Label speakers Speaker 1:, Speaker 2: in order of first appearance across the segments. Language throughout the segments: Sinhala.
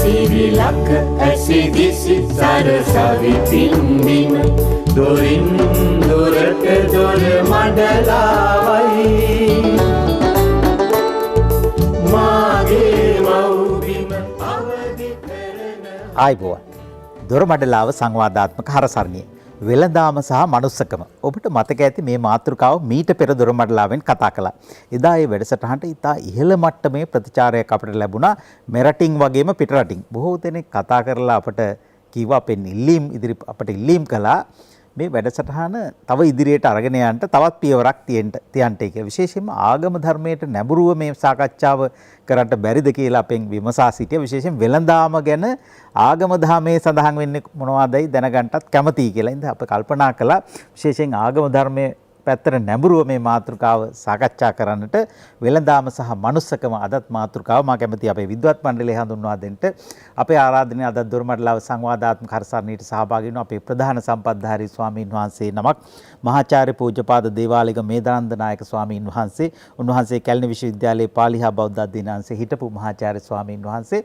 Speaker 1: සිරිලක ඇසිදිසි සරසවි පින්දිම දොරින් දොරට දොර මඩලාවයි මාගේ මව්බිම අවදි කරන
Speaker 2: ආයිබෝවන් දොරමඩලාව සංවාදාත්මක හරසරණිය වෙළඳාම සහ මනුස්සකම ඔබට මතක ඇති මේ මාතෘකාව මීට පෙර දොරමඩලාවෙන් කතා කළා. එදා ඒ වැඩසටහනට ඉතා ඉහළ මට්ටමේ ප්‍රතිචාරයක් අපට ලැබුණා මෙරටින් වගේම පිටරටින්. බොහෝ දෙනෙක් කතා කරලා අපට කිව්වා අපට ඉල්ලීම් කළා මේ වැඩසටහන තව ඉදිරියට අරගෙන යන්න තවත් පියවරක් තියන්න කියලා. විශේෂයෙන්ම ආගම ධර්මයට නැඹුරුව මේ සාකච්ඡාව කරන්න බැරිද කියලා අපෙන් විමසා සිටියා. විශේෂයෙන් වෙළඳාම ගැන ආගම ධර්මයේ සඳහන් වෙන්නේ මොනවදයි දැනගන්නටත් කැමතියි කියලා. ඉතින් අපි කල්පනා කළා විශේෂයෙන් ආගම ධර්මයේ පැත්තට නැඹුරුව මේ මාතෘකාව සාකච්ඡා කරන්නට වෙළඳාම සහ මනුස්සකම අදත් මාතෘකාව මා කැමතියි අපේ විද්වත් මණ්ඩලය හඳුන්වා දෙන්න. අපේ ආරාධනය අදත් දොරමඩලාව සංවාදාත්මක හරසරණීට සහභාගී වෙන අපේ ප්‍රධාන සම්පත්ධාරී ස්වාමීන් වහන්සේ නමක් මහාචාර්ය පූජ්‍යපාද දේවාලිග මේදානන්ද නායක ස්වාමීන් වහන්සේ. උන්වහන්සේ කැලණි විශ්වවිද්‍යාලයේ පාලි හා බෞද්ධ අධ්‍යයනාංශයේ හිටපු මහාචාර්ය ස්වාමීන් වහන්සේ.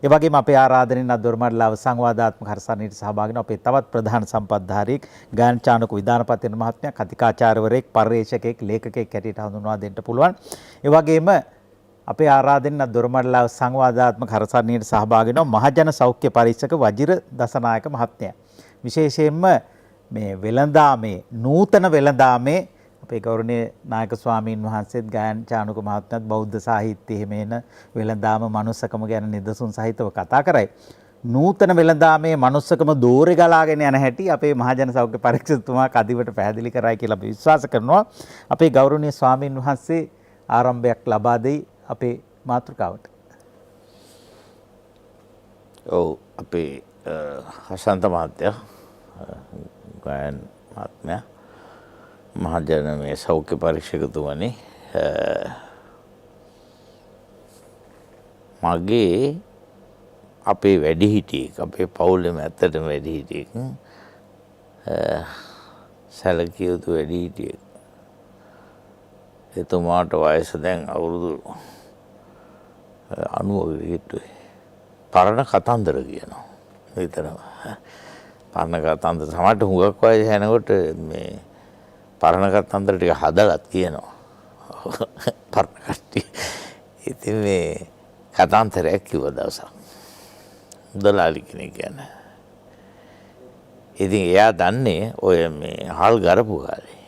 Speaker 2: ඒ වගේම අපේ ආරාධනෙන් අද දොරමඩලාව සංවාදාත්මක හරසරණීට සහභාගී වෙන අපේ තවත් ප්‍රධාන සම්පත්ධාරී ගායන චානක විදානපතින මහත්මයා කතිකාචාර්යවරයෙක් පර්යේෂකෙක් ලේඛකයෙක් හැටියට හඳුන්වා දෙන්න පුළුවන්. ඒ වගේම අපේ ආරාධනෙන් අද දොරමඩලාව සංවාදාත්මක හරසරණීට සහභාගී වෙන මහජන සෞඛ්‍ය පරීක්ෂක වජිර දසනායක මහත්මයා. විශේෂයෙන්ම මේ වෙළඳාමේ නූතන වෙළඳාමේ අපේ ගෞරවනීය නායක ස්වාමීන් වහන්සේත් ගායන චානුක මහත්මයාත් බෞද්ධ සාහිත්‍යයේ මේන වෙළඳාම මනුස්සකම ගැන නිදසුන් සහිතව කතා කරයි. නූතන වෙළඳාමේ මනුස්සකම දෝරේ ගලාගෙන යන හැටි අපේ මහජන සෞඛ්‍ය පරීක්ෂකතුමා කදිවට පැහැදිලි කරයි කියලා අපි විශ්වාස කරනවා. අපේ ගෞරවනීය ස්වාමීන් වහන්සේ ආරම්භයක් ලබා දෙයි අපේ මාතෘකාවට.
Speaker 3: ඔව් අපේ හසන්ත මහත්තයා ගායන මහත්මයා මහජන මේ සෞඛ්‍ය පරීක්ෂකතුමනි මගේ අපේ වැඩිහිටියෙක් අපේ පවුලෙම ඇත්තටම වැඩිහිටියෙක් සැලකිය යුතු වැඩිහිටියෙක් එතුමාට වයස දැන් අවුරුදු 90කට හිටුවේ පරණ කතන්දර කියනවා විතරම පරණ කතන්දර සමහරට හුඟක් වයස යනකොට මේ පරණ කතන්දර ටික හදලත් කියනවා පරණ කට්ටිය. ඉතින් මේ කතාන්තරයක් කිව්ව දවසක් මුදලාලි කෙනෙක් ගැන. ඉතින් එයා දන්නේ ඔය මේ හල් ගරපු කාලේ.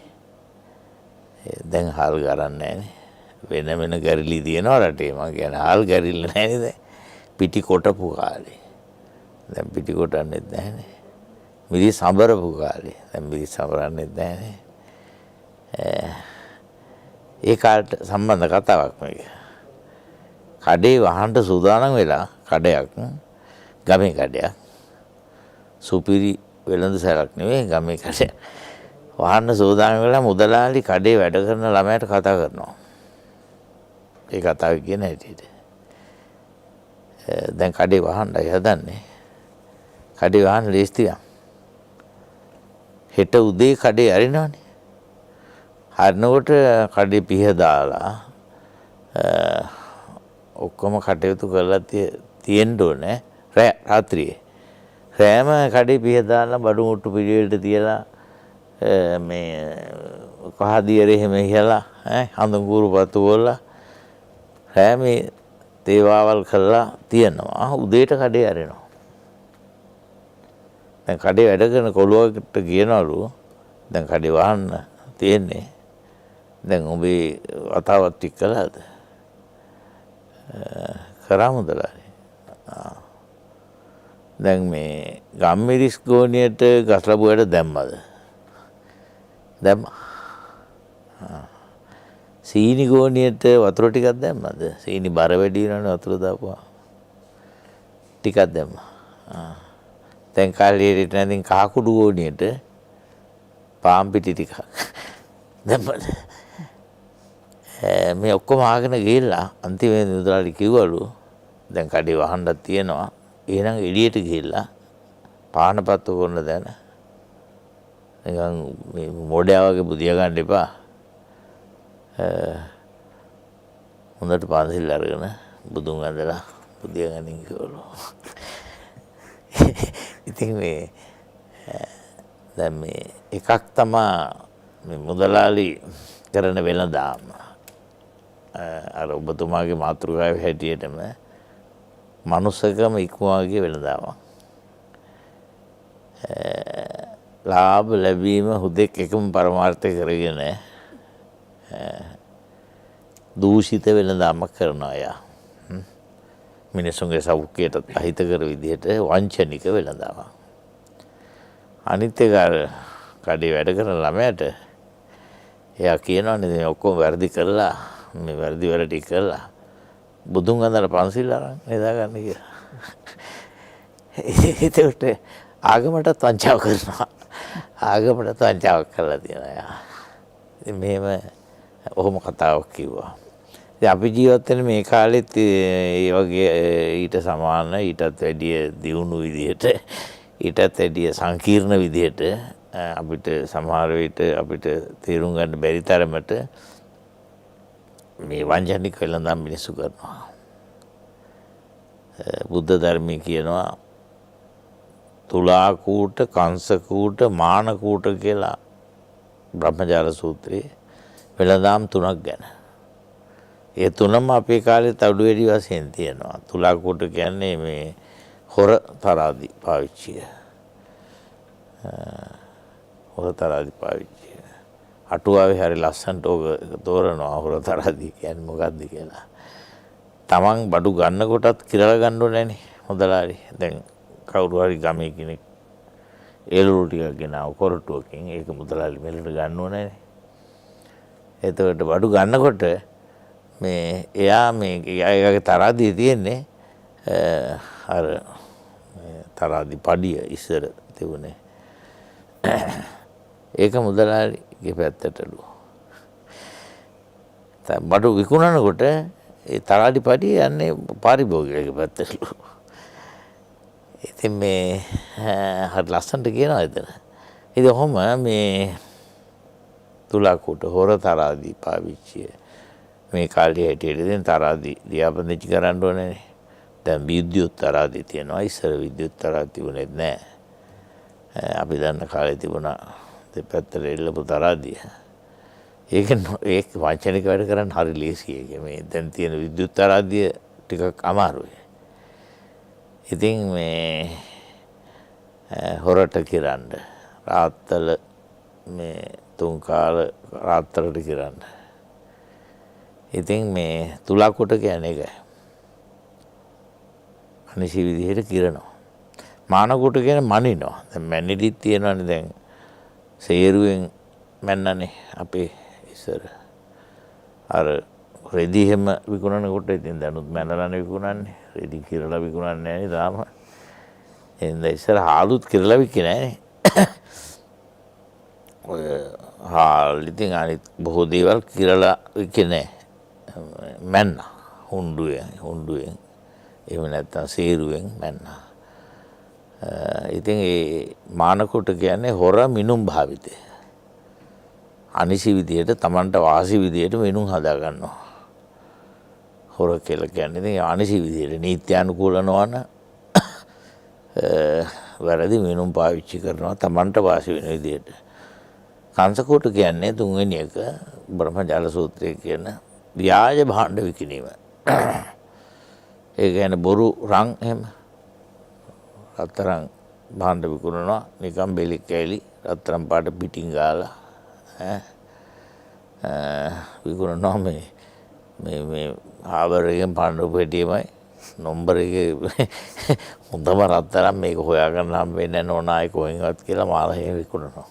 Speaker 3: දැන් හල් ගරන්නේ නැහනේ. වෙන ගරිලි දිනනවා රටේ. මම කියන්නේ හල් ගරිල්ල නැහනේ දැන්. පිටි කොටපු කාලේ. දැන් පිටි කොටන්නෙත් නැහනේ. මිරි සඹරපු කාලේ. දැන් මිරි සඹරන්නෙත් නැහනේ. ඒ කාලට සම්බන්ධ කතාවක් මේක. කඩේ වහන්න සූදානම් වෙලා කඩයක් ගමේ කඩයක් සුපිරි වෙළඳ සැලක් නෙවෙයි ගමේ කඩයක් වහන්න සූදානම් වෙලා මුදලාලි කඩේ වැඩ කරන ළමයට කතා කරනවා. ඒ කතාව කියන හැටියට. දැන් කඩේ වහන්නයි හදන්නේ. කඩේ වහන්න ලේස්තියක්. හෙට උදේ කඩේ අරිනවනේ. හරිනකොට කඩේ පිහ දාලා ඔක්කොම කටයුතු කරලා තියෙන්න ඕනේ රාත්‍රියේ. රෑම කඩේ පිහ දාලා බඩු මුට්ටු පිළිවෙලට තියලා මේ කහදියරේ එහෙම ඉහලා හඳුන් කුරුපත්තු වල රෑම තේවාවල් කරලා තියනවා. උදේට කඩේ අරිනවා. දැන් කඩේ වැඩ කරන කොළුවකට කියනවලු දැන් කඩේ වහන්න තියෙන්නේ. දැන් ඔබේ වතාවත් ටික කළාද? කරා මුදලාලි. දැන් මේ ගම්මිරිස් ගෝණියට ගස් ලැබුවට දැම්මද? දැම්මා. සීනි ගෝණියට වතුර ටිකක් දැම්මද? සීනි බර වැඩි වෙනවනේ වතුර දාපුවා. ටිකක් දැම්මා. දැන් කාලේ ඉතින් කහකුඩු ගෝණියට පාම් පිටි ටිකක් දැම්මද? මේ ඔක්කොම ආගෙන ගිහිල්ලා අන්තිමේ මුදලාලි කිව්වලු දැන් කඩේ වහන්නත් තියෙනවා. එහෙනම් එළියට ගිහිල්ලා පාන පත්තු කරන දැන නිකන් මේ මොඩයා වගේ බුදිය ගන්න එපා. හොඳට පන්සිල් අරගෙන බුදුන් ඇඳලා බුදිය ගනින් කිව්වලු. ඉතින් මේ දැන් මේ එකක් තමයි මේ මුදලාලි කරන වෙළඳාම. අර ඔබතුමාගේ මාතෘකාවේ හැටියටම මනුස්සකම ඉක්මවාගේ වෙළඳාම. ලාභ ලැබීම හුදෙක් එකම පරමාර්ථය කරගෙන දූෂිත වෙළඳාමක් කරනවා අය. මිනිසුන්ගේ සෞඛ්‍යයට අහිතකර විදිහට වංචනික වෙළඳාමක්. අනිත් එක අර කඩේ වැඩ කරන ළමයාට එයා කියනවානේ මේ ඔක්කොම වැරදි කරලා මේ වැරදි වල ටික කරලා බුදුන් අඳලා පන්සිල් අරන් නේදා ගන්න කියලා. ඒකට ආගමටත් වංචාව කරනවා. ආගමටත් වංචාවක් කරලා තියෙනවා යා. ඉතින් මෙහෙම ඔහොම කතාවක් කිව්වා. ඉතින් අපි ජීවත් වෙන මේ කාලෙත් ඒ වගේ ඊට සමාන ඊටත් වැඩිය දියුණු විදිහට ඊටත් වැඩිය සංකීර්ණ විදිහට අපිට සමහර විට අපිට තේරුම් ගන්න බැරි තරමට මේ වංචනික වෙළඳාම් මිනිස්සු කරනවා. බුද්ධ ධර්මයේ කියනවා තුලා කූට, කංශ කූට, මාන කූට කියලා බ්‍රහ්මජාල සූත්‍රයේ වෙළඳාම් තුනක් ගැන. ඒ තුනම අපේ කාලේ තඩු වැඩි වශයෙන් තියෙනවා. තුලා කූට කියන්නේ මේ හොර තරාදි පාවිච්චිය. හොර තරාදි පාවිච්චිය. අටුවාවේ හරි ලස්සනට ඕක තෝරනවා හොර තරාදි කියන්නේ මොකක්ද කියලා. තමන් බඩු ගන්නකොටත් කිරලා ගන්න ඕනේ නේ මුදලාලි. දැන් කවුරු හරි ගමේ කෙනෙක් එළවලු ටිකක් ගෙනාව කොරටුවකින් ඒක මුදලාලි මෙලට ගන්න ඕනේ නේ. එතකොට බඩු ගන්නකොට මේ එයා මේ එයාගේ තරාදිය තියෙන්නේ අර තරාදි පඩිය ඉස්සර තිබුණේ. ඒක මුදලාලිගේ පැත්තටලු. බඩු විකුණනකොට ඒ තරාදි පඩිය යන්නේ පාරිභෝගිකගේ පැත්තටලු. ඉතින් මේ හරි ලස්සනට කියනවා එතන. ඉතින් ඔහොම මේ තුලාකූට හොර තරාදි පාවිච්චිය මේ කාලේ හැටියට දැන් තරාදි ලියාපදිංචි කරන්න ඕනේ. දැන් විද්‍යුත් තරාදි තියෙනවා. ඉස්සර විද්‍යුත් තරාදි තිබුණේ නැහැ. අපි දන්න කාලේ තිබුණා දෙපැත්තට එල්ලපු තරාදිය. ඒක වංචනික වැඩ කරන්න හරි ලේසි. ඒක මේ දැන් තියෙන විද්‍යුත් තරාදිය ටිකක් අමාරුයි. ඉතින් මේ හොරට කිරන්න රාත්තල මේ තුන් කාල රාත්තරට කිරන්න. ඉතින් මේ තුලාකොට කියන්නේ ඒකයි. අනිසි විදිහට කිරනවා. මානකොට කියන්නේ මනිනවා. දැන් මැනිලිත් තියෙනවානේ දැන් සේරුවෙන් මැන්නනේ අපේ ඉස්සර. අර රෙදි හැම විකුණනකොට ඉතින් දැනුත් මැනලානේ විකුණන්නේ. රෙදි කිරලා විකුණන්නේ නැහැ නේ තාම. එහෙනම් ඉස්සර හාලුත් කිරලා විකිනේ නැහැ. ඔය හාල් ඉතින් අනිත් බොහෝ දේවල් කිරලා විකිනේ. මැන්න හුණ්ඩුවෙන් එහෙම නැත්නම් සේරුවෙන් මැන්න. ඉතින් ඒ මානකොට කියන්නේ හොර මිනුම් භාවිතය. අනිසි විදියට Tamanට වාසි විදියට මිනුම් හදා ගන්නවා. හොර කියලා කියන්නේ ඉතින් අනිසි විදියට නීත්‍යානුකූල නොවන වැරදි මිනුම් පාවිච්චි කරනවා Tamanට වාසි වෙන විදියට. කංශකෝට කියන්නේ තුන්වෙනි එක බ්‍රහ්මජාල සූත්‍රයේ කියන ව්‍යාජ භාණ්ඩ විකිණීම. ඒ කියන්නේ බොරු රන් එහෙම රත්තරන් භාණ්ඩ විකුණනවා නිකම් බෙලි කැලි රත්තරන් පාට පිටින් ගාලා විකුණනවා මේ ආවරයෙන් පාණ්ඩු පෙට්ටියමයි නම්බර එකේ හොඳම රත්තරන් මේක හොයාගන්න හම්බෙන්නේ නැහැ නෝනායි කොහෙන්වත් කියලා මාළේ විකුණනවා.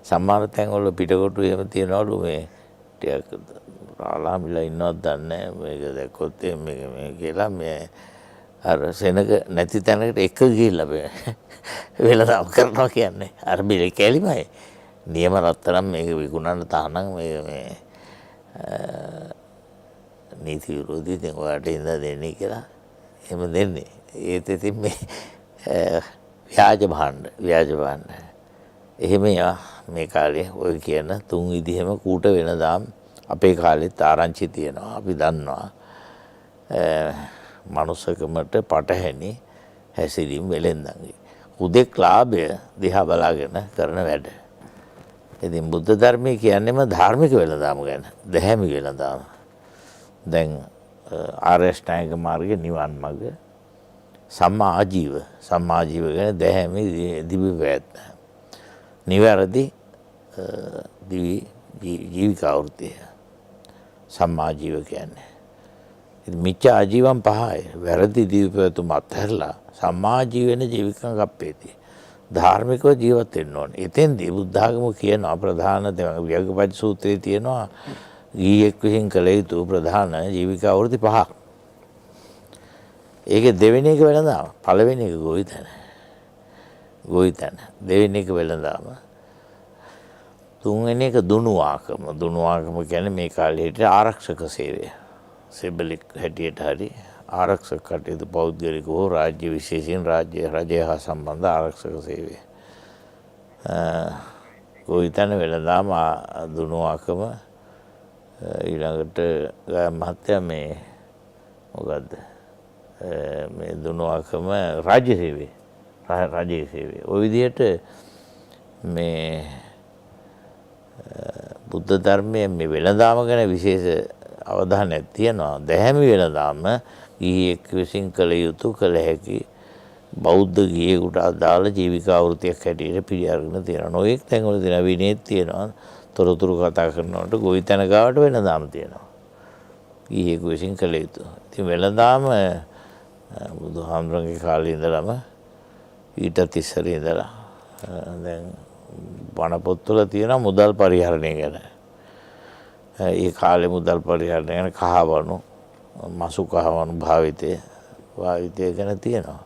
Speaker 3: සමහර තැන්වල පිටකොටු එහෙම තියනවලු මේ ටිකක් ආලාමිලා ඉන්නවත් දන්නේ මේක දැක්කොත් මේක කියලා මේ අර සෙනග නැති තැනකට එක ගිහිල්ලා වෙලදාම් කරනවා කියන්නේ අර බිලි කැලිමයි නියම රත්තරන් මේක විකුණන්න තහනම් මේ නීති විරෝධී දැන් ඔයාලට ඉඳලා දෙන්නේ කියලා එහෙම දෙන්නේ. ඒත් ඉතින් මේ ව්‍යාජ භාණ්ඩ එහෙම මේ කාලේ ඔය කියන තුන් විදිහෙම කූට වෙනදාම් අපේ කාලෙත් ආරංචි තියෙනවා. අපි දන්නවා මනුස්සකමට පටහැනි හැසිරීම් වෙලෙන්දන්ගේ හුදෙක් ලාභය දිහා බලාගෙන කරන වැඩ. ඉතින් බුද්ධ ධර්මය කියන්නේම ධාර්මික වෙළඳාම ගැන, දැහැමි වෙළඳාම. දැන් ආර්ය අෂ්ටාංගික මාර්ගයේ නිවන් මඟ සම්මා ආජීව ගැන දැහැමි දිවි පැවැත්ම. නිවැරදි ජීවිකා වෘත්තිය සම්මා ආජීව කියන්නේ. ඉතින් මිච්ඡා ආජීවම් පහයි. වැරදි දිවි පැවැතුම අත්හැරලා සම්මා ආජීවෙන ජීවිකම් ගප්පේදී ධාර්මිකව ජීවත් වෙන්න ඕනේ. එතෙන්දී බුද්ධ ආගම කියනවා ප්‍රධාන ව්‍යග්ගපච්ච සූත්‍රයේ තියෙනවා ගීයෙක් විසින් කළ යුතු ප්‍රධාන ජීවිකා වෘත්ති පහක්. ඒකේ දෙවෙනි එක වෙළඳාම, පළවෙනි එක ගොවිතැන, දෙවෙනි එක වෙළඳාම, තුන්වෙනි එක දුනුවාකම. දුනුවාකම කියන්නේ මේ කාලේ හිටිය ආරක්ෂක සේවය. සෙබලෙක් හැටියට හරි ආරක්ෂක කටයුතු පෞද්ගලික හෝ රාජ්‍ය විශේෂයෙන් රජය හා සම්බන්ධ ආරක්ෂක සේවය. ගොවිතැන වෙළඳාම දුනුවාකම ඊළඟට මහත්තයා මේ මොකද්ද මේ දුනුවාකම රාජ්‍ය සේවය රජයේ සේවය. ওই විදිහට මේ බුද්ධ ධර්මයේ මේ වෙළඳාම ගැන විශේෂ අවධානයක් තියෙනවා. දැහැමි වෙළඳාම ගිහියෙක් විසින් කළ යුතු කළ හැකි බෞද්ධ ගිහියෙකුට අදාළ ජීවිකා වෘත්තියක් හැටියට පිළි අරගෙන තියෙනවා. නොයෙක් තැන්වල තියෙනවා විනයෙත් තියෙනවා. තොරතුරු කතා කරනකොට ගොවිතැන ගාවට වෙළඳාම තියෙනවා. ගිහියෙකු විසින් කළ යුතු. ඉතින් වෙළඳාම බුදුහාමුදුරන්ගේ කාලේ ඉඳලම ඊටත් ඉස්සර ඉඳලා දැන් බණ පොත්වල තියෙනවා මුදල් පරිහරණය ගැන. ඒ කාලේ මුදල් පරිහරණය ගැන කහවණු මසු කහවණු භාවිතය ගැන තියෙනවා.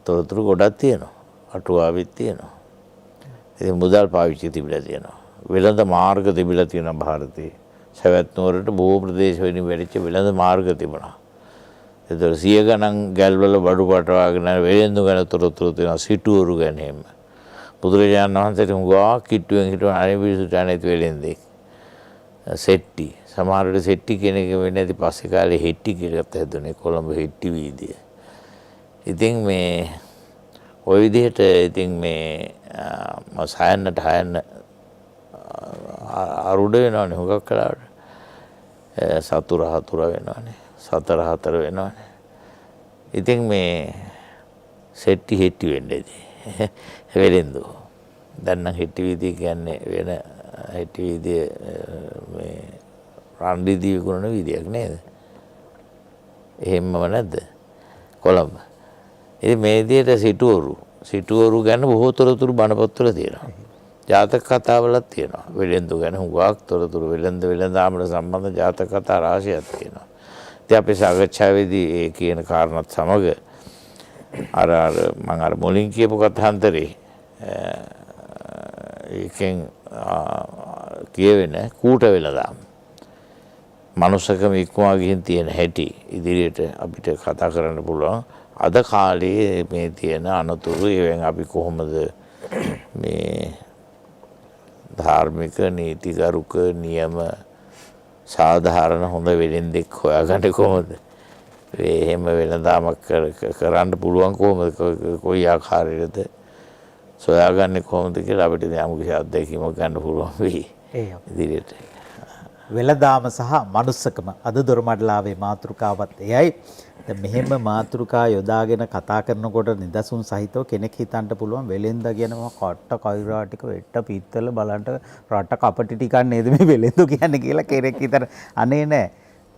Speaker 3: තොරතුරු ගොඩක් තියෙනවා. අටුවාවෙත් තියෙනවා. ඉතින් මුදල් පාවිච්චි තිබිලා තියෙනවා. වෙළඳ මාර්ග තිබිලා තියෙනවා ಭಾರತයේ. සවැත් නුවරට බොහෝ ප්‍රදේශවලින් වැඩිච්ච වෙළඳ මාර්ග තිබුණා. ඒතර 100 ගණන් ගල්වල බඩු පටවාගෙන වෙළඳු ගැන තොරතුරු තියෙනවා. සිටුවරු ගැන එහෙම. බුදුරජාණන් වහන්සේට හුඟා කිට්ටුවෙන් හිටවන අනිවිසුට අනෙත් වෙලෙන්දේ. සෙට්ටි. සමහර වෙලේ සෙට්ටි කියන එක වෙන්නේ නැති පස්සේ කාලේ හෙට්ටි කියලා හැදුනේ කොළඹ හෙට්ටි වීදිය. ඉතින් මේ ওই විදිහට ඉතින් මේ සයන්නට හයන්න අරුඩ වෙනවනේ හුඟක් කලාවට. සතුර හතුර වෙනවනේ. සතර හතර වෙනවනේ. ඉතින් මේ සෙට්ටි හෙට්ටි වෙන්නේ වෙලෙන්දු. දැන් නම් හෙට්ටි වීදිය කියන්නේ වෙන හෙට්ටි වීදිය මේ රන්දිදී විකුණන වීදියක් නේද? එහෙමම නැද්ද? කොළඹ. ඉතින් මේ විදිහට සිටුවරු ගැන බොහෝ තොරතුරු බණ පොත්වල තියෙනවා. ජාතක කතාවලත් තියෙනවා. වෙලෙන්දු ගැන හුඟක් තොරතුරු වෙළඳාමට සම්බන්ධ ජාතක කතා රාශියක් තියෙනවා. ඉතින් අපේ සාකච්ඡාවේදී ඒ කියන කාරණාත් සමග මම මුලින් කියපු කතාන්තරේ ඒකෙන් කියවෙන කූට වෙළඳාම මනුස්සකම ඉක්මවා ගිහින් තියෙන හැටි ඉදිරියට අපිට කතා කරන්න පුළුවන්. අද කාලේ මේ තියෙන අනතුරු ඒවෙන් අපි කොහොමද මේ ධාර්මික නීතිගරුක නියම සාධාරණ හොඳ වෙළෙන්දෙක් හොයාගන්නේ කොහොමද? එහෙම වෙළඳාමක් කරන්න පුළුවන් කොහොමද? කොයි ආකාරයකද සොයාගන්නේ කොහොමද කියලා අපිට යම් කිසි අත්දැකීමක් ගන්න පුළුවන් වෙයි. ඉදිරියට
Speaker 2: වෙළඳාම සහ මනුස්සකම අද දොරමඩලාවේ මාතෘකාවත් එයයි. දැන් මෙහෙම මාතෘකා යොදාගෙන කතා කරනකොට නිදසුන් සහිතව කෙනෙක් හිතන්න පුළුවන් වෙළෙන්ද කියනවා කට්ට කයිරා ටික වෙට්ට පිත්තල බලන්න රට කපටි ටිකක් නේද මේ වෙළෙන්දු කියන්නේ කියලා කෙනෙක් හිතන අනේ නෑ.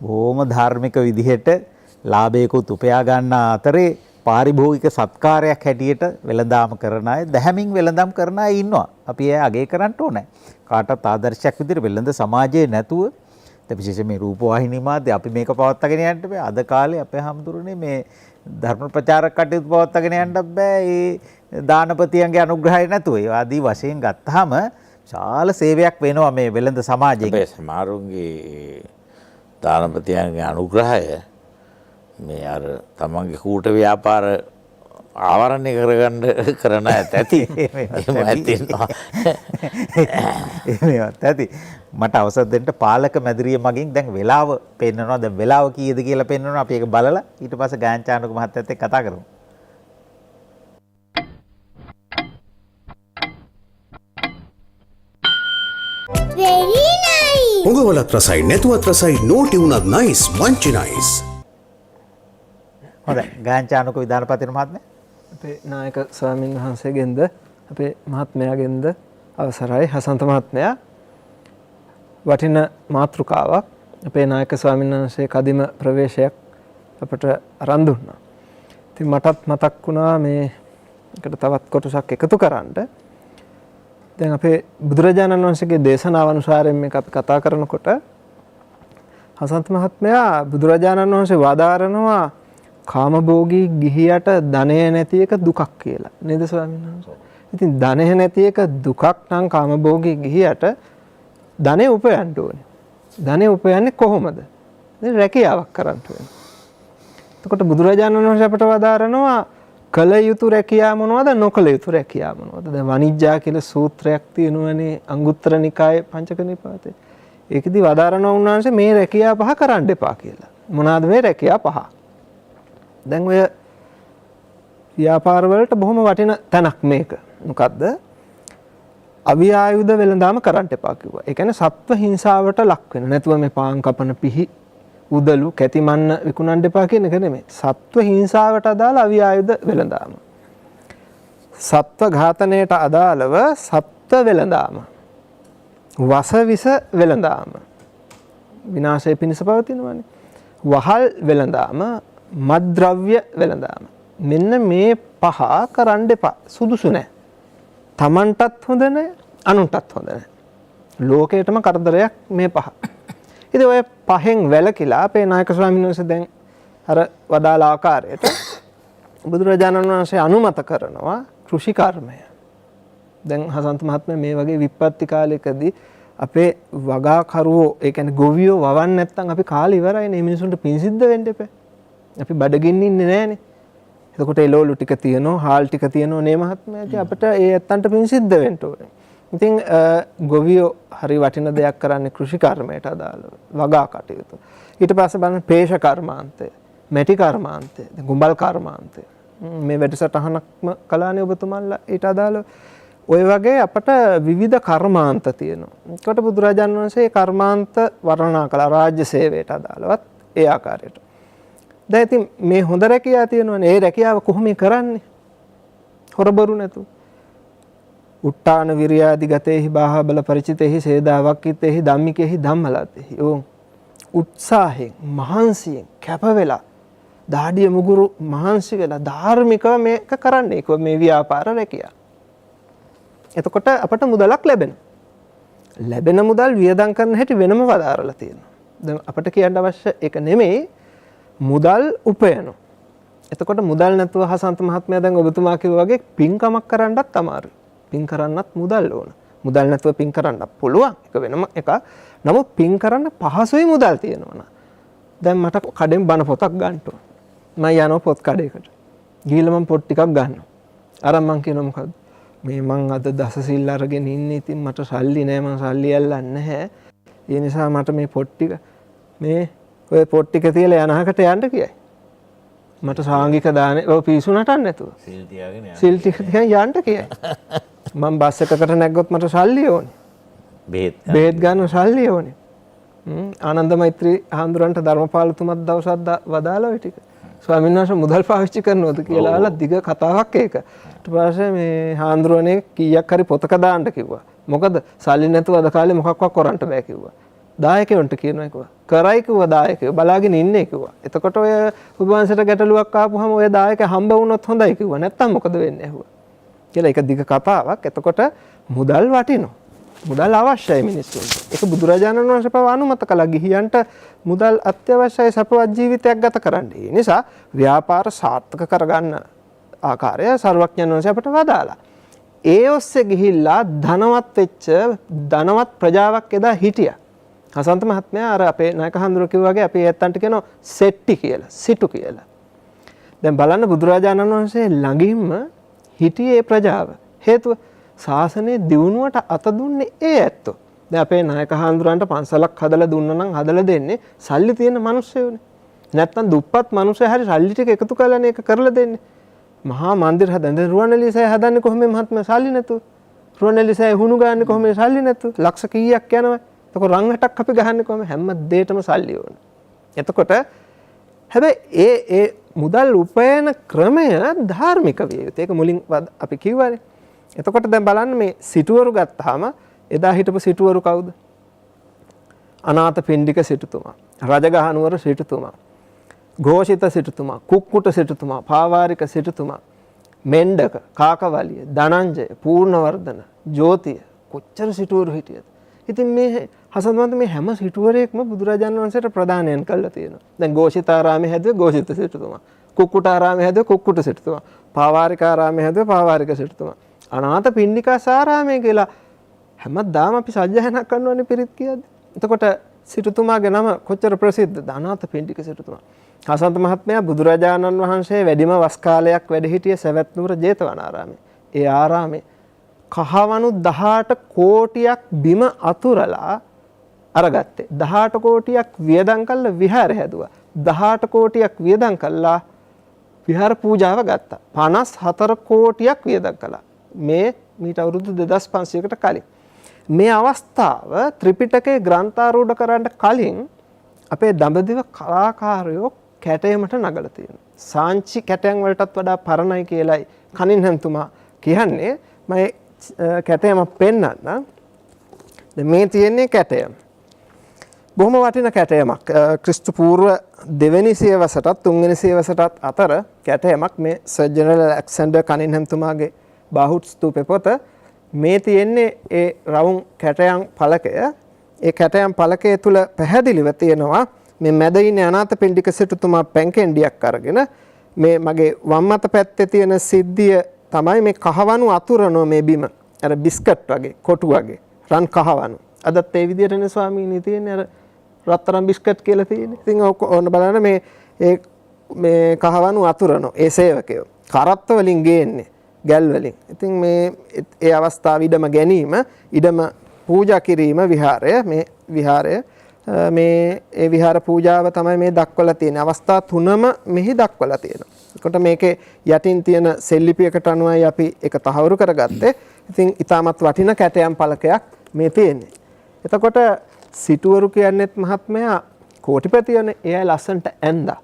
Speaker 2: බොහොම ධාර්මික විදිහට ලාභයකුත් උපයා ගන්න අතරේ පාරිභෝගික සත්කාරයක් හැටියට වෙළඳාම කරන අය දැහැමින් වෙළඳාම් කරන අය ඉන්නවා. අපි ඒ අගය කරන්න ඕනේ. කාටත් ආදර්ශයක් විදිහට වෙළඳ සමාජයේ නැතුව විශේෂයෙන් මේ රූපවාහිනී මාධ්‍ය අපි මේක පවත්වාගෙන යන්න බෑ. අද කාලේ අපේ හැමතුරුනේ මේ ධර්ම ප්‍රචාරක කටයුතු පවත්වාගෙන යන්න බෑ. ඒ දානපතියන්ගේ අනුග්‍රහය නැතුව. ඒ ආදී වශයෙන් ගත්තාම විශාල සේවයක් වෙනවා මේ වෙළඳ සමාජයේ.
Speaker 3: සමහරුන්ගේ දානපතියන්ගේ අනුග්‍රහය මේ අර තමන්ගේ කූට ව්‍යාපාර ආවරණය කරගන්න කරන ඇති එහෙම ඇතිනවා.
Speaker 2: එහෙමවත් ඇති. මට අවසර දෙන්න පාලක මැදිරිය මගින් දැන් වෙලාව පෙන්නනවා. දැන් වෙලාව කීයද කියලා පෙන්නනවා. අපි ඒක බලලා ඊට පස්සේ ගායන්චානක මහත්තයත් එක්ක කතා කරමු.
Speaker 4: Very nice.
Speaker 5: හොඟවලත් රසයි නැතුවත් රසයි නෝටි වුණත් නයිස් මංචි නයිස්.
Speaker 2: හොඳයි ගායන්චානක විධානපති මහත්මයා
Speaker 6: අපේ නායක ස්වාමීන් වහන්සේගෙන්ද අපේ මහත්මයාගෙන්ද අවසරයි හසන්ත මහත්මයා වටින මාතෘකාවක් අපේ නායක ස්වාමීන් වහන්සේ කදිම ප්‍රවේශයක් අපට අරන් දුන්නා. ඉතින් මටත් මතක් වුණා මේ එකට තවත් කොටසක් එකතු කරන්න. දැන් අපේ බුදුරජාණන් වහන්සේගේ දේශනාව අනුසාරයෙන් මේක අපි කතා කරනකොට හසන්ත මහත්මයා බුදුරජාණන් වහන්සේ වදාරනවා කාමභෝගී ගිහියට ධනය නැති එක දුකක් කියලා. නේද ස්වාමීන් වහන්සේ? ඉතින් ධනය නැති එක දුකක් නම් කාමභෝගී ගිහියට ධනය උපයන්න ඕනේ. ධනය උපයන්නේ කොහොමද? දැන් රැකියාවක් කරන්න ඕනේ. එතකොට බුදුරජාණන් වහන්සේ අපට වදාරනවා කල යුතු රැකියාව මොනවද නොකල යුතු රැකියාව මොනවද? දැන් වනිජ්ජා කියලා සූත්‍රයක් තියෙනවනේ අංගුත්තර නිකායේ පංචක නිපාතේ. ඒකෙදි වදාරනවා උන්වහන්සේ මේ රැකියාව පහ කරන්න එපා කියලා. මොනවාද මේ රැකියාව පහ? දැන් ඔය ව්‍යාපාර වලට බොහොම වටින තැනක් මේක. මොකද්ද? අවියායුධ වෙළඳාම කරන්න එපා කිව්වා. ඒ කියන්නේ සත්ව හිංසාවට ලක් වෙන. නැතුව මේ පාන් කපන පිහි උදලු කැතිමන්න විකුණන්න එපා කියන එක නෙමෙයි. සත්ව හිංසාවට අදාළ අවියායුධ වෙළඳාම. සත්ව ඝාතනයට අදාළව සත්ව වෙළඳාම. වසවිස වෙළඳාම. විනාශය පිණිස පවතිනවනේ. වහල් වෙළඳාම, මත්ද්‍රව්‍ය වෙළඳාම. මෙන්න මේ පහ කරන්න එපා. සුදුසු නැහැ. Tamanටත් හොඳ නැහැ, අනුන්ටත් හොඳ නැහැ. ලෝකයටම කරදරයක් මේ පහ. ඉතින් ඔය පහෙන් වැළකීලා අපේ නායක ස්වාමීන් වහන්සේ දැන් අර වදාළ ආකාරයට බුදුරජාණන් වහන්සේ අනුමත කරනවා කෘෂි කර්මය. දැන් හසන්ත මහත්මයා මේ වගේ විපත්ති කාලයකදී අපේ වගාකරුවෝ ඒ කියන්නේ ගොවියෝ වවන්නේ නැත්නම් අපි කාලේ ඉවරයිනේ. මේ මිනිසුන්ට පින් සිද්ධ වෙන්න එපා. අපි බඩගින්න ඉන්නේ නැහනේ. එතකොට එළවලු ටික තියෙනවා, හාල් ටික තියෙනවා නේ මහත්මයා. ඉතින් අපිට ඒ ඇත්තන්ට පින් සිද්ධ වෙන්න ඕනේ. ඉතින් ගොවියෝ හරි වටින දෙයක් කරන්නේ කෘෂි කර්මයට අදාළව වගා කටයුතු. ඊට පස්සේ බලන්න පේෂ කර්මාන්තය, මැටි කර්මාන්තය, ගුඹල් කර්මාන්තය. මේ වැඩසටහනක්ම කළානේ ඔබතුමන්ලා ඊට අදාළව. ඔය වගේ අපට විවිධ කර්මාන්ත තියෙනවා. ඒකට බුදුරජාණන් වහන්සේ කර්මාන්ත වර්ණනා කළා රාජ්‍ය සේවයට අදාළවත් ඒ ආකාරයට. දැන් ඉතින් මේ හොඳ රැකියාව තියෙනවනේ. ඒ රැකියාව කොහොමද කරන්නේ? හොරබරු නැතුව. උට්ටාන විරියාදි ගතේහි බාහබල පරිචිතේහි සේදාවක්කිතේහි ධම්මිකේහි ධම්මලතේහි. උත්සාහයෙන් මහන්සියෙන් කැප වෙලා දාඩිය මුගුරු මහන්සි වෙලා ධාර්මිකව මේක කරන්නේ. ඒක මේ ව්‍යාපාර රැකියාව. එතකොට අපට මුදලක් ලැබෙනවා. ලැබෙන මුදල් වියදම් කරන හැටි වෙනම වදාරලා තියෙනවා. දැන් අපට කියන්න අවශ්‍ය ඒක නෙමෙයි මුදල් උපයනවා. එතකොට මුදල් නැතුව හසන්ත මහත්මයා දැන් ඔබතුමා කිව්වා වගේ පින්කමක් කරන්නත් අමාරුයි. පින් කරන්නත් මුදල් ඕන. මුදල් නැතුව පින් කරන්න පුළුවන්. ඒක වෙනම එකක්. නමුත් පින් කරන්න පහසුයි මුදල් තියෙනවා. දැන් මට කඩෙන් බණ පොතක් ගන්න ඕන. මම යනවා පොත් කඩේකට. ගිහලා මම පොත් ටිකක් ගන්නවා. අරන් මං කියනවා මොකද්ද? මේ මං අද දසසිල් අරගෙන ඉන්නේ. ඉතින් මට සල්ලි නෑ. මං සල්ලි යල්ලන්නේ නැහැ. ඒ නිසා මට මේ පොත් ටික මේ ඔය පොත් ටික තියලා යනහකට යන්න කියයි. මට සාංගික දානේ ඔය පිසු නටන්න නැතුව.
Speaker 3: සිල් තියාගෙන යන්න.
Speaker 6: සිල් ටික තියන් යන්න කියයි. මම බස් එකකට නැග්ගොත් මට සල්ලි ඕනේ. බෙහෙත් ගන්න සල්ලි ඕනේ. ආනන්ද මෛත්‍රී හාමුදුරන්ට ධර්මපාලතුමත් දවසක් වදාලා ඔය ටික. ස්වාමීන් වහන්සේ මුදල් පාවිච්චි කරනවද කියලා අහලා දිග කතාවක් ඒක. ඊට පස්සේ මේ හාමුදුරනේ කීයක් හරි පොතක දාන්න කිව්වා. මොකද සල්ලි නැතුව අද කාලේ මොකක්වත් කරන්න බෑ කිව්වා. දායකයන්ට කියනවා කිව්වා. කරයි කිව්වා දායකයෝ බලාගෙන ඉන්නේ කිව්වා. එතකොට ඔය ඔබවංශයට ගැටලුවක් ආපුවම ඔය දායක හම්බ වුණොත් හොඳයි කිව්වා. නැත්තම් මොකද වෙන්නේ ඇහුවා. කියලා ඒක දිග කතාවක්. එතකොට මුදල් වටිනවා. මුදල් අවශ්‍යයි මිනිස්සුන්ට. ඒක බුදුරජාණන් වහන්සේ පව අනුමත කළා. ගිහියන්ට මුදල් අත්‍යවශ්‍යයි සපවත් ජීවිතයක් ගත කරන්න. ඒ නිසා ව්‍යාපාර සාර්ථක කරගන්න ආකාරය සර්වඥයන් වහන්සේ අපට වදාලා. ඒ ඔස්සේ ගිහිල්ලා ධනවත් වෙච්ච ධනවත් ප්‍රජාවක් එදා හිටියා. හසන්ත මහත්මයා අර අපේ නායක හඳුර කිව්වා වගේ අපි ඇත්තන්ට කියනවා සෙට්ටි කියලා, සිටු කියලා. දැන් බලන්න බුදුරජාණන් වහන්සේ ළඟින්ම හිටියේ ප්‍රජාව. හේතුව ශාසනයේ දියුණුවට අත දුන්නේ ඒ ඇත්තෝ. දැන් අපේ නායක හඳුරන්ට පන්සලක් හදලා දුන්නා නම් හදලා දෙන්නේ සල්ලි තියෙන මිනිස්සුනේ. නැත්තම් දුප්පත් මිනිස්සු හැරි සල්ලි ටික එකතු කරලානේ ඒක කරලා දෙන්නේ. මහා මන්දිර හදන රුවන්වැලිසෑය හදන්නේ කොහොමද මහත්මයා සල්ලි නැතුව? රුවන්වැලිසෑය හුණු ගන්නේ කොහොමද සල්ලි නැතුව? ලක්ෂ කීයක් යනවා. එතකොට රන් 8ක් අපි ගහන්නේ කොහොමද? හැම දෙයකටම සල්ලි ඕන. එතකොට හැබැයි ඒ මුදල් උපයන ක්‍රමය ධාර්මික විය යුතුයි. ඒක මුලින් අපි කිව්වනේ. එතකොට දැන් බලන්න මේ සිටුවරු ගත්තාම එදා හිටපු සිටුවරු කවුද? අනාථපිණ්ඩික සිටුතුමා, රජගහනුවර සිටුතුමා, ഘോഷිත සිටුතුමා, කුක්කුට සිටුතුමා, පාවාරික සිටුතුමා, මෙණ්ඩක, කාකවලිය, ධනංජය, පූර්ණවර්ධන, ජෝතිය කොච්චර සිටුවරු හිටියද? ඉතින් මේ හසන්වන්ත මේ හැම සිටුවරයෙක්ම බුදුරජාණන් වහන්සේට ප්‍රදානයන් කළා තියෙනවා. දැන් ഘോഷිතාරාමයේ හැදුවේ ഘോഷිත සිටුතුමා, කුක්කුටාරාමයේ හැදුවේ කුක්කුට සිටුතුමා, පාවාරිකාරාමයේ හැදුවේ පාවාරික සිටුතුමා, අනාථපිණ්ඩිකාසාරාමයේ කියලා හැමදාම අපි සජ්ජායනා කරනවානේ පිරිත් කියද්දි. එතකොට සිටුතුමාගේ නම කොච්චර ප්‍රසිද්ධද? අනාථපිණ්ඩික සිටුතුමා. හසන්ත මහත්මයා බුදුරජාණන් වහන්සේ වැඩිම වස් කාලයක් වැඩ සිටියේ සවැත් නුවර ජේතවනාරාමයේ. ඒ ආරාමේ කහවණු 18 කෝටියක් බිම අතුරලා අරගත්තේ. 18 කෝටියක් වියදම් කළා විහාරය හැදුවා. 18 කෝටියක් වියදම් කළා විහාර පූජාව ගත්තා. 54 කෝටියක් වියදම් කළා. මේ මීට අවුරුදු 2500කට කලින්. මේ අවස්ථාව ත්‍රිපිටකයේ ග්‍රන්ථාරූඪ කරන්න කලින් අපේ දඹදිව කලාකාරයෝ කැටයමට නගලා තියෙනවා. සාංචි කැටයන් වලටත් වඩා පරණයි කියලායි කනින්හන්තුමා කියන්නේ. මම කැටයම පෙන්නන්න. මේ තියෙන්නේ කැටයම. බොහොම වටින කැටයමක්. ක්‍රිස්තු පූර්ව දෙවෙනි සියවසටත් තුන්වෙනි සියවසටත් අතර කැටයමක්. මේ සර් ජෙනරල් ඇලෙක්සැන්ඩර් කනින්හන්තුමාගේ බාහුට් ස්තූපේ පොත. මේ තියෙන්නේ ඒ රවුම් කැටයම් පළකය. ඒ කැටයම් පළකය තුල පැහැදිලිව තියෙනවා මේ මැද ඉන්නේ අනාථපිණ්ඩික සිටුතුමා පැන්කෙන්ඩියක් අරගෙන මේ මගේ වම් අත පැත්තේ තියෙන සිද්ධිය තමයි මේ කහවණු අතුරනෝ මේ බිම. අර බිස්කට් වගේ, කොටු වගේ, රන් කහවණු. අදත් ඒ විදිහටනේ ස්වාමීනි තියෙන්නේ අර රත්තරන් බිස්කට් කියලා තියෙන්නේ. ඉතින් ඕන බලන්න මේ කහවණු අතුරනෝ ඒ සේවකයෝ. කරත්ත වලින් ගේන්නේ. ගැල් වලින්. ඉතින් මේ ඒ අවස්ථාව ඉඩම ගැනීම, ඉඩම පූජා කිරීම විහාරය, මේ විහාරය මේ ඒ විහාර පූජාව තමයි මේ දක්වලා තියෙන. අවස්ථා තුනම මෙහි දක්වලා තියෙනවා. ඒකට මේකේ යටින් තියෙන සෙල්ලිපියකට අනුවයි අපි ඒක තහවුරු කරගත්තේ. ඉතින් ඊටමත් වටින කැටයම් පළකයක් මේ තියෙන්නේ. එතකොට සිටුවරු කියන්නේත් මහත්මයා කෝටිපතියනේ. එයයි ලස්සනට ඇඳා.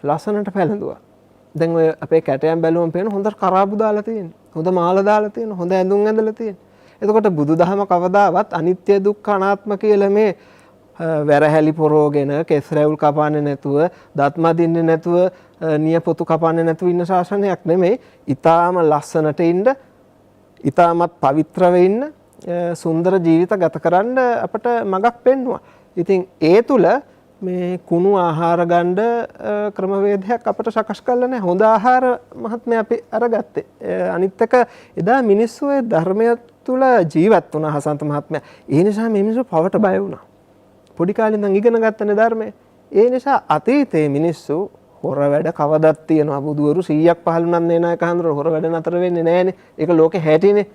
Speaker 6: ලස්සනට පැලඳුවා. දැන් ඔය අපේ කැටයම් බැලුවම පේන හොඳට කරාබු දාලා තියෙනවා. හොඳ මාල දාලා තියෙනවා. හොඳ ඇඳුම් ඇඳලා තියෙනවා. එතකොට බුදුදහම කවදාවත් අනිත්‍ය දුක්ඛ අනාත්ම කියලා මේ වැරහැලි පොරෝගෙන කෙස් රැවුල් කපන්නේ නැතුව, දත් මදින්නේ නැතුව, නියපොතු කපන්නේ නැතුව ඉන්න ශාසනයක් නෙමෙයි. ඊටාම ලස්සනට ඉන්න, ඊටාමත් පවිත්‍රව ඉන්න, සුන්දර ජීවිත ගත කරන්න අපට මඟක් පෙන්වුවා. ඉතින් ඒ තුල මේ කුණු ආහාර ගන්න ක්‍රමවේදයක් අපට සකස් කරලා නැහැ. හොඳ ආහාර මහත්මයා අපි අරගත්තේ. අනිත් එක එදා මිනිස්සු ඒ ධර්මය තුල ජීවත් වුණා හසන්ත මහත්මයා. ඒ නිසා මේ මිනිස්සු පවට බය වුණා. පොඩි කාලේ ඉඳන් ඉගෙන ගත්තනේ ධර්මය. ඒ නිසා අතීතයේ මිනිස්සු හොර වැඩ කවදත් තියෙනවා. බුදුවරු 100ක් පහළුණත් නේ නායක හඳුර හොර වැඩ නතර වෙන්නේ නැහනේ. ඒක ලෝකේ හැටිනේ.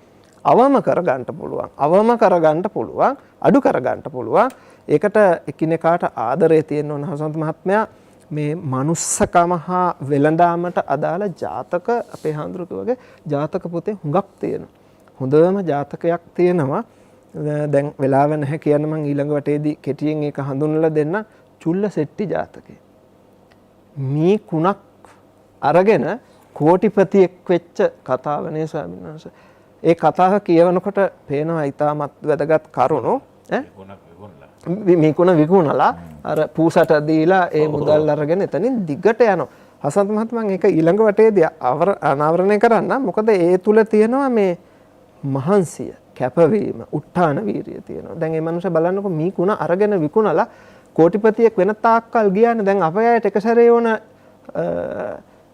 Speaker 6: අවම කරගන්න පුළුවන්. අවම කරගන්න පුළුවන්. අඩු කරගන්න පුළුවන්. ඒකට එකිනෙකාට ආදරය තියෙන්න ඕන හසන්ත මහත්මයා. මේ manussකම හා වෙළඳාමට අදාළ ජාතක අපේ හඳුරක වගේ ජාතක පොතේ හුඟක් තියෙනවා. හොඳම ජාතකයක් තියෙනවා. දැන් වෙලාව නැහැ කියන්න මම ඊළඟ වටේදී කෙටියෙන් ඒක හඳුන්වලා දෙන්න. චුල්ලසෙට්ටි ජාතකය. මේ කුණක් අරගෙන කෝටිපතියෙක් වෙච්ච කතාවනේ ස්වාමීන් වහන්සේ. ඒ කතාව කියවනකොට පේනවා ඊටමත් වැදගත් කරුණු. මේ කුණ විකුණලා අර පූසට දීලා ඒ මුදල් අරගෙන එතනින් දිගට යනවා. හසන්ත මහත්මයා ඒක ඊළඟ වටේදී අනාවරණය කරන්න. මොකද ඒ තුල තියෙනවා මේ මහන්සිය, කැපවීම, උත්හාන වීරිය තියෙනවා. දැන් මේ මනුස්සය බලන්නකො මේ කුණ අරගෙන විකුණලා කෝටිපතියෙක් වෙන තාක්කල් ගියානේ. දැන් අපේ අයට එක සැරේ ඕන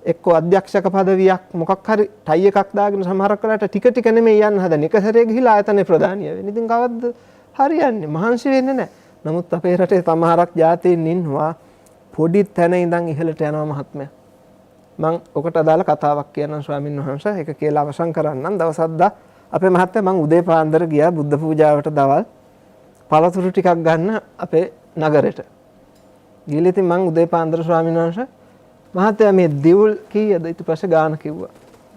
Speaker 6: එක්ක අධ්‍යක්ෂක පදවියක් මොකක් හරි ටයි එකක් දාගෙන සමහරක් වෙලාවට ටික ටික නෙමෙයි යන්න හදන. එක සැරේ ගිහිලා ආයතනයේ ප්‍රධානිය වෙන්න. ඉතින් කවද්ද හරියන්නේ? මහන්සි වෙන්නේ නැහැ. නමුත් අපේ රටේ සමහරක් ජාතීන් ඉන්නවා පොඩි තැන ඉඳන් ඉහළට යනවා මහත්මයා. මම ඔකට අදාළ කතාවක් කියන්නම් ස්වාමීන් වහන්සේ. ඒක කියලා අවසන් කරන්නම්. දවසක්දා අපේ මහත්තයා මං උදේ පාන්දර ගියා බුද්ධ පූජාවට දවල් පළතුරු ටිකක් ගන්න අපේ නගරෙට. ගිහලා ඉතින් මං උදේ පාන්දර ස්වාමීන් වහන්සේ මහත්තයා මේ දිවුල් කීයද? ඊට පස්සේ ගාන කිව්වා.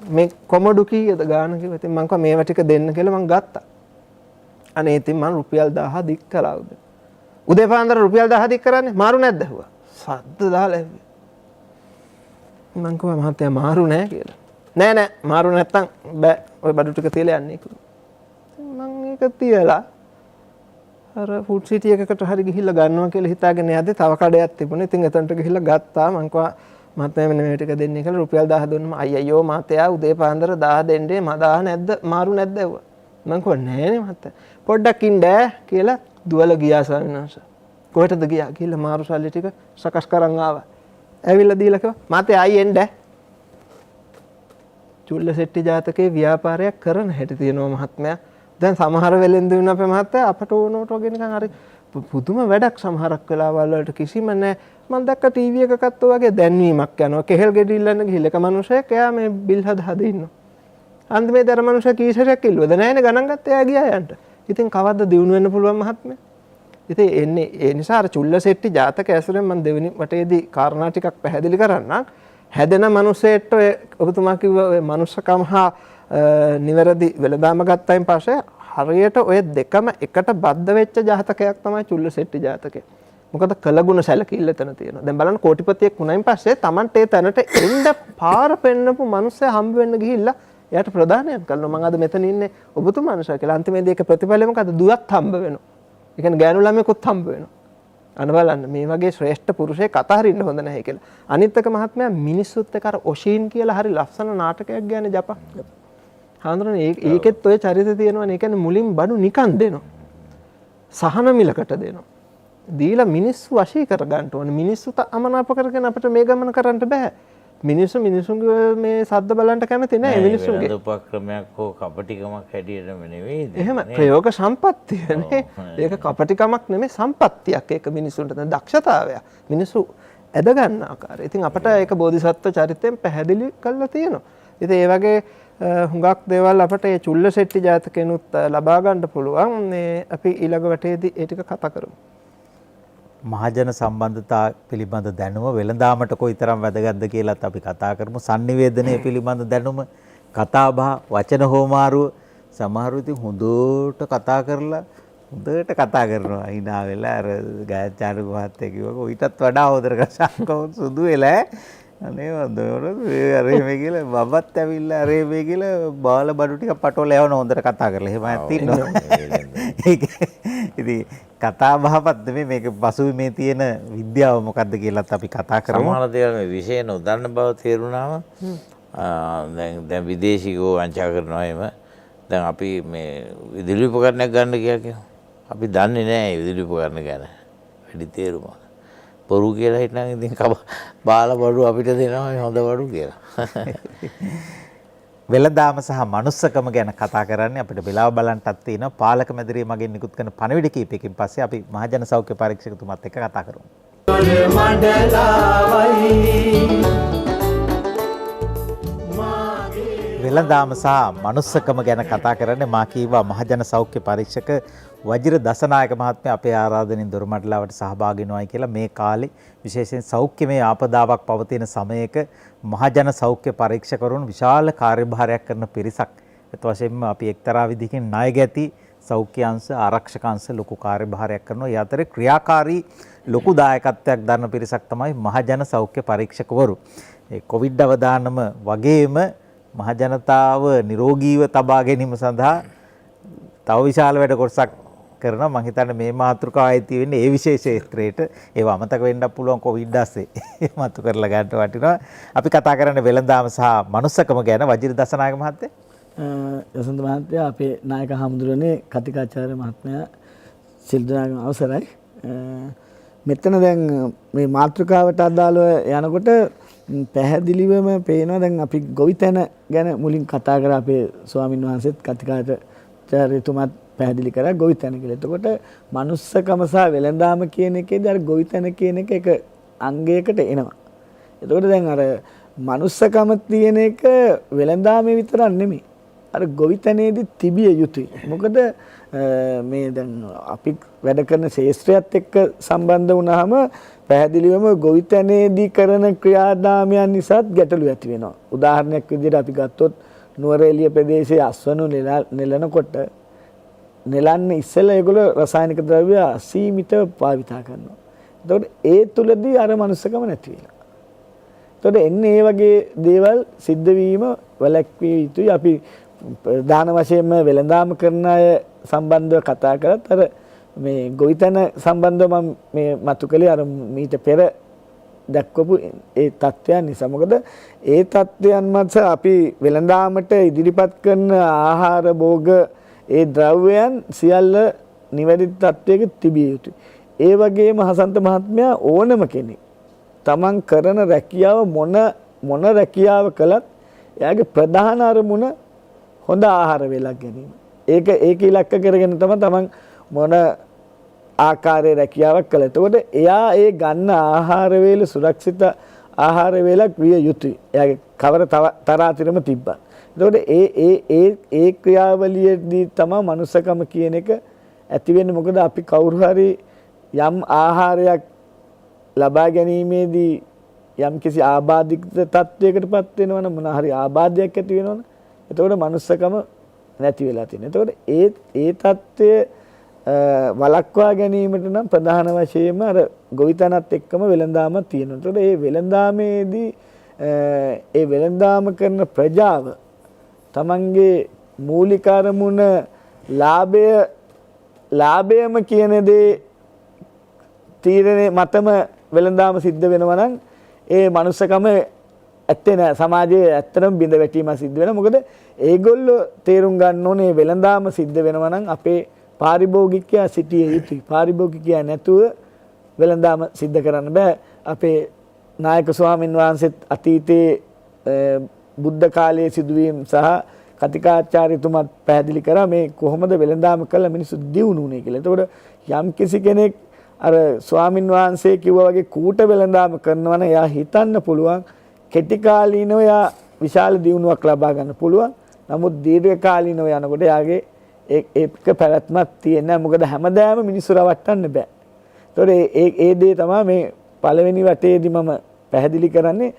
Speaker 6: මේ කොමඩු කීයද ගාන කිව්වා. ඉතින් මං කිව්වා මේවා ටික දෙන්න කියලා මං ගත්තා. අනේ ඉතින් මං රුපියල් 1000 දික් කළා උදේ. උදේ පාන්දර රුපියල් 1000 දික් කරන්නේ මාරු නැද්ද ඇහුවා. සද්ද දාලා ඇහුවා. මං කිව්වා මහත්තයා මාරු නෑ කියලා. නෑ මාරු නැත්තම් බෑ ඔය බඩු ටික තියලා යන්නේ කිව්වා. මං ඒක තියලා අර ෆුඩ් සිටි එකකට හරි ගිහිල්ලා ගන්නවා කියලා හිතාගෙන යද්දි තව කඩයක් තිබුණා. ඉතින් එතනට ගිහිල්ලා ගත්තා. මං කිව්වා මහත්තයා මෙන්න මේ ටික දෙන්නේ කියලා රුපියල් 1000 දුන්නම අයියෝ මහත්තයා උදේ පාන්දර 1000 දෙන්නේ මම 1000 නැද්ද මාරු නැද්ද ඇහුවා. මං කිව්වා නෑනේ මහත්තයා. පොඩ්ඩක් ඉන්න කියලා දුවලා ගියා ස්වාමීන් වහන්සේ. කොහෙටද ගියා? ගිහිල්ලා මාරු සල්ලි ටික සකස් කරන් ආවා. ඇවිල්ලා දීලා කිව්වා මහත්තයා ආයි එන්න. චුල්ලසෙට්ටි ජාතකයේ ව්‍යාපාරයක් කරන හැටි තියෙනවා මහත්මයා. දැන් සමහර වෙලෙන්දුන් අපේ මහත්තයා අපට ඕනෝට වගේ නිකන් හරි පුදුම වැඩක් සමහරක් වෙලාවල් වලට කිසිම නැහැ. මම දැක්ක ටීවී එකක අත්තෝ වගේ දැන්වීමක් යනවා. කෙහෙල් ගෙඩි ඉල්ලන්න ගිහිල්ලා එක මිනිහෙක් එයා මේ බිල් හද ඉන්නවා. අන්තිමේ දර මිනිහා කීසරයක් ඉල්ලුවද නැහැනේ ගණන් ගත්තා එයා ගියා යන්න. ඉතින් කවද්ද දිනු වෙන්න පුළුවන් මහත්මයා? ඉතින් එන්නේ ඒ නිසා අර චුල්ලසෙට්ටි ජාතක ඇසුරෙන් මම දෙවෙනි වටේදී කාරණා ටිකක් පැහැදිලි කරන්නම්. හැදෙන මිනිසෙට ඔය ඔබතුමා කිව්ව ඔය මනුස්සකම හා නිවැරදි වෙලදාම ගත්තයින් පස්සේ හරියට ඔය දෙකම එකට බද්ධ වෙච්ච ජාතකයක් තමයි චුල්ලසෙට්ටි ජාතකය. මොකද කළගුණ සැලකිල්ල එතන තියෙනවා. දැන් බලන්න කෝටිපතියෙක් වුණයින් පස්සේ Tamante ඒ තැනට එන්න පාර පෙන්නපු මිනිස්සයා හම්බ වෙන්න ගිහිල්ලා එයාට ප්‍රදානයක් කරනවා. මම අද මෙතන ඉන්නේ ඔබතුමා නිසා කියලා. අන්තිමේදී ඒක ප්‍රතිඵලය මොකද? දුවත් හම්බ වෙනවා. ඒ කියන්නේ ගෑනු ළමයෙකුත් හම්බ වෙනවා. අන්න බලන්න මේ වගේ ශ්‍රේෂ්ඨ පුරුෂයෙක් අතහරින්න හොඳ නැහැ කියලා. අනිත් එක මහත්මයා මිනිස්සුත් එක්ක අර ඔෂීන් කියලා හරි ලස්සන නාටකයක් ගෑනේ ජපන්. හාමුදුරනේ ඒකෙත් ඔය චරිත තියෙනවනේ. ඒ කියන්නේ මුලින් බඩු නිකන් දෙනවා. සහන මිලකට දෙනවා. දීලා මිනිස්සු වශී කර ගන්න ඕනේ. මිනිස්සුත් අමනාප කරගෙන අපිට මේ ගමන කරන්න බෑ. මිනිස්සුන්ගේ මේ සද්ද බලන්න කැමති නෑ. මිනිස්සුන්ගේ
Speaker 3: උපක්‍රමයක් හෝ කපටිකමක් හැටියටම නෙවෙයි.
Speaker 6: එහෙම ප්‍රයෝග සම්පත්තියනේ. ඒක කපටිකමක් නෙමෙයි සම්පත්තියක්. ඒක මිනිස්සුන්ට තියෙන දක්ෂතාවය. මිනිස්සු ඇද ගන්න ආකාරය. ඉතින් අපට ඒක බෝධිසත්ව චරිතයෙන් පැහැදිලි කරලා තියෙනවා. ඉතින් ඒ වගේ හුඟක් දේවල් අපට මේ චුල්ලසෙට්ටි ජාතකෙනුත් ලබා ගන්න පුළුවන්. මේ අපි ඊළඟ වටේදී ඒ ටික කතා කරමු.
Speaker 2: මහජන සම්බන්ධතා පිළිබඳ දැනුම වෙළඳාමට කොයිතරම් වැදගත්ද කියලාත් අපි කතා කරමු. sannivedanaya පිළිබඳ දැනුම, කතාබහ, වචන හෝමාරුව සමහරු ඉතින් හොඳට කතා කරලා හොඳට කතා කරනවා. hina වෙලා අර ගායත්‍යාරු මහත්තයා කිව්වා ඊටත් වඩා හොදට කසාකෝ සුදු වෙලා අනේ වන්දනවල අර මේ කියලා බබත් ඇවිල්ලා අර මේ කියලා බාල බඩු ටික පටෝල යවන හොඳට කතා කරලා එහෙම ඇත්තිනවා. ඉතින් කතා බහපත් නෙමෙයි මේක පසුබිමේ තියෙන විද්‍යාව මොකද්ද කියලාත් අපි කතා කරමු.
Speaker 3: සමහර දේවල් මේ විශේෂ නොදන්න බව තේරුණාම දැන් විදේශිකෝ වංචා කරනවා එහෙම. දැන් අපි මේ විදුලි උපකරණයක් ගන්න කියලා අපි දන්නේ නැහැ විදුලි උපකරණ ගැන. වැඩි තේරුම. බොරු කියලා හිටනම් ඉතින් බාල බඩු අපිට දෙනවා හොඳ බඩු කියලා.
Speaker 2: වෙළඳාම සහ මනුස්සකම ගැන කතා කරන්නේ අපිට වෙලාව බලන්නටත් තියෙනවා. පාලක මැදිරිය මගින් නිකුත් කරන පණිවිඩ කීපයකින් පස්සේ අපි මහජන සෞඛ්‍ය පරීක්ෂකතුමාත් එක්ක කතා කරමු. වෙළඳාම සහ මනුස්සකම ගැන කතා කරන්නේ මා කීවා මහජන සෞඛ්‍ය පරීක්ෂක වජිර දසනායක මහත්මයා අපේ ආරාධනෙන් දොරමඩලාවට සහභාගී වෙනවායි කියලා මේ කාලේ විශේෂයෙන් සෞඛ්‍යමය ආපදාවක් පවතින සමයක මහජන සෞඛ්‍ය පරීක්ෂකවරුන් විශාල කාර්යභාරයක් කරන පිරිසක්. ඒත් වශයෙන්ම අපි එක්තරා විදිහකින් ණය ගැති සෞඛ්‍ය අංශ ආරක්ෂක අංශ ලොකු කාර්යභාරයක් කරනවා. ඒ අතරේ ක්‍රියාකාරී ලොකු දායකත්වයක් දරන පිරිසක් තමයි මහජන සෞඛ්‍ය පරීක්ෂකවරු. ඒ කොවිඩ් අවදානම වගේම මහජනතාව නිරෝගීව තබා ගැනීම සඳහා තව විශාල වැඩ කොටසක් කරනවා. මම හිතන්නේ මේ මාතෘකාව ආйти වෙන්නේ ඒ විශේෂ ක්ෂේත්‍රයට. ඒව අමතක වෙන්නත් පුළුවන් කොවිඩ් ASCII. මතු කරලා ගන්න වටිනවා. අපි කතා කරන්නේ වෙළඳාම සහ මනුස්සකම ගැන. වජිර දසනායක මහත්තයා.
Speaker 7: යසන්ත මහත්තයා අපේ නායක හමුදුරනේ කතිකාචාර්ය මහත්මයා සිල්දනාගම අවසරයි. මෙතන දැන් මේ මාතෘකාවට අදාළව යනකොට පැහැදිලිවම පේනවා දැන් අපි ගොවිතැන ගැන මුලින් කතා කරා අපේ ස්වාමින් වහන්සේත් කතිකාචාර්යතුමත් පැහැදිලි කරා ගොවිතැන කියලා. එතකොට manussකම සහ වෙළඳාම කියන එකේදී අර ගොවිතැන කියන එක අංගයකට එනවා. එතකොට දැන් අර manussකම තියෙන එක වෙළඳාමේ විතරක් නෙමෙයි. අර ගොවිතැනේදී තිබිය යුතුයි. මොකද මේ දැන් අපි වැඩ කරන ශාස්ත්‍රයත් එක්ක සම්බන්ධ වුණාම පැහැදිලිවම ගොවිතැනේදී කරන ක්‍රියාදාමයන් නිසාත් ගැටලු ඇති වෙනවා. උදාහරණයක් විදිහට අපි ගත්තොත් නුවරඑළිය ප්‍රදේශයේ අස්වනු නෙලනකොට නෙලන්න ඉස්සෙල්ලා ඒගොල්ලෝ රසායනික ද්‍රව්‍ය අසීමිතව භාවිතා කරනවා. එතකොට ඒ තුලදී අර මනුස්සකම නැති වෙනවා. එතකොට එන්නේ මේ වගේ දේවල් සිද්ධ වීම වැළැක්විය යුතුයි. අපි දාන වශයෙන්ම වෙළඳාම කරන අය සම්බන්ධව කතා කරත් අර මේ ගොවිතැන සම්බන්ධව මම මේ මතු කළේ අර මීට පෙර දක්වපු ඒ தත්ත්වයන් නිසා. මොකද ඒ தත්ත්වයන් මත අපි වෙළඳාමට ඉදිරිපත් කරන ආහාර භෝග ඒ ද්‍රව්‍යයන් සියල්ල නිවැරදි තත්ත්වයක තිබිය යුතුයි. ඒ වගේම හසන්ත මහත්මයා ඕනම කෙනෙක් තමන් කරන රැකියාව මොන රැකියාව කළත් එයාගේ ප්‍රධාන අරමුණ හොඳ ආහාර වේලක් ගැනීම. ඒක ඉලක්ක කරගෙන තමයි තමන් මොන ආකාරයේ රැකියාවක් කළා. එතකොට එයා ඒ ගන්න ආහාර වේල සුරක්ෂිත ආහාර වේලක් විය යුතුයි. එයාගේ කවර තරාතිරම තිබ්බා. එතකොට ඒ ක්‍රියාවලියේදී තමයි මනුස්සකම කියන එක ඇති වෙන්නේ. මොකද අපි කවුරු හරි යම් ආහාරයක් ලබා ගැනීමේදී යම් කිසි ආබාධිත තත්වයකටපත් වෙනවනම් මොන හරි ආබාධයක් ඇති වෙනවනම් එතකොට මනුස්සකම නැති වෙලා තියෙනවා. එතකොට ඒ தත්ත්වය වළක්වා ගැනීමට නම් ප්‍රධාන වශයෙන්ම අර ගොවිතැනත් එක්කම වෙළඳාම තියෙනවා. එතකොට මේ වෙළඳාමේදී ඒ වෙළඳාම කරන ප්‍රජාව තමන්ගේ මූලික අරමුණ ලාභයම කියන දේ තීරණය මතම වෙළඳාම සිද්ධ වෙනවා නම් ඒ මනුස්සකම ඇත්තේ නෑ. සමාජයේ ඇත්තටම බිඳ වැටීම සිද්ධ වෙනවා. මොකද ඒගොල්ලෝ තේරුම් ගන්න ඕනේ වෙළඳාම සිද්ධ වෙනවා නම් අපේ පාරිභෝගිකයා සිටිය යුතුයි. පාරිභෝගිකයා නැතුව වෙළඳාම සිද්ධ කරන්න බෑ. අපේ නායක ස්වාමින් වහන්සේත් අතීතයේ බුද්ධ කාලයේ සිදුවීම් සහ කතිකාචාර්යතුමත් පැහැදිලි කරා මේ කොහොමද වෙළඳාම කළා මිනිස්සු දියුණු වුණේ කියලා. එතකොට යම් කිසි කෙනෙක් අර ස්වාමින් වහන්සේ කිව්වා වගේ කූට වෙළඳාම කරනවා නම් එයා හිතන්න පුළුවන් කෙටි කාලීනව එයා විශාල දියුණුවක් ලබා ගන්න පුළුවන්. නමුත් දීර්ඝ කාලීනව යනකොට එයාගේ ඒක පැවැත්මක් තියෙන්නේ නැහැ. මොකද හැමදාම මිනිස්සු රවට්ටන්න බෑ. ඒතකොට ඒ දේ තමයි මේ පළවෙනි වටේදී මම පැහැදිලි කරන්නේ.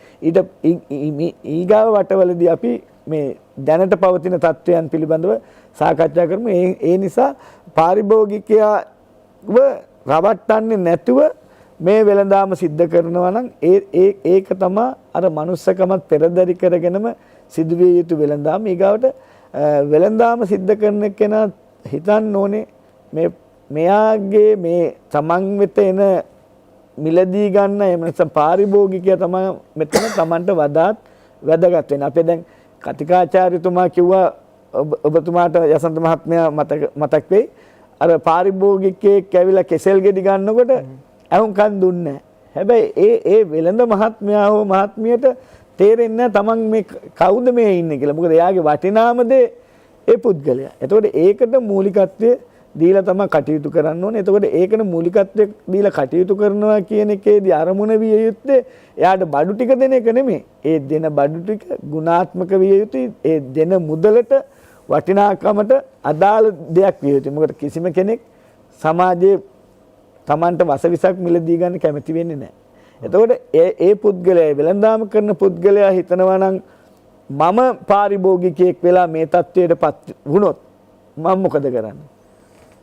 Speaker 7: ඊගාව වටවලදී අපි මේ දැනට පවතින තත්ත්වයන් පිළිබඳව සාකච්ඡා කරමු. ඒ නිසා පාරිභෝගිකයව රවට්ටන්නේ නැතුව මේ වෙළඳාම සිද්ධ කරනවා නම් ඒක තමයි අර මනුස්සකමත් පෙරදරි කරගෙනම සිදුවිය යුතු වෙළඳාම. ඊගාවට වෙළඳාම සිද්ධ කරන කෙනා හිතන්න ඕනේ මෙයාගේ මේ තමන් වෙත එන මිලදී ගන්න එහෙම නැත්නම් පාරිභෝගිකයා තමයි මෙතන තමන්ට වඩාත් වැදගත් වෙන්නේ. අපි දැන් කතිකාචාර්යතුමා කිව්වා ඔබතුමාට යසන්ත මහත්මයා මතක් වෙයි. අර පාරිභෝගිකයෙක් ඇවිල්ලා කෙසෙල් ගෙඩි ගන්නකොට අහුම්කන් දුන්නේ නැහැ. හැබැයි ඒ වෙළඳ මහත්මයා හෝ මහත්මියට තේරෙන්නේ නැහැ තමන් මේ කවුද මේ ඉන්නේ කියලා. මොකද එයාගේ වටිනාම දේ ඒ පුද්ගලයා. එතකොට ඒකට මූලිකත්වය දීලා තමයි කටයුතු කරන්න ඕනේ. එතකොට ඒකට මූලිකත්වය දීලා කටයුතු කරනවා කියන එකේදී අරමුණ විය යුත්තේ එයාට බඩු ටික දෙන එක නෙමෙයි. ඒ දෙන බඩු ටික ගුණාත්මක විය යුතුයි. ඒ දෙන මුදලට වටිනාකමට අදාළ දෙයක් විය යුතුයි. මොකද කිසිම කෙනෙක් සමාජයේ Tamanට වසවිසක් මිලදී ගන්න කැමති වෙන්නේ නැහැ. එතකොට ඒ පුද්ගලයා වෙළඳාම කරන පුද්ගලයා හිතනවා නම් මම පාරිභෝගිකයෙක් වෙලා මේ තත්ත්වයටපත් වුණොත් මම මොකද කරන්නේ?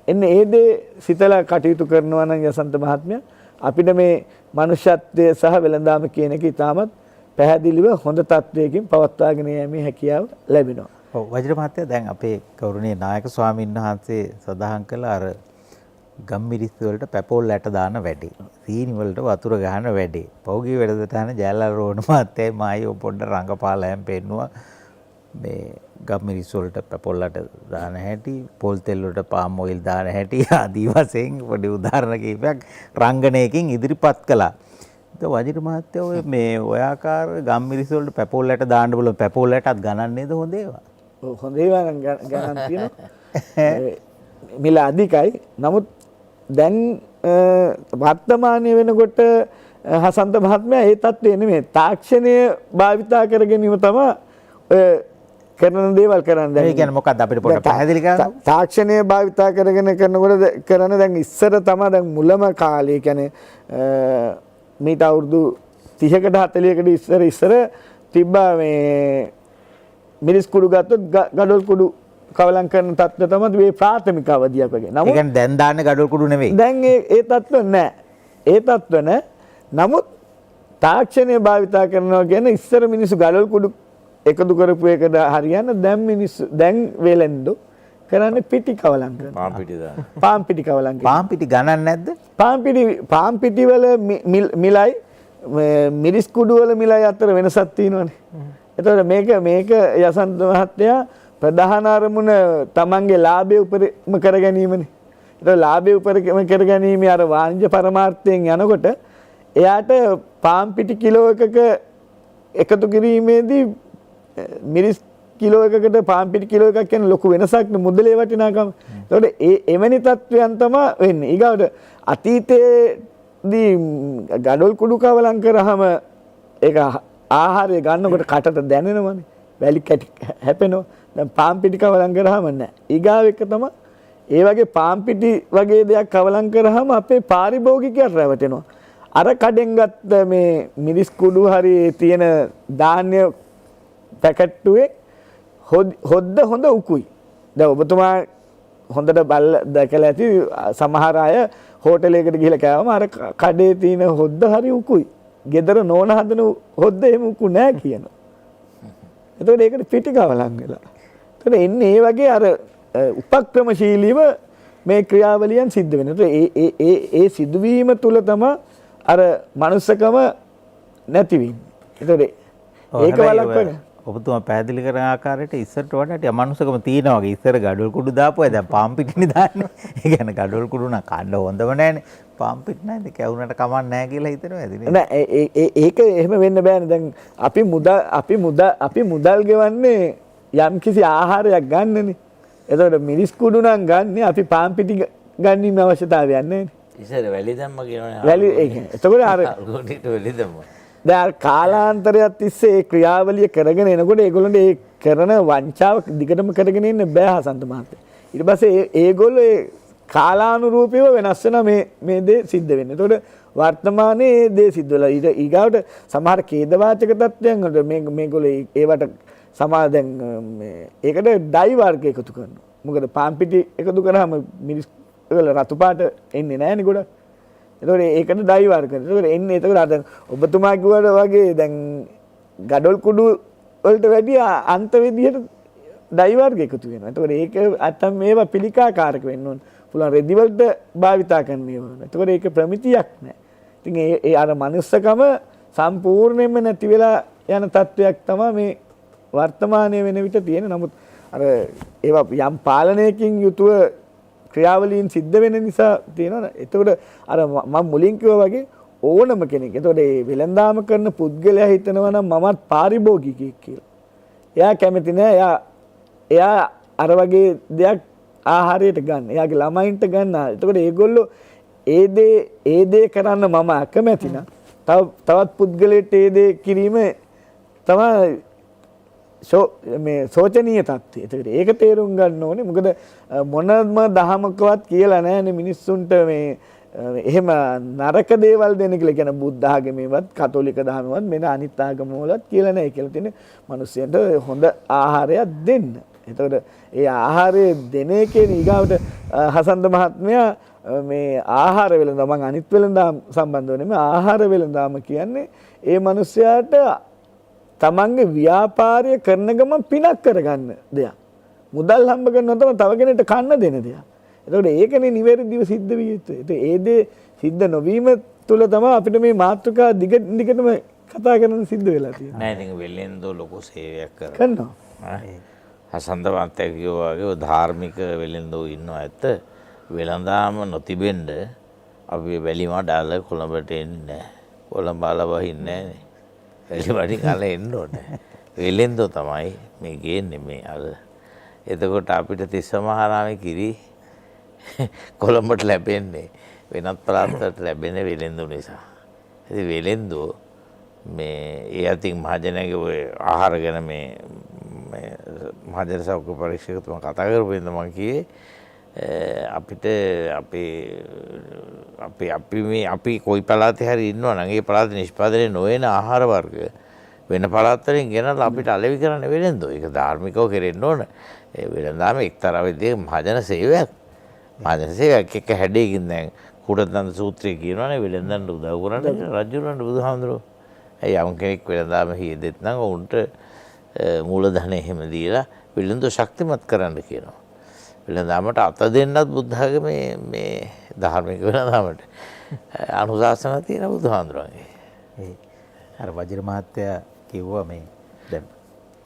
Speaker 7: එන්නේ ඒ දේ සිතලා කටයුතු කරනවා නම් යසන්ත මහත්මයා අපිට මේ මනුෂ්‍යත්වය සහ වෙළඳාම කියන එක ඉතාමත් පැහැදිලිව හොඳ තත්වයකින් පවත්වාගෙන යෑමේ හැකියාව ලැබෙනවා.
Speaker 2: ඔව් වජිර මහත්තයා දැන් අපේ ගෞරවනීය නායක ස්වාමීන් වහන්සේ සඳහන් කළ අර ගම්මිරිස් වලට පැපෝල් ඇට දාන වැඩේ. සීනි වලට වතුර ගහන වැඩේ. පෞගී වැඩසටහන ජයලල් රෝණ මහත්තයයි මායි පොඩ්ඩ රංගපාලයන් පෙන්නුවා. මේ ගම්මිරිස් වලට පැපෝල් ඇට දාන හැටි, පොල් තෙල් වලට පාම් ඔයිල් දාන හැටි ආදී වශයෙන් පොඩි උදාහරණ කිහිපයක් රංගනයකින් ඉදිරිපත් කළා. ඒක වජිර මහත්තයා ඔය මේ ඔය ආකාර ගම්මිරිස් වලට පැපෝල් ඇට දාන්න බලන පැපෝල් ඇටත් ගණන් නේද හොඳ ඒවා?
Speaker 7: ඔව් හොඳ ඒවා නම් ගණන් තියෙනවා. මිල අධිකයි. නමුත් දැන් වර්තමානයේ වෙනකොට හසන්ත මහත්මයා ඒ තත්ත්වය නෙමෙයි. තාක්ෂණය භාවිතා කර ගැනීම තමයි කරන දේවල් කරන්නේ.
Speaker 2: ඒ කියන්නේ මොකක්ද අපිට පොඩ්ඩක් පැහැදිලි කරන්න.
Speaker 7: තාක්ෂණය භාවිතා කරගෙන කරනකොට කරන දැන් ඉස්සර තමයි දැන් මුලම කාලේ කියන්නේ මීට අවුරුදු 30කට 40කට ඉස්සර තිබ්බා මේ මිරිස් කුඩු ගත්තොත් ගඩොල් කුඩු කවලම් කරන තත්ත්වය තමයි මේ ප්‍රාථමික අවධියක් වගේ.
Speaker 2: ඒ කියන්නේ දැන් දාන්නේ ගඩොල් කුඩු නෙවෙයි.
Speaker 7: දැන් ඒ තත්ත්ව නැහැ. ඒ තත්ත්ව නැහැ. නමුත් තාක්ෂණය භාවිතා කරනවා කියන්නේ ඉස්සර මිනිස්සු ගඩොල් කුඩු එකතු කරපු එකට හරියන්න දැන් මිනිස්සු දැන් වෙලෙන්දෝ කරන්නේ පිටි කවලම් කරනවා.
Speaker 3: පාන් පිටි දාන.
Speaker 7: පාන් පිටි කවලම් කරනවා.
Speaker 2: පාන් පිටි ගණන් නැද්ද?
Speaker 7: පාන් පිටි වල මිලයි මිරිස් කුඩු වල මිලයි අතර වෙනසක් තියෙනවනේ. එතකොට මේක යසන්ත මහත්තයා ප්‍රධාන අරමුණ තමන්ගේ ලාභය උපරිම කර ගැනීමනේ. එතකොට ලාභය උපරිම කර ගැනීම අර වාණිජ්‍ය පරමාර්ථයෙන් යනකොට එයාට පාන් පිටි කිලෝ එකක එකතු කිරීමේදී මිරිස් කිලෝ එකකට පාන් පිටි කිලෝ එකක් කියන ලොකු වෙනසක් නේ මුදලේ වටිනාකම. එතකොට එවැනි තත්වයන් තමයි වෙන්නේ. ඊගාවට අතීතයේදී ගඩොල් කුඩු කවලම් කරාම ඒක ආහාරය ගන්නකොට කටට දැනෙනවනේ. වැලි කැටි හැපෙනවා. දැන් පාන් පිටි කවලම් කරාම නැහැ. ඊගාව එක තමයි ඒ වගේ පාන් පිටි වගේ දෙයක් කවලම් කරාම අපේ පාරිභෝගිකයන් රැවටෙනවා. අර කඩෙන් ගත්ත මේ මිරිස් කුඩු හරි තියෙන ධාන්‍ය පැකට්ටුවේ හොද්ද හොඳ උකුයි. දැන් ඔබතුමා හොඳට දැකලා ඇති සමහර අය හෝටලයකට ගිහලා කෑවම අර කඩේ තියෙන හොද්ද හරි උකුයි. ගෙදර නෝන හදන හොද්ද එහෙම උකු නෑ කියනවා. එතකොට ඒකට පිටි කවලම් වෙලා. එතකොට එන්නේ ඒ වගේ අර උපක්‍රමශීලීව මේ ක්‍රියාවලියන් සිද්ධ වෙනවා. ඒ සිදුවීම තුල තමයි අර මනුස්සකම නැති වෙන්නේ. එතකොට ඒක වළක්වන්න
Speaker 2: ඔබතුමා පැහැදිලි කරන ආකාරයට ඉස්සරට වඩා ටික මනුස්සකම තියෙනවා වගේ. ඉස්සර ගඩොල් කුඩු දාපුවා දැන් පාන් පිටිනේ දාන්නේ. ඒ කියන්නේ ගඩොල් කුඩු නම් කන්න හොඳම නැහැනේ. පාන් පිට නැද්ද කැවුනට කමක් නැහැ කියලා හිතනවා ඇති නේද?
Speaker 7: නෑ ඒක එහෙම වෙන්න බෑනේ. දැන් අපි මුදල් ගෙවන්නේ යම්කිසි ආහාරයක් ගන්නනේ. එතකොට මිරිස් කුඩු නම් ගන්න අපි පාන් පිටි ගන්නීමේ අවශ්‍යතාවයක් නැහැ.
Speaker 3: ඉස්සර වැලි දැම්ම කියනවනේ.
Speaker 7: වැලි ඒක. එතකොට අර
Speaker 3: ගොඩට වැලි දැම්ම.
Speaker 7: දැන් කාලාන්තරයක් තිස්සේ ඒ ක්‍රියාවලිය කරගෙන එනකොට ඒගොල්ලන්ට ඒ කරන වංචාව දිගටම කරගෙන ඉන්න බෑ හසන්ත මහත්තයා. ඊට පස්සේ ඒගොල්ලෝ ඒ කාලානුරූපීව වෙනස් වෙන මේ දේ සිද්ධ වෙන්නේ. එතකොට වර්තමානයේ මේ දේ සිද්ධ වෙලා ඊගාවට සමහර ඛේදවාචක තත්ත්වයන් වලට මේගොල්ලෝ ඒවට සමහර දැන් ඒකට ඩයි වර්ග එකතු කරනවා. මොකද පාන් පිටි එකතු කරාම මිරිස් වල රතු පාට එන්නේ නැහැ නේ ගොඩක්. එතකොට ඒකට ඩයි වර්ග කරනවා. එතකොට එන්නේ එතකොට අර ඔබතුමා කිව්වට වගේ දැන් ගඩොල් කුඩු වලට වැඩිය අන්ත විදියට ඩයි වර්ග එකතු වෙනවා. එතකොට ඒක අත්තම් මේවා පිළිකාකාරක වෙන්න ඕන. පුළුවන් රෙදි වලට භාවිතා කරන්න ඒවා. එතකොට ඒක ප්‍රමිතියක් නෑ. ඉතින් ඒ අර මනුස්සකම සම්පූර්ණයෙන්ම නැති වෙලා යන තත්වයක් තමයි මේ වර්තමානයේ වෙන විට තියෙන. නමුත් අර ඒවා යම් පාලනයකින් යුතුව ක්‍රියාවලීන් සිද්ධ වෙන නිසා තියෙනවා. එතකොට අර මම මුලින් කිව්වා වගේ ඕනම කෙනෙක්. එතකොට මේ වෙළඳාම කරන පුද්ගලයා හිතනවා නම් මමත් පාරිභෝගිකයෙක් කියලා. එයා කැමති නෑ. එයා අර වගේ දෙයක් ආහාරයට ගන්න. එයාගේ ළමයින්ට ගන්න. එතකොට ඒගොල්ලෝ ඒ දේ කරන්න මම අකමැති නම් තවත් පුද්ගලයෙක්ට ඒ දේ කිරීම තමයි මේ සෝචනීය තත්ත්වය. ඒක තේරුම් ගන්න ඕනේ. මොකද මොනම දහමකවත් කියලා නැහැනේ මිනිස්සුන්ට මේ එහෙම නරක දේවල් දෙන්න කියලා. කියන බුද්ධ ආගමේවත් කතෝලික දහමේවත් මෙන්න අනිත් ආගමවලත් කියලා නැහැ. කියලා තියෙන්නේ මිනිස්සුන්ට හොඳ ආහාරයක් දෙන්න. එතකොට ඒ ආහාරය දෙන එකේ ඊගාවට හසන්ත මහත්මයා මේ ආහාර වෙළඳාම මම අනිත් වෙළඳාම සම්බන්ධව නෙමෙයි ආහාර වෙළඳාම කියන්නේ ඒ මිනිස්යාට තමන්ගේ ව්‍යාපාරය කරන ගමන් පිනක් කරගන්න දෙයක්. මුදල් හම්බ කරනවා තමයි තව කෙනෙක්ට කන්න දෙන දෙයක්. එතකොට ඒකනේ නිවැරදිව සිද්ධ විය යුතුයි. ඒ දේ සිද්ධ නොවීම තුල තමයි අපිට මේ මාතෘකා දිගටම කතා කරන්න සිද්ධ වෙලා තියෙන්නේ.
Speaker 3: නෑ ඉතින් වෙලෙන්දෝ ලොකු සේවයක්
Speaker 7: කරනවා.
Speaker 3: හසන්ත මහත්තයා කිව්වා වගේ ධාර්මික වෙලෙන්දෝ ඉන්නවා ඇත්ත. වෙළඳාම නොතිබෙන්න අපි වැලිමඩ අල්ල කොළඹට එන්නේ නැහැ. කොළඹ අලවහින්නේ නැහැ. වැලිමඩින් අල්ල එන්න ඕනේ. වෙලෙන්දෝ තමයි මේ ගේන්නේ මේ අර. එතකොට අපිට තිස්සමහාරාමේ කිරි කොළඹට ලැබෙන්නේ වෙනත් පළාත්වලට ලැබෙන වෙළෙන්දු නිසා. ඉතින් වෙළෙන්දු මේ ඒ අතින් මහජනගේ ඔය ආහාර ගැන මේ මහජන සෞඛ්‍ය පරීක්ෂකතුමා කතා කරපු ඉඳන් මම කිව්වේ අපිට අපි කොයි පළාතේ හරි ඉන්නවා නම් ඒ පළාතේ නිෂ්පාදනය නොවන ආහාර වර්ග වෙන පළාත් වලින් ගෙනල්ලා අපිට අලෙවි කරන්න වෙළෙන්දෝ. ඒක ධාර්මිකව කෙරෙන්න ඕන. ඒ වෙළඳාම එක්තරා විදිහක මහජන සේවයක්. මහජන සේවයක් එක්ක හැඩයකින් දැන් කුඩතන්ද සූත්‍රය කියනවානේ වෙළඳන්ට උදව් කරන්න රජුලන්ට බුදුහාමුදුරුවෝ. යම් කෙනෙක් වෙළඳාම හියදෙත් නම් ඔවුන්ට මූලධනය එහෙම දීලා වෙළඳ ශක්තිමත් කරන්න කියනවා. වෙළඳාමට අත දෙන්නත් බුද්ධ ආගමේ මේ ධාර්මික වෙළඳාමට අනුශාසනා තියෙන බුදුහාමුදුරුවන්ගේ.
Speaker 2: අර වජිර මහත්තයා කිව්වා මේ දැන්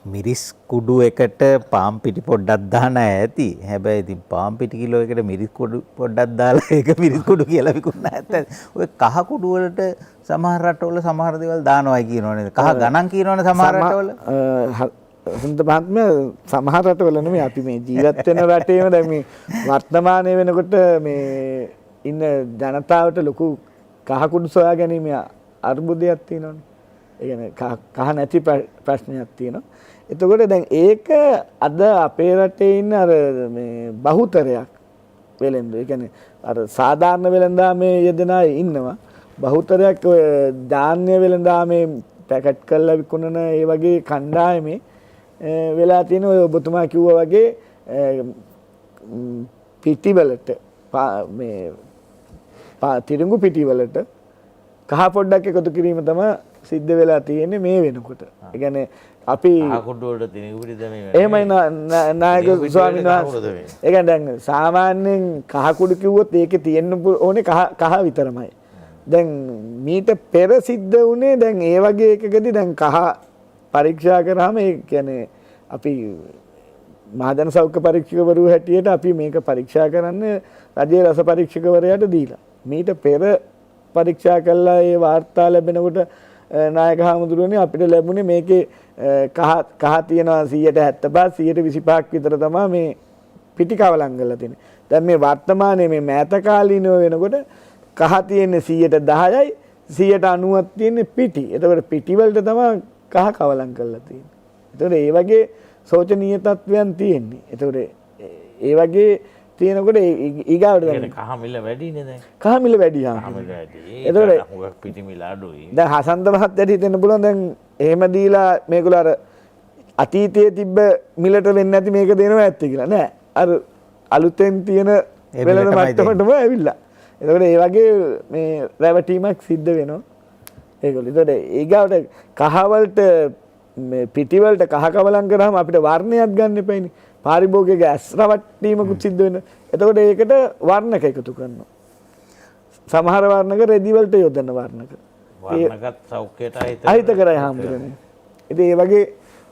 Speaker 2: මිරිස් කුඩු එකට පාම් පිටි පොඩ්ඩක් දාන්න ඇති. හැබැයි ඉතින් පාම් පිටි කිලෝ එකට මිරිස් කුඩු පොඩ්ඩක් දාලා ඒක මිරිස් කුඩු කියලා විකුණන්න නැත්නම් ඔය කහ කුඩු වලට සමහර රටවල සමහර දේවල් දානවායි කියනවනේ. කහ ගණන් කියනවනේ සමහර රටවල.
Speaker 7: හොඳ මහත්මයා සමහර රටවල නෙමෙයි අපි මේ ජීවත් වෙන රටේම දැන් මේ වර්තමානයේ වෙනකොට මේ ඉන්න ජනතාවට ලොකු කහ කුඩු සොයා ගැනීම අර්බුදයක් තියෙනවනේ. ඒ කියන්නේ කහ නැති ප්‍රශ්නයක් තියෙනවා. එතකොට දැන් ඒක අද අපේ රටේ ඉන්න අර මේ බහුතරයක් වෙලෙන්ද. ඒ කියන්නේ අර සාධාරණ වෙලෙන්දාමේ යෙදෙන අය ඉන්නවා. බහුතරයක් ඔය ධාන්‍ය වෙලෙන්දාමේ පැකට් කරලා විකුණන ඒ වගේ කණ්ඩායමේ වෙලා තියෙන ඔය ඔබතුමා කිව්වා වගේ පිටිවලට මේ තිරිඟු පිටිවලට කහ පොඩ්ඩක් එකතු කිරීම තමයි සිද්ධ වෙලා තියෙන්නේ මේ වෙනකොට. ඒ කියන්නේ අපි
Speaker 3: කුඩු වලට තිරිඟු පිටි දැමීම.
Speaker 7: එහෙමයි නායක ස්වාමීන් වහන්සේ. ඒ කියන්නේ දැන් සාමාන්‍යයෙන් කහ කුඩු කිව්වොත් ඒකේ තියෙන්න ඕනේ කහ විතරමයි. දැන් මීට පෙර සිද්ධ වුණේ දැන් ඒ වගේ එකකදී දැන් කහ පරීක්ෂා කරාම ඒ කියන්නේ අපි මහජන සෞඛ්‍ය පරීක්ෂකවරු හැටියට අපි මේක පරීක්ෂා කරන්නේ රජයේ රස පරීක්ෂකවරයාට දීලා. මීට පෙර පරීක්ෂා කළා ඒ වාර්තා ලැබෙනකොට නායක හාමුදුරුවනේ අපිට ලැබුණේ මේකේ කහ තියෙනවා 175 125ක් විතර තමයි මේ පිටි කවලම් කරලා තියෙන්නේ. දැන් මේ වර්තමානයේ මේ මෑත කාලීනව වෙනකොට කහ තියෙන්නේ 10%යි 90ක් තියෙන්නේ පිටි. ඒතකොට පිටි වලට තමයි කහ කවලම් කරලා තියෙන්නේ. ඒතකොට ඒ වගේ සෝචනීය තත්වයන් තියෙන්නේ. ඒතකොට ඒ වගේ තියෙනකොට ඊගාවට
Speaker 3: දැන් කහ මිල වැඩිනේ දැන්.
Speaker 7: කහ මිල වැඩි
Speaker 3: කහ මිල වැඩි.
Speaker 7: ඒතකොට
Speaker 3: හුඟක් පිටි මිල අඩුයි.
Speaker 7: දැන් හසන්ත මහත්තයාට හිතෙන්න පුළුවන් දැන් එහෙම දීලා මේගොල්ලෝ අර අතීතයේ තිබ්බ මිලට වෙන්නේ නැති මේක දෙනවා ඇත්ත කියලා. නෑ. අර අලුතෙන් තියෙන වෙළඳ මට්ටමටම ඇවිල්ලා. ඒතකොට ඒ වගේ මේ රැවටීමක් සිද්ධ වෙනවා. ඒගොල්ලෝ. ඒතකොට ඊගාවට කහවලට මේ පිටිවලට කහ කවලම් කරාම අපිට වර්ණයක් ගන්න එපයිනේ. පාරිභෝගික ඇස් රවට්ටීමකුත් සිද්ධ වෙනවා. එතකොට ඒකට වර්ණක එකතු කරනවා. සමහර වර්ණක රෙදි වලට යොදන වර්ණක.
Speaker 3: වර්ණකත් සෞඛ්‍යයට
Speaker 7: අහිත කරයි හාමුදුරනේ. ඉතින් ඒ වගේ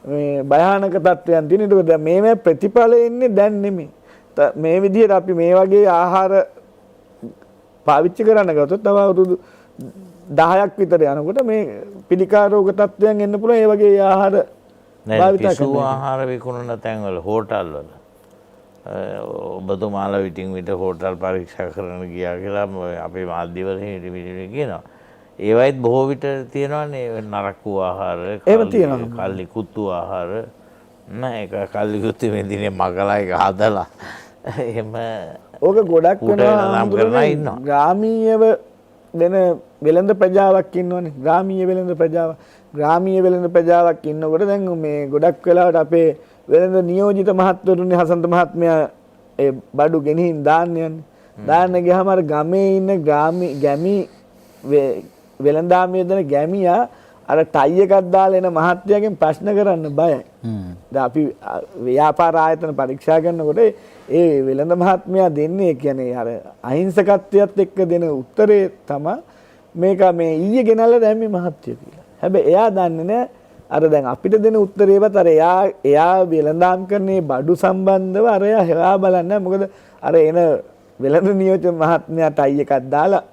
Speaker 7: මේ භයානක තත්ත්වයන් තියෙන. ඒක දැන් මේ ප්‍රතිඵල එන්නේ දැන් නෙමෙයි. මේ විදිහට අපි මේ වගේ ආහාර පාවිච්චි කරන්න ගත්තොත් තව අවුරුදු 10ක් විතර යනකොට මේ පිළිකා රෝග තත්ත්වයන් එන්න පුළුවන්. ඒ වගේ ආහාර භාවිතා
Speaker 3: පිසු ආහාර විකුණන තැන්වල හෝටල් වල ඔබතුමාලා විටින් විට හෝටල් පරීක්ෂා කරන්න ගියා කියලා අපේ මාධ්‍යවල කියනවා. ඒවයිත් බොහෝ විට තියෙනවානේ නරක වූ ආහාර, කල්ලි කුත්තු ආහාර. නෑ ඒක කල්ලි කුත්තු මේ දිනේ මගලා එක හදලා එහෙම
Speaker 7: ඕක ගොඩක් වෙනවා. ග්‍රාමීයව වෙන වෙළඳ ප්‍රජාවක් ඉන්නවනේ. ග්‍රාමීය වෙළඳ ප්‍රජාව. ග්‍රාමීය වෙළඳ ප්‍රජාවක් ඉන්නකොට දැන් මේ ගොඩක් වෙලාවට අපේ වෙළඳ නියෝජිත මහත්වරුනේ හසන්ත මහත්මයා ඒ බඩු ගෙනින් දාන්න යන්නේ. දාන්න ගියාම අර ගමේ ඉන්න ගැමි වෙළඳාමේ දෙන ගැමියා අර ටයි එකක් දාලා එන මහත්යගෙන් ප්‍රශ්න කරන්න බයයි. දැන් අපි ව්‍යාපාර ආයතන පරීක්ෂා කරනකොට ඒ වෙළඳ මහත්මයා දෙන්නේ කියන්නේ අර අහිංසකත්වයට එක්ක දෙන උත්තරේ තමයි මේක මේ ඊයේ ගෙනල්ලා දැන් මේ මහත්ය කියලා. හැබැයි එයා දන්නේ නැහැ අර දැන් අපිට දෙන උත්තරේවත් අර එයා වෙළඳාම් කරන්නේ බඩු සම්බන්ධව අර එයා හොයා බලන්නේ. මොකද අර එන වෙළඳ නියෝජ්‍ය මහත්මයා ටයි එකක් දාලා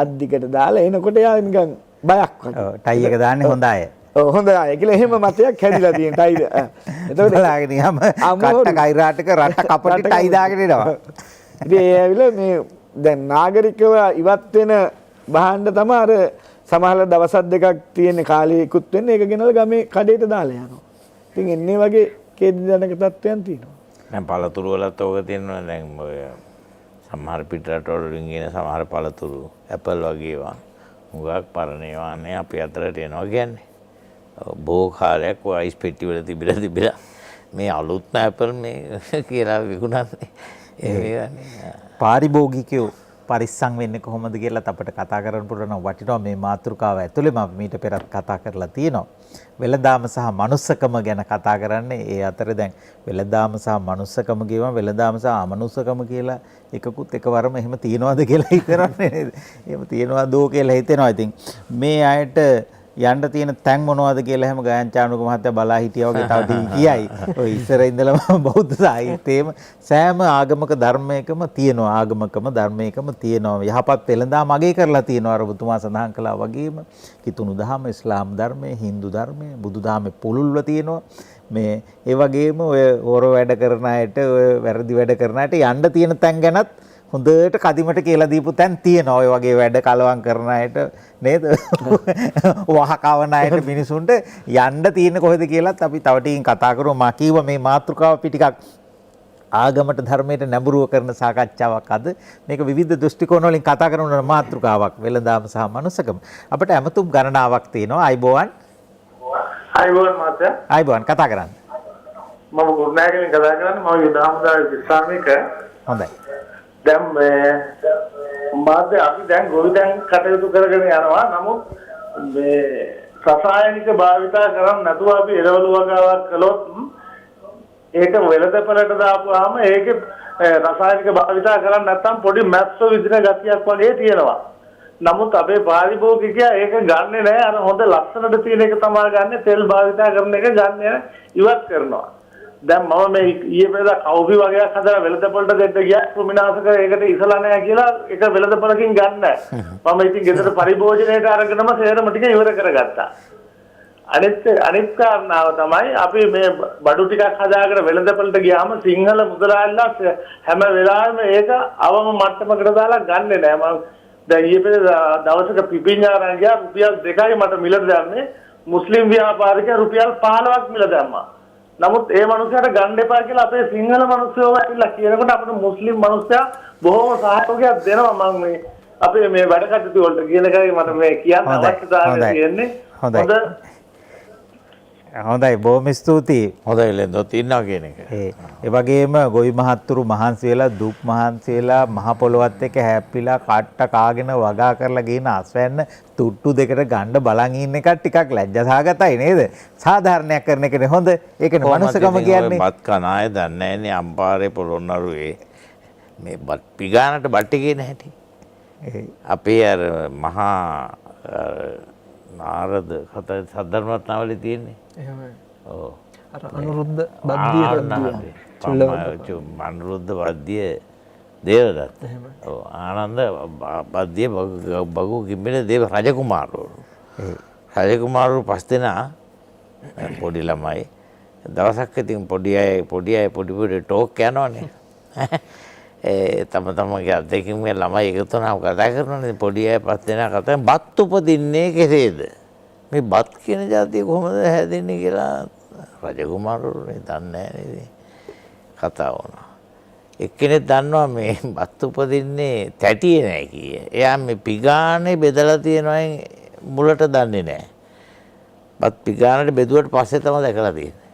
Speaker 7: අද්දිකට දාලා එනකොට එයා නිකන් බයක් වගේ.
Speaker 2: ඔව් ටයි එක දාන්නේ හොඳ අය.
Speaker 7: ඔව් හොඳ අය කියලා එහෙම මතයක් හැදිලා තියෙන ටයි.
Speaker 2: එතකොට ලාගෙන ගියාම කට්ට කයිරාටක රට කපටි ටයි දාගෙන එනවා.
Speaker 7: ඉතින් ඒ ඇවිල්ලා මේ දැන් නාගරිකව ඉවත් වෙන භාණ්ඩ තමයි අර සමහරවල් දවස් දෙකක් තියෙන කාලයකුත් වෙන්නේ ඒක ගෙනල්ලා ගමේ කඩේට දාලා යනවා. ඉතින් එන්නේ වගේ කේන්ද්‍රජනක තත්ත්වයන් තියෙනවා.
Speaker 3: දැන් පළතුරු වලත් ඕක තියෙනවා. දැන් ඔය සමහර පිට රටවල වලින් එන සමහර පළතුරු ඇපල් වගේ ඒවා හුඟක් පරණ ඒවා නේ අපි අතරට එනවා කියන්නේ. බොහෝ කාලයක් ඔය අයිස් පෙට්ටි වල තිබිලා මේ අලුත්ම ඇපල් මේ කියලා විකුණන්නේ. ඒ
Speaker 2: පාරිභෝගිකයෝ පරිස්සම් වෙන්නේ කොහොමද කියලා අපිට කතා කරන්න පුළුවන් වටිනවා මේ මාතෘකාව ඇතුළේම අපි මීට පෙරත් කතා කරලා තියෙනවා. වෙළඳාම සහ මනුස්සකම ගැන කතා කරන්නේ. ඒ අතරේ දැන් වෙළඳාම සහ මනුස්සකම කියවම වෙළඳාම සහ අමනුස්සකම කියලා එකකුත් එකවරම එහෙම තියනවාද කියලා හිතනන්නේ නේද? එහෙම තියනවාදෝ කියලා හිතෙනවා. ඉතින් මේ අයට යන්න තියෙන තැන් මොනවද කියලා හැම ගායන්චානුක මහත්තයා බලා හිටියා වගේ තව කියයි. ඔය ඉස්සර ඉඳලම බෞද්ධ සාහිත්‍යයේම සෑම ආගමක ධර්මයකම තියෙනවා. ආගමකම ධර්මයකම තියෙනවා. යහපත් වෙළඳාම අගය කරලා තියෙනවා. අර ඔබතුමා සඳහන් කළා වගේම කිතුණු දහම, ඉස්ලාම් ධර්මය, හින්දු ධර්මය, බුදු දහමේ පුළුල්ව තියෙනවා. මේ ඒ වගේම ඔය හොර වැඩ කරන අයට, ඔය වැරදි වැඩ කරන අයට යන්න තියෙන තැන් ගැනත් හොඳට කදිමට කියලා දීපු තැන් තියෙනවා. ඔය වගේ වැඩ කලවම් කරන අයට නේද? වහකවන අයට මිනිසුන්ට යන්න තියෙන කොහෙද කියලාත් අපි තව ටිකකින් කතා කරමු. මා කිව්ව මේ මාතෘකාව අපි ටිකක් ආගමට ධර්මයට නැඹුරුව කරන සාකච්ඡාවක් අද. මේක විවිධ දෘෂ්ටි කෝණ වලින් කතා කරන මාතෘකාවක් වෙළඳාම සහ මනුස්සකම. අපිට ඇමතුම් ගණනාවක් තියෙනවා. අයිබෝවන්.
Speaker 8: අයිබෝවන් මාතේ.
Speaker 2: අයිබෝවන් කතා කරන්න.
Speaker 8: මම ගුරුනායකෙන් කතා කරන්නේ. මම යුදාහමදාගේ ඉස්ලාමික.
Speaker 2: හොඳයි.
Speaker 8: දැන් මේ මාතේ අපි දැන් ගොවිතැන් කටයුතු කරගෙන යනවා. නමුත් මේ රසායනික භාවිතා කරන්නේ නැතුව අපි එළවලු වගාවක් කළොත් ඒක වෙළඳපළට දාපුවාම ඒකේ රසායනික භාවිතා කරන්නේ නැත්නම් පොඩි මැස්සෝ විදින ගතියක් වගේ තියෙනවා. නමුත් අපේ පාරිභෝගිකයා ඒක ගන්නෙ නැහැ. අර හොඳ ලස්සනට තියෙන එක තමයි ගන්නෙ. තෙල් භාවිතා කරන එක ගන්නෙ ඉවත් කරනවා. දැන් මම මේ ඊයේ පෙරේදා කවුපි වගේක් හදලා වෙළඳපොළට දෙන්න ගියා. කෘමිනාශක ඒකට ඉසලා නැහැ කියලා ඒක වෙළඳපොළකින් ගන්න නැහැ. මම ඉතින් ගෙදර පරිභෝජනයට අරගෙනම සේරම ටික ඉවර කරගත්තා. අනිත් කාරණාව තමයි අපි මේ බඩු ටිකක් හදාගෙන වෙළඳපොළට ගියාම සිංහල මුදලාල්ලා හැම වෙලාවෙම ඒක අවම මට්ටමකට දාලා ගන්නෙ නැහැ. මම දැන් ඊයේ පෙරේදා දවසක පිපිඤ්ඤාරන් ගියා රුපියල් 2යි මට මිලට දැම්මේ. මුස්ලිම් ව්‍යාපාරිකයා රුපියල් 15ක් මිල දැම්මා. නමුත් ඒ මනුස්සයාට ගන්න එපා කියලා අපේ සිංහල මිනිස්සුෝ ඇවිල්ලා කියනකොට අපිට මුස්ලිම් මිනිස්සයා බොහොම සහයෝගයක් දෙනවා. මම මේ අපේ මේ වැඩ කටයුතු වලට කියන එකයි මට මේ කියන්න අවශ්‍යතාවය තියෙන්නේ.
Speaker 2: හොඳයි බොහොම ස්තුතියි.
Speaker 3: හොඳයි ලෙන්දොත් ඉන්නවා කියන එක.
Speaker 2: ඒ වගේම ගොවි මහත්තුරු මහන්සි වෙලා දුක් මහන්සි වෙලා මහ පොළොවත් එක්ක හැප්පිලා කට්ට කාගෙන වගා කරලා ගින අස්වැන්න තුට්ටු දෙකට ගන්න බලන් ඉන්න එක ටිකක් ලැජ්ජාසහගතයි නේද? සාධාරණයක් කරන එකනේ හොඳ. ඒකනේ මනුස්සකම කියන්නේ.
Speaker 3: බත් කන අය දන්නේ නැන්නේ අම්පාරේ පොළොන්නරුවේ මේ බත් පිගානට බට්ටි කියන හැටි. අපේ අර මහා නාරද කතා සද්ධර්මරත්නාවලේ තියෙන්නේ.
Speaker 6: එහෙමයි.
Speaker 3: ඔව්.
Speaker 6: අර අනුරුද්ධ බද්දිය
Speaker 3: අනුරුද්ධ බද්දිය දේවදත්ත. ඔව් ආනන්ද බද්දිය බගු කිම්බල දේව රජකුමාරවරු. රජකුමාරවරු පස් දෙනා පොඩි ළමයි දවසක් ඉතින් පොඩි අය පොඩි ටෝක් යනවනේ. තම තමගේ අත්දැකීම් ළමයි එකතු වුණාම කතා කරනවානේ. පොඩි අය පස් දෙනා කතා බත් උපදින්නේ කෙසේද? මේ බත් කියන જાතිය කොහොමද හැදෙන්නේ කියලා රජකුමාරවරුනේ දන්නේ නැහැ කතා වුණා. එක්කෙනෙක් දන්නවා මේ බත් උපදින්නේ තැටියේ නැහැ කිය. එයා මේ පිගානේ බෙදලා තියෙනවා මුලට දන්නේ නැහැ. බත් පිගානට බෙදුවට පස්සේ තමයි දැකලා තියෙන්නේ.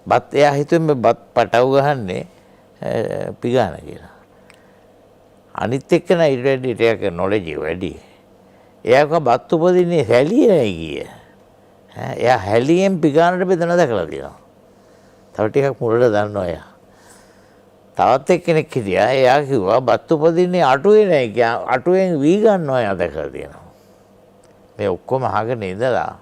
Speaker 3: බත් එයා හිතුවේ මේ බත් පටව ගහන්නේ පිගාන කියලා. අනිත් එක්කන ඊට වැඩි ටිකක් නොලෙජ් වැඩි. එයා කව බත් උපදින්නේ හැලියේ නෑ කිය. එයා හැලියෙන් පිගානට බෙදන දැකලා තියෙනවා. තව ටිකක් මුලට දන්නවා එයා. තවත් එක්කෙනෙක් හිටියා. එයා කිව්වා බත් උපදින්නේ අටුවේ නෑ කිය. අටුවෙන් වී ගන්නවා එයා දැකලා තියෙනවා. මේ ඔක්කොම අහගෙන ඉඳලා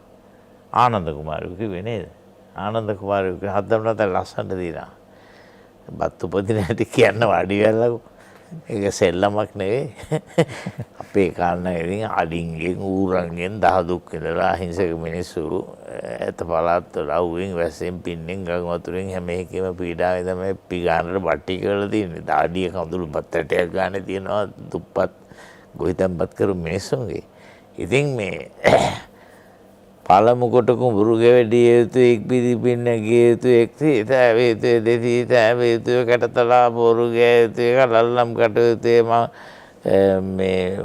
Speaker 3: ආනන්ද කුමාරයෝ කිව්වේ නේද? ආනන්ද කුමාරයෝ හදන්නත් ලස්සනට දිනා. බත් උපදින හැටි කියන්න වාඩි වෙලා ඒක සෙල්ලමක් නෙවෙයි. අපේ කාරණා ඉතින් අඩින්ගෙන් ඌරන්ගෙන් දහදුක් ඉඳලා අහිංසක මිනිස්සු ඇත පළාත් වල අවුවෙන් වැස්සෙන් පින්නෙන් ගඟ වතුරෙන් හැම එකෙම පීඩාවේ තමයි පිගානට බට්ටි කරලා තියෙන්නේ. දාඩිය කඳුළු බත් ඇටයක් ගන්න තියෙනවා දුප්පත් ගොවිතැන්පත් කරු මිනිස්සුන්ගේ. ඉතින් මේ පළමු කොට කුඹුරු ගෙවැඩිය යුතු එක් පිරිපින්න ගිය යුතු එක් සීත ඇවිය යුතු දෙසීත ඇවිය යුතු කැටතලා බොරු ගෑ යුතු එක ලල්ලම් කටයුතුේ මේ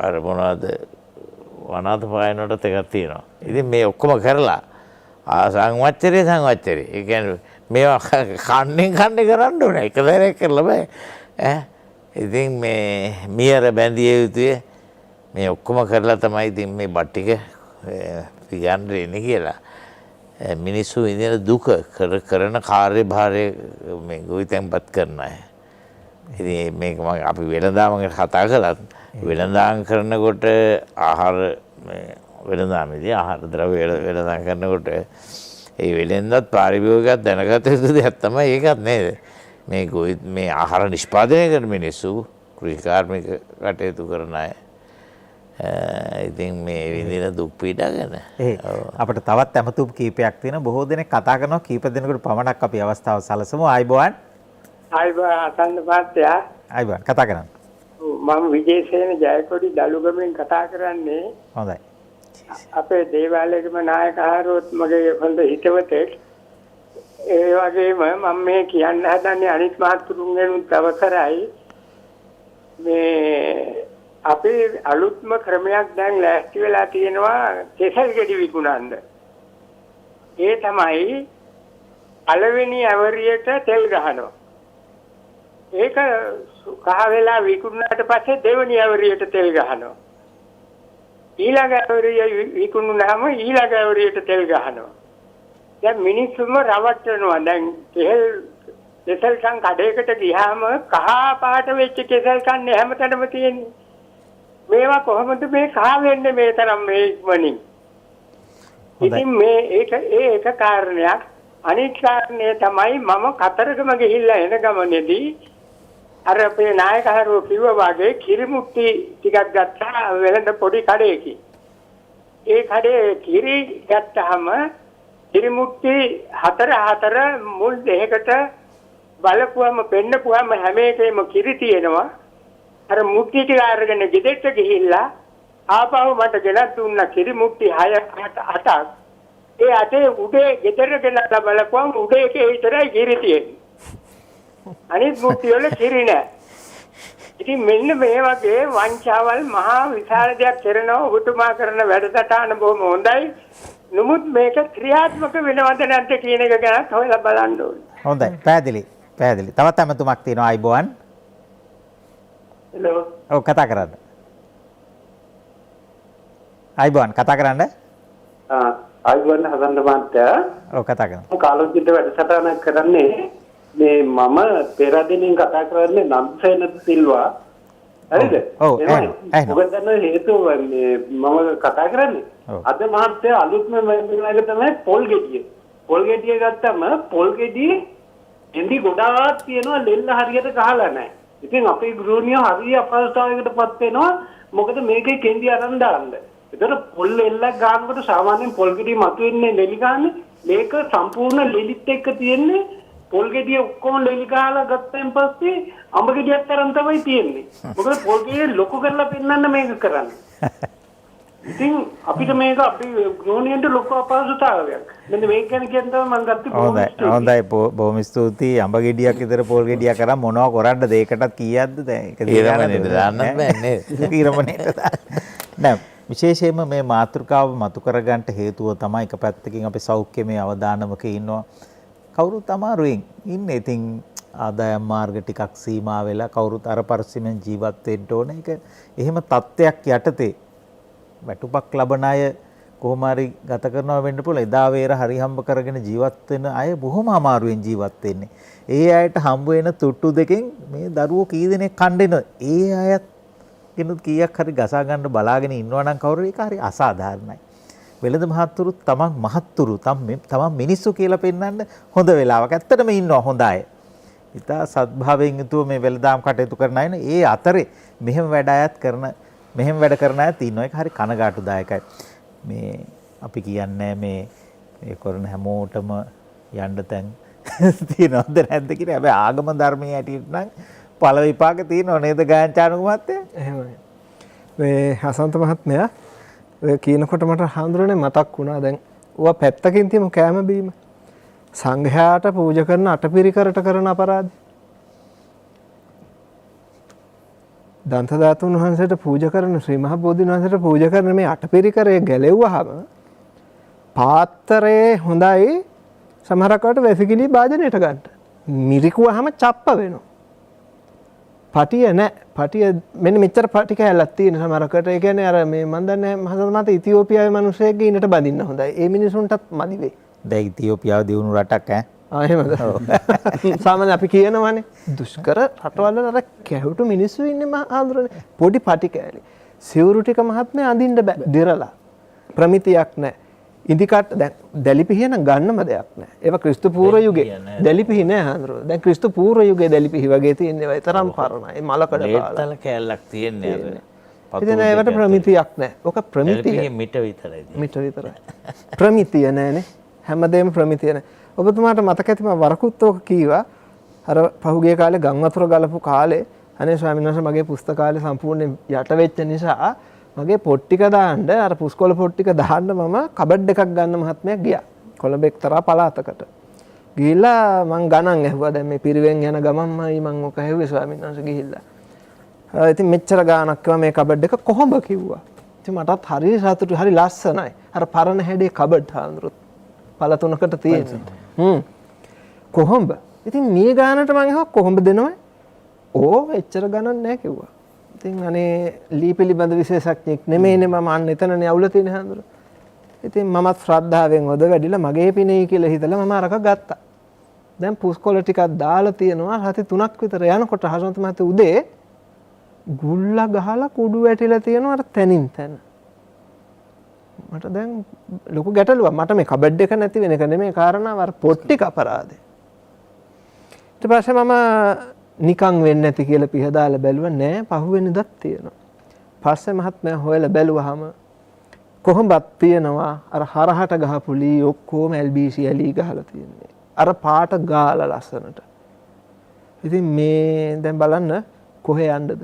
Speaker 3: අර මොනවද වනාත පායනටත් එකක් තියෙනවා. ඉතින් මේ ඔක්කොම කරලා සංවච්චරේ ඒ කියන්නේ මේවා කන්නෙන් කන්නේ කරන්න ඕනේ. එක දරයක් කරලා බෑ. ඉතින් මේ මියර බැඳිය යුතුය මේ ඔක්කොම කරලා තමයි ඉතින් මේ බට්ටික පියන්න එන්නේ කියලා. මිනිස්සු ඉඳන දුක කරන කාර්යභාරය මේ ගොවිතැන්පත් කරන අය. ඉතින් මේක මම අපි වෙනදාම කතා කළත් වෙනදාම් කරනකොට ආහාර වෙනදාමේදී ආහාර ද්‍රව්‍ය වෙනදාම් කරනකොට ඒ වෙලෙන්දත් පාරිභෝගිකයක් දැනගත යුතු දෙයක් තමයි ඒකත් නේද? මේ ආහාර නිෂ්පාදනය කරන මිනිස්සු කෘෂිකාර්මික කටයුතු කරන අය. ඉතින් මේ විඳින දුක් පීඩා ගැන
Speaker 2: අපිට තවත් ඇමතුම් කීපයක් තියෙන බොහෝ දෙනෙක් කතා කරනවා කීප දෙනෙකුට පමණක් අපි අවස්ථාව සලසමු. ආයිබෝවන්.
Speaker 9: ආයිබෝවන් අසන්න මහත්තයා.
Speaker 2: ආයිබෝවන් කතා කරන්න.
Speaker 9: මම විජේසේන ජයකොඩි දලුගමෙන් කතා කරන්නේ.
Speaker 2: හොඳයි.
Speaker 9: අපේ දේවාලයේම නායකහරුවත් මගේ හොඳ හිතවතෙක්. ඒ වගේම මම මේ කියන්න හදන්නේ අනිත් මහතුරුන්ගෙනුත් අවසරයි. මේ අපි අලුත්ම ක්‍රමයක් දැන් ලෑස්ති වෙලා තියෙනවා කෙසල් ගෙඩි විකුණන්න. ඒ තමයි පළවෙනි ඇවරියට තෙල් ගහනවා. ඒක කහ වෙලා විකුණුනාට පස්සේ දෙවෙනි ඇවරියට තෙල් ගහනවා. ඊළඟ ඇවරිය විකුණුනාම ඊළඟ ඇවරියට තෙල් ගහනවා. දැන් මිනිස්සුම රවට්ටනවා. දැන් කෙසල් කන් කඩේකට ගියාම කහ පාට වෙච්ච කෙසල් කන්නේ හැමතැනම තියෙන්නේ. මේවා කොහොමද මේ කහ වෙන්නේ මේ තරම් මේ ඉක්මනින්? ඉතින් මේ ඒක කාරණයක්. අනිත් කාරණේ තමයි මම කතරගම ගිහිල්ලා එන ගමනේදී අර අපේ නායකහරුව කිව්වා වගේ කිරිමුට්ටි ටිකක් ගත්තා වෙලඳ පොඩි කඩේකින්. ඒ කඩේ කිරි ගත්තාම කිරිමුට්ටි හතර මුල් දෙකකට බලපුවම පෙන්නපුවම හැම එකෙම කිරි තියෙනවා. අර මුට්ටි ටික අරගෙන ගෙදරට ගිහිල්ලා ආපහු මට ගෙනත් දුන්නා කිරි මුට්ටි 6-8ක්. ඒ අතේ උඩේ ගෙදර ගෙනලා බලපුවම උඩේ එකේ විතරයි කිරි තියෙන්නේ. අනිත් මුට්ටි වල කිරි නැහැ. ඉතින් මෙන්න මේ වගේ වංචාවල් මහා විශාල දෙයක් කරනවා. ඔබතුමා කරන වැඩසටහන බොහොම හොඳයි. නමුත් මේක ක්‍රියාත්මක වෙනවද නැද්ද කියන එක ගැන හොයලා බලන්න ඕනේ.
Speaker 2: හොඳයි. පැහැදිලි. තවත් අමතුමක් තියෙනවා ආයිබෝවන්.
Speaker 9: හෙලෝ.
Speaker 2: ඔව් කතා කරන්න. ආයිබෝවන් කතා කරන්න.
Speaker 8: ආයිබෝවන් හදන්න මහත්තයා.
Speaker 2: ඔව් කතා කරන්න.
Speaker 8: කාලොච්චිට වැඩසටහන කරන්නේ මේ මම පෙරදිනින් කතා කරන්නේ නන්සේන සිල්වා. හරිද?
Speaker 2: ඔව්
Speaker 8: මොකද හේතුව මම කතා කරන්නේ. අද මහත්තයා අලුත්ම වෙනක තමයි පොල් ගෙඩිය. පොල් ගෙඩිය ගත්තම පොල් ගෙඩිය එන්දි ගොඩාක් තියෙනවා ලෙල්ල හරියට ගහලා නැහැ. ඉතින් අපේ ගෘහණිය හරිය අපහසුතාවයකටපත් වෙනවා. මොකද මේකේ කෙන්දි අරන් දාන්න. ඒතර පොල් එල්ලක් ගන්නකොට සාමාන්‍යයෙන් පොල් ගෙඩිය මතුවෙන්නේ ලෙලි ගන්න. මේක සම්පූර්ණ ලෙලිත් එක්ක තියෙන්නේ පොල් ගෙඩිය ඔක්කොම ලෙලි ගහලා ගත්තෙන් පස්සේ අඹ ගෙඩියක් තරම් තමයි තියෙන්නේ. මොකද පොල් ගෙඩිය ලොකු කරලා පෙන්නන්න මේක කරන්නේ. ඉතින් අපිට මේක අපි ගෘහණියන්ට ලොකු අපහසුතාවයක්. මෙන්න මේක ගැන කියන්න තමයි මම ගත්තේ.
Speaker 2: හොඳයි බොහොම ස්තුතියි. අඹ ගෙඩියක් විතර පොල් ගෙඩියක් කරා මොනවා කරන්නද ඒකටත් කීයක්ද දැන්? ඒක
Speaker 3: ඊරමණේට දාන්නත් බෑ නේද?
Speaker 2: ඊරමණේට නෑ විශේෂයෙන්ම මේ මාතෘකාව මතු කරගන්න හේතුව තමයි එක පැත්තකින් අපි සෞඛ්‍යමය අවදානමක ඉන්නවා. කවුරුත් අමාරුවෙන් ඉන්නේ. ඉතින් ආදායම් මාර්ග ටිකක් සීමා වෙලා කවුරුත් අර පරිස්සමෙන් ජීවත් වෙන්න ඕනේ. ඒක එහෙම තත්ත්වයක් යටතේ වැටුපක් ලබන අය කොහොම හරි ගත කරනවා වෙන්න පුළුවන්. එදා වේර හරි හම්බ කරගෙන ජීවත් වෙන අය බොහොම අමාරුවෙන් ජීවත් වෙන්නේ. ඒ අයට හම්බ වෙන තුට්ටු දෙකෙන් මේ දරුවෝ කී දෙනෙක් කණ්ඩෙන ඒ අයත් කිනුත් කීයක් හරි ගසා ගන්න බලාගෙන ඉන්නවා නම් කවුරු ඒක හරි අසාධාරණයි. වෙළඳ මහත්තුරු තමන් මහත්තුරු තමන් මිනිස්සු කියලා පෙන්වන්න හොඳ වෙලාවක්. ඇත්තටම ඉන්නවා හොඳ අය. ඉතා සද්භාවයෙන් යුතුව මේ වෙළඳාම් කටයුතු කරන අය ඒ අතරේ මෙහෙම වැඩ කරන අය තියෙනවා. ඒක හරි කනගාටුදායකයි. මේ අපි කියන්නේ මේ කරන හැමෝටම යන්න තැන් තියෙනවද නැද්ද කියලා. හැබැයි ආගම ධර්මයේ හැටියට නම් ඵල විපාක තියෙනව නේද ගායන්චානුක මහත්තයා?
Speaker 6: එහෙමයි. මේ හසන්ත මහත්මයා ඔය කියනකොට මට හඳුරන්නේ මතක් වුණා. දැන් ඌව පැත්තකින් තියමු කෑම බීම. සංඝයාට පූජා කරන අටපිරිකරට කරන අපරාධ. දන්ත ධාතුන් වහන්සේට පූජා කරන ශ්‍රී මහ බෝධීන් වහන්සේට පූජා කරන මේ අටපිරිකරේ ගැලෙව්වහම පාත්‍රයේ හොඳයි සමහරකට වැසිකිලි භාජනයට ගන්න. මිරිකුවහම චප්ප වෙනවා. පටිය නැහැ. පටිය මෙන්න මෙච්චර පටි කැලක් තියෙන සමහරකට. ඒ කියන්නේ අර මේ මන් දන්නේ මහසත් මත ඉතියෝපියාවේ මිනිස්සෙක්ගේ ඉන්නට බඳින්න හොඳයි. ඒ මිනිසුන්ටත් මදි වෙයි.
Speaker 2: දැන් ඉතියෝපියාව දියුණු රටක් ඈ.
Speaker 6: එහෙමද? සාමාන්‍ය අපි කියනවානේ දුෂ්කර රටවල අර කැහුටු මිනිස්සු ඉන්නේ මහාඳුරනේ. පොඩි පටි කැලේ. සිවුරු ටික මහත්මයා අඳින්න බෑ. දිරලා. ප්‍රමිතියක් නැහැ. ඉදිකට දැන් දැලිපිහිය නම් ගන්නම දෙයක් නැහැ. ඒවා ක්‍රිස්තු පූර්ව යුගයේ දැලිපිහි නෑ හඳුරන. දැන් ක්‍රිස්තු පූර්ව යුගයේ දැලිපිහි වගේ තියෙන ඒවා තරම් පරණයි. මලකඩ
Speaker 3: ලේට්තල කෑල්ලක් තියෙන්නේ අර.
Speaker 6: ඉතින් ඒවට ප්‍රමිතියක් නැහැ. ඔක ප්‍රමිතිය
Speaker 3: මිට විතරයි.
Speaker 6: මිට විතරයි. ප්‍රමිතිය නැහැනේ. හැමදේම ප්‍රමිතිය නැහැ. ඔබතුමාට මතක ඇති මම වරකුත් ඔක කීවා. අර පහුගිය කාලේ ගම් වතුර ගලපු කාලේ අනේ ස්වාමීන් වහන්සේ මගේ පුස්තකාලේ සම්පූර්ණයෙන් යට වෙච්ච නිසා මගේ පොත් ටික දාන්න අර පුස්කොළ පොත් ටික දාන්න මම කබඩ් එකක් ගන්න මහත්මයා ගියා. කොළඹ එක්තරා පළාතකට. ගිහිල්ලා මං ගණන් ඇහුවා. දැන් මේ පිරිවෙන් යන ගමන්මයි මං ඔක ඇහුවේ ස්වාමීන් වහන්සේ ගිහිල්ලා. ඉතින් මෙච්චර ගාණක් කිව්වා මේ කබඩ් එක කොහොඹ කිව්වා. ඉතින් මටත් හරි සතුටුයි. හරි ලස්සනයි. අර පරණ හැඩේ කබඩ් හාමුදුරුවෝ පළ තුනකට තියෙනවා. කොහොඹ. ඉතින් මේ ගානට මං අහුවා කොහොඹ දෙනවයි? ඕ එච්චර ගණන් නැහැ කිව්වා. ඉතින් අනේ ලී පිළිබඳ විශේෂඥෙක් නෙමෙයිනේ මම අන්න එතනනේ අවුල තියෙන හැඳුර. ඉතින් මමත් ශ්‍රද්ධාවෙන් ඔද වැඩිලා මගේ පිනෙයි කියලා හිතලා මම අරක ගත්තා. දැන් පුස්කොළ ටිකක් දාලා තියෙනවා. හති 3ක් විතර යනකොට හසන්ත මහත්තයා උදේ ගුල්ලා ගහලා කුඩු වැටිලා තියෙනවා අර තැනින් තැන. මට දැන් ලොකු ගැටලුවක්. මට මේ කබඩ් එක නැති වෙන එක නෙමෙයි කාරණාව අර පොත් ටික අපරාධේ. ඊට පස්සේ මම නිකන් වෙන්නේ නැති කියලා පිහදාලා බැලුවා නෑ පහුවෙනිදක් තියෙනවා. පස්සේ මහත්මයා හොයලා බැලුවාම කොහොඹක් තියෙනවා අර හරහට ගහපු ලී ඔක්කොම LBC ලී ගහලා තියෙන්නේ. අර පාට ගාලා ලස්සනට. ඉතින් මේ දැන් බලන්න කොහේ යන්නද?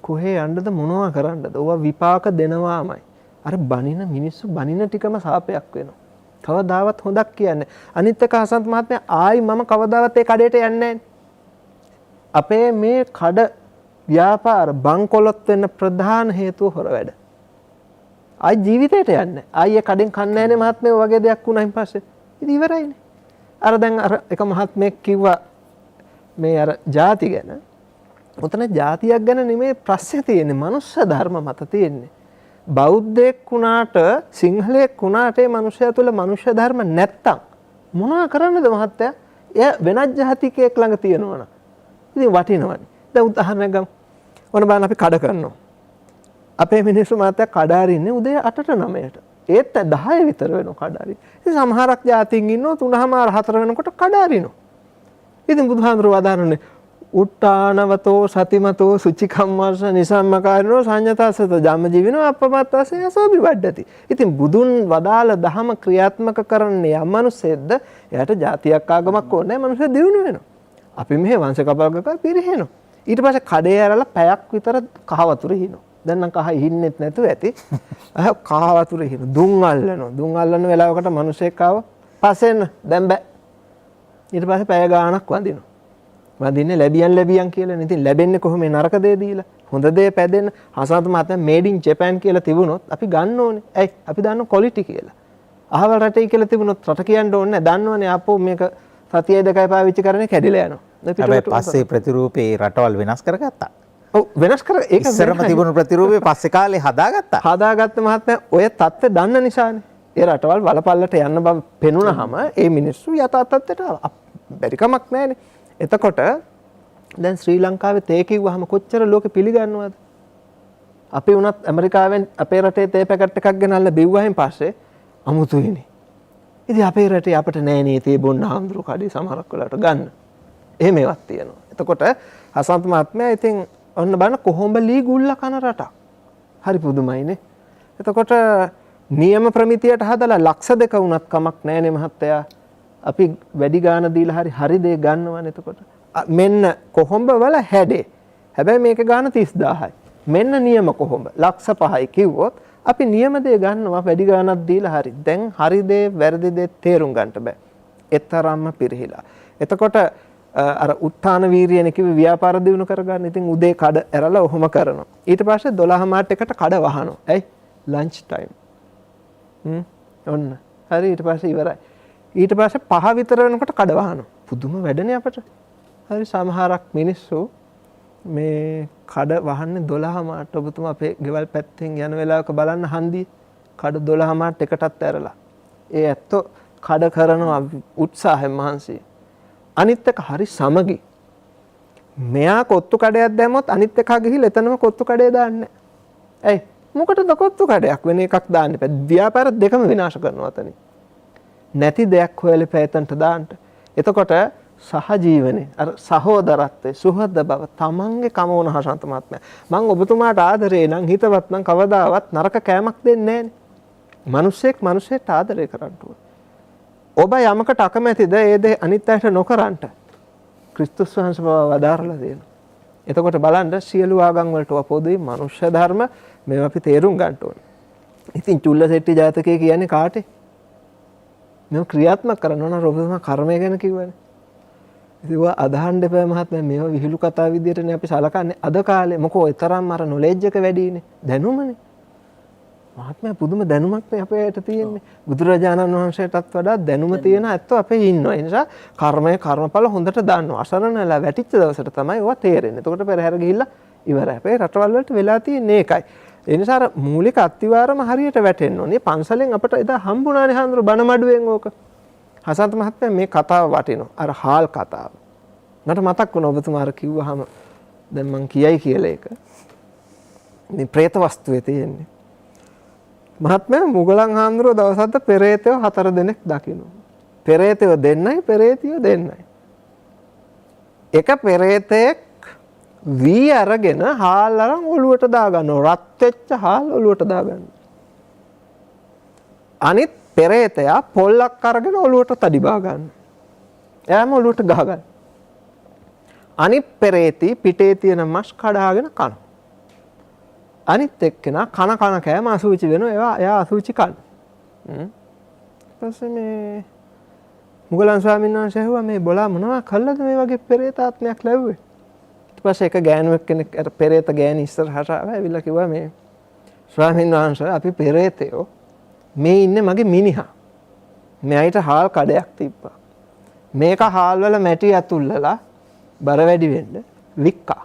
Speaker 6: කොහේ යන්නද මොනවා කරන්නද? ඕවා විපාක දෙනවාමයි. අර බනින මිනිස්සු බනින ටිකම සාපයක් වෙනවා. කවදාවත් හොඳක් කියන්නේ. අනිත් එක හසන්ත මහත්මයා ආයි මම කවදාවත් ඒ කඩේට යන්නේ නැහැ. අපේ මේ කඩ ව්‍යාපාර බංකොලොත් වෙන්න ප්‍රධාන හේතුව හොර වැඩ. ආයි ජීවිතේට යන්නේ. ආයි ඒ කඩෙන් කන්නේ නැහැනේ මහත්මයා වගේ දෙයක් වුණායින් පස්සේ. ඉතින් ඉවරයිනේ. අර දැන් අර එක මහත්මයෙක් කිව්වා මේ අර ಜಾති ගැන. උතන ಜಾතියක් ගැන නෙමෙයි ප්‍රශ්නේ තියෙන්නේ. මනුෂ්‍ය ධර්ම මත තියෙන්නේ. බෞද්ධයෙක් වුණාට සිංහලයෙක් වුණාට ඒ මනුෂ්‍යය තුළ මනුෂ්‍ය ධර්ම නැත්තම් මොනවා කරන්නද මහත්තයා? එයා වෙනත් ජාතිකයෙක් ළඟ තියෙනවනේ. ඉතින් වටිනවනේ. දැන් උදාහරණයක් ගමු. ඔන්න බලන්න අපි කඩ කරනවා. අපේ මිනිස්සු මාත්‍යා කඩ අරින්නේ උදේ 8ට 9ට. ඒත් 10 විතර වෙනවා කඩ අරින්න. ඉතින් සමහරක් ජාතීන් ඉන්නවා 3:00 4 වෙනකොට කඩ අරිනවා. ඉතින් බුදුහාමුදුරුවෝ වදාරන්නේ උට්ටානවතෝ සතිමතෝ සුචිකම්මස්ස නිසම්මකාරිනෝ සංයතස්සත ධම්මජීවිනෝ අපමත්තස්ස යසෝබි වඩ්ඩති. ඉතින් බුදුන් වදාළ ධම ක්‍රියාත්මක කරන්නේ යම් මිනිස්සෙක්ද එයාට ජාතියක් ආගමක් ඕනේ නැහැ. මිනිස්සු දියුණු වෙනවා. අපි මෙහෙ වංශ කපල්ගක පිරිහෙනවා. ඊට පස්සේ කඩේ ඇරලා පැයක් විතර කහ වතුරේ හිනවා. දැන් නම් කහ හින්නෙත් නැතුව ඇති. කහ වතුරේ හින දුම් අල්ලනවා. දුම් අල්ලන වෙලාවකට මිනිස්සෙක් ආව පස්සෙන් දැන් බෑ. ඊට පස්සේ පැය ගාණක් වඳිනවා. වඳින්නේ ලැබියන් කියලා. ඉතින් ලැබෙන්නේ කොහොමද? නරක දේ දීලා. හොඳ දේ පැදෙන්න. හසන්ත මහත්මයා මේඩ් ඉන් ජපාන් කියලා තිබුණොත් අපි ගන්න ඕනේ. ඇයි? අපි දන්න ක්වොලිටි කියලා. අහවල් රටේ කියලා තිබුණොත් රට කියන්න ඕනේ නැහැ. දන්නවනේ අපෝ මේක සතිය දෙකයි පාවිච්චි කරන්නේ කැඩිලා යනවා.
Speaker 2: හැබැයි පස්සේ ප්‍රතිරූපේ රටවල් වෙනස් කරගත්තා.
Speaker 6: ඔව් වෙනස් කර ඒක
Speaker 2: ඉස්සරම තිබුණු ප්‍රතිරූපේ පස්සේ කාලේ හදාගත්තා.
Speaker 6: හදාගත්ත මහත්මයා ඔය தත්ත්වය දන්න නිසානේ. ඒ රටවල් වලපල්ලට යන්න බව පෙනුනහම ඒ මිනිස්සු යථා තත්ත්වයට බැරි කමක් නැහැනේ. එතකොට දැන් ශ්‍රී ලංකාවේ තේ කිව්වහම කොච්චර ලෝකෙ පිළිගන්නවද? අපි උනත් ඇමරිකාවෙන් අපේ රටේ තේ පැකට් එකක් ගෙනල්ලා බිව්වහින් පස්සේ අමුතුයිනේ. ඉතින් අපේ රටේ අපිට නෑ නේ තේ බොන්න හාමුදුරු කඩේ සමහරක් වෙලාවට ගන්න. එහෙම ඒවත් තියෙනවා. එතකොට හසන්ත මහත්මයා ඉතින් ඔන්න බලන්න කොහොඹ ලී ගුල්ල කන රටක්. හරි පුදුමයිනේ. එතකොට නියම ප්‍රමිතියට හදලා ලක්ෂ 2 වුණත් කමක් නැහැනේ මහත්තයා. අපි වැඩි ගාණ දීලා හරි දේ ගන්නවනේ. එතකොට මෙන්න කොහොඹ වල හැඩේ. හැබැයි මේක ගාණ 30000යි. මෙන්න නියම කොහොඹ ලක්ෂ 5යි කිව්වොත් අපි නියම දේ ගන්නවා වැඩි ගාණක් දීලා හරි. දැන් හරි දේ වැරදි දේ තේරුම් ගන්නට බෑ. ඒතරම්ම පිරිහිලා. එතකොට අර උත්තාන වීරියනේ කිව්වේ ව්‍යාපාර දිනු කරගන්න. ඉතින් උදේ කඩ ඇරලා ඔහොම කරනවා. ඊට පස්සේ 12 මාට එකට කඩ වහනවා. ඇයි? Lunch time. ඔන්න. හරි ඊට පස්සේ ඉවරයි. ඊට පස්සේ 5 විතර වෙනකොට කඩ වහනවා. පුදුම වැඩනේ අපට. හරි සමහරක් මිනිස්සු මේ කඩ වහන්නේ 12 මාට. ඔබතුමා අපේ ගෙවල් පැත්තෙන් යන වෙලාවක බලන්න හන්දියේ කඩ 12 මාට එකටත් ඇරලා. ඒ ඇත්තෝ කඩ කරනවා උත්සාහයෙන් මහන්සිය. අනිත් එක හරි සමගි. මෙයා කොත්තු කඩයක් දැම්මොත් අනිත් එකා ගිහිල්ලා එතනම කොත්තු කඩේ දාන්නේ. ඇයි? මොකටද කොත්තු කඩයක් වෙන එකක් දාන්න බෑ. ව්‍යාපාර දෙකම විනාශ කරනවා අතනින්. නැති දෙයක් හොයලා පැතන්ට දාන්න. එතකොට සහජීවනේ අර සහෝදරත්වයේ සුහද බව තමන්ගේ කම වුණ හසන්ත මහත්මයා. මම ඔබතුමාට ආදරේ නම් හිතවත් නම් කවදාවත් නරක කෑමක් දෙන්නේ නැහනේ. මිනිස්සෙක් මිනිස්සෙට ආදරය කරන්න ඕන. ඔබ යමකට අකමැතිද ඒ දේ අනිත් අයට නොකරන්ට ක්‍රිස්තුස් වහන්සේ බව වදාරලා දෙනවා. එතකොට බලන්න සියලු ආගම් වලට පොදුයි මනුෂ්‍ය ධර්ම මේවා අපි තේරුම් ගන්න ඕනේ. ඉතින් චුල්ලසෙට්ටි ජාතකයේ කියන්නේ කාටේ? මේව ක්‍රියාත්මක කරනවා නම් ඔබතුමා කර්මය ගැන කිව්වනේ. ඉතින් ඔය අදහන්න එපා මහත්මයා මේවා විහිළු කතා විදියටනේ අපි සලකන්නේ. අද කාලේ මොකෝ ඒ තරම් අර නොලෙජ් එක වැඩිනේ. දැනුමනේ. මහත්මයා පුදුම දැනුමක් නේ අපේ ඇයට තියෙන්නේ. බුදුරජාණන් වහන්සේටත් වඩා දැනුම තියෙන ඇත්තෝ අපේ ඉන්නවා. ඒ නිසා කර්මය කර්මඵල හොඳට දන්නවා. අසරණලා වැටිච්ච දවසට තමයි ඒවා තේරෙන්නේ. එතකොට පෙරහැර ගිහිල්ලා ඉවරයි. අපේ රටවල් වලට වෙලා තියෙන්නේ ඒකයි. ඒ නිසා අර මූලික අත්විවරම හරියට වැටෙන්න ඕනේ. පන්සලෙන් අපිට එදා හම්බුණානේ හඳුරු බණ මඩුවෙන් ඕක. හසන්ත මහත්මයා මේ කතාව වටිනවා. අර හාල් කතාව. මට මතක් වුණා ඔබතුමා අර කිව්වහම දැන් මං කියයි කියලා ඒක. මේ പ്രേත වස්තුවේ තියෙන්නේ. මහත්මයා මුගලන් හාමුදුරුවෝ දවසක් පෙරේතයෝ 4 දෙනෙක් දකින්න. පෙරේතයෝ දෙන්නයි පෙරේතියෝ දෙන්නයි. එක පෙරේතෙක් වී අරගෙන හාල් අරන් ඔලුවට දාගන්නවා. රත් වෙච්ච හාල් ඔලුවට දාගන්නවා. අනිත් පෙරේතයා පොල්ලක් අරගෙන ඔලුවට තඩිබා ගන්නවා. එයාම ඔලුවට ගහගන්න. අනිත් පෙරේති පිටේ තියෙන මස් කඩාගෙන කනවා. අනිත් එක්කෙනා කන කෑම අසුචි වෙනවා. එයා අසුචි කන. ඊපස්සේ මේ මුගලන් ස්වාමීන් වහන්සේ ඇහුවා මේ බොලා මොනවා කළාද මේ වගේ පෙරේත ආත්මයක් ලැබුවේ? ඊට පස්සේ එක ගෑනුවෙක් කෙනෙක් අර පෙරේත ගෑණි ඉස්සරහට ආවිල්ලා කිව්වා මේ ස්වාමීන් වහන්සේ අපි පෙරේතයෝ මේ ඉන්නේ මගේ මිනිහා. මෙයිට හාල් කඩයක් තිබ්බා. මේක හාල් වල මැටි අතුල්ලලා බර වැඩි වෙන්න වික්කා.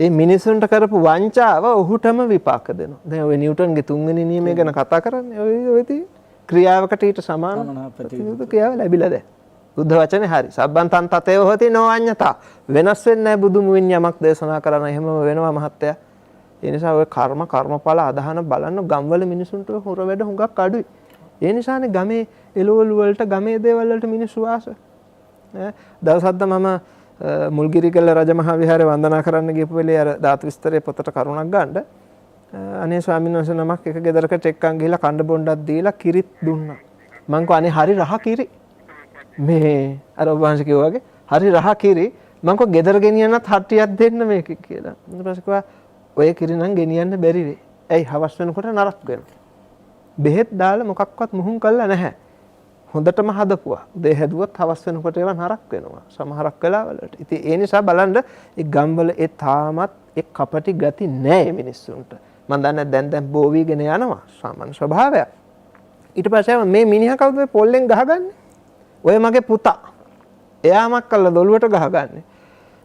Speaker 6: ඒ මිනිසුන්ට කරපු වංචාව ඔහුටම විපාක දෙනවා. දැන් ඔය නිව්ටන්ගේ 3 වෙනි නියමය ගැන කතා කරන්නේ. ඔය ක්‍රියාවකට ඊට සමාන ප්‍රතිවිරුද්ධ ක්‍රියාව ලැබිලා දැන්. බුද්ධ වචනේ හරි. සබ්බන්තං තතේ හොති නොඅඤ්ඤතා. වෙනස් වෙන්නේ නැහැ බුදු මුවින් යමක් දේශනා කරන එහෙමම වෙනවා මහත්තයා. ඒ නිසා ඔය කර්මඵල අදහන බලන්න ගම්වල මිනිසුන්ට හොර වැඩ හුඟක් අඩුයි. ඒ නිසානේ ගමේ එළවලු වලට ගමේ දේවල් වලට මිනිස්සු ආස. දවසක්ද මම මුල්ගිරිගල රජමහා විහාරේ වන්දනා කරන්න ගියපු වෙලේ අර ධාතු විස්තරයේ පොතට කරුණක් ගන්න අනේ ස්වාමීන් වහන්සේ නමක් එක ගෙදරකට එක්කන් ගිහිලා කණ්ඩ බොණ්ඩක් දීලා කිරිත් දුන්නා. මං කෝ අනේ හරි රහ කිරි. මේ අර ඔබ වහන්සේ කිව්වා වගේ හරි රහ කිරි. මං කෝ ගෙදර ගෙනියන්නත් හට්ටියක් දෙන්න මේක කියලා. ඊට පස්සේ කිව්වා ඔය කිරි නම් ගෙනියන්න බැරි වෙයි. ඇයි හවස් වෙනකොට නරක් වෙනවා. බෙහෙත් දාලා මොකක්වත් මුහුම් කළා නැහැ. හොඳටම හදපුවා. උදේ හැදුවත් හවස් වෙනකොට ඒවා නරක් වෙනවා. සමහරක් වෙලාවලට. ඉතින් ඒ නිසා බලන්න ඒ ගම්වල ඒ තාමත් ඒ කපටි ගති නැහැ මිනිස්සුන්ට. මම දන්නේ දැන් බෝ වීගෙන යනවා. සාමාන්‍ය ස්වභාවයක්. ඊට පස්සේ මේ මිනිහා කවුද මේ පොල්ලෙන් ගහගන්නේ? ඔය මගේ පුතා. එයාමක් කළා දොළුවට ගහගන්නේ.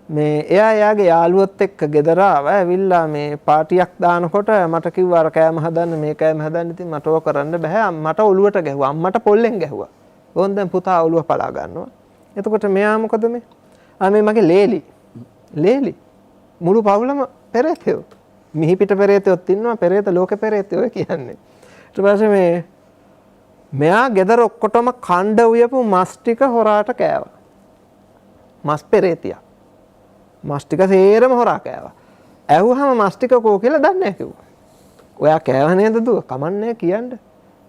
Speaker 6: මේ එයා යාගේ යාළුවොත් එක්ක ගෙදර ආවා. ඇවිල්ලා මේ පාටියක් දානකොට මට කිව්වා අර කෑම හදන්න මේ කෑම හදන්න. ඉතින් මට ඕක කරන්න බෑ. මට ඔළුවට ගැහුවා. අම්මට පොල්ලෙන් ගැහුවා. ඕන් දැන් පුතා ඔළුව පලා ගන්නවා. එතකොට මෙයා මොකද මේ? මේ මගේ ලේලි. ලේලි. මුළු පවුලම පෙරේතයෝ. මිහි පිට පෙරේතයොත් ඉන්නවා. පෙරේත ලෝක පෙරේතයෝ කියන්නේ. ඊට පස්සේ මෙයා ගෙදර ඔක්කොටම කණ්ඩ උයපු මස් ටික හොරාට කෑවා. මස් පෙරේතියක්. මස් ටික සේරම හොරා කෑවා. ඇහුවහම මස් ටික කෝ කියලා දන්නේ නැහැ කිව්වා. ඔයා කෑව නේද දුව? කමන්නේ කියන්න.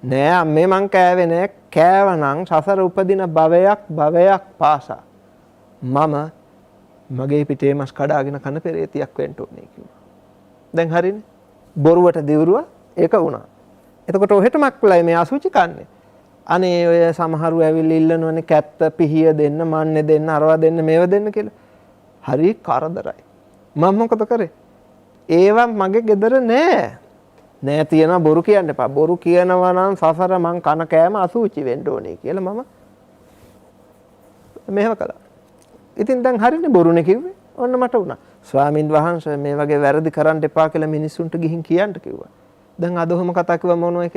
Speaker 6: නෑ අම්මේ මං කෑවේ නෑ. කෑවනම් සසර උපදින භවයක් පාසා මම මගේ පිටේ මස් කඩාගෙන කන පෙරේතියක් වෙන්න ඕනේ කිව්වා. දැන් හරිනේ. බොරුවට දිවුරුවා ඒක වුණා. එතකොට ඔහෙට මක්ලයි මේ අසුචි කන්නේ. අනේ ඔය සමහරු ඇවිල්ලා ඉල්ලනවනේ කැත්ත පිහිය දෙන්න, මන්නේ දෙන්න, අරවා දෙන්න, මේව දෙන්න කියලා. හරි කරදරයි. මම මොකද කරේ? ඒවා මගේ ගෙදර නෑ. නෑ තියනවා බොරු කියන්න එපා. බොරු කියනවා නම් සසර මං කන කෑම අසුචි වෙන්න ඕනේ කියලා මම මෙහෙම කළා. ඉතින් දැන් හරිනේ බොරුනේ කිව්වේ. ඔන්න මට වුණා. ස්වාමින් වහන්සේ මේ වගේ වැරදි කරන්න එපා කියලා මිනිස්සුන්ට ගිහින් කියන්න කිව්වා. දැන් අද ඔහොම කතා කිව්ව මොනෝ එක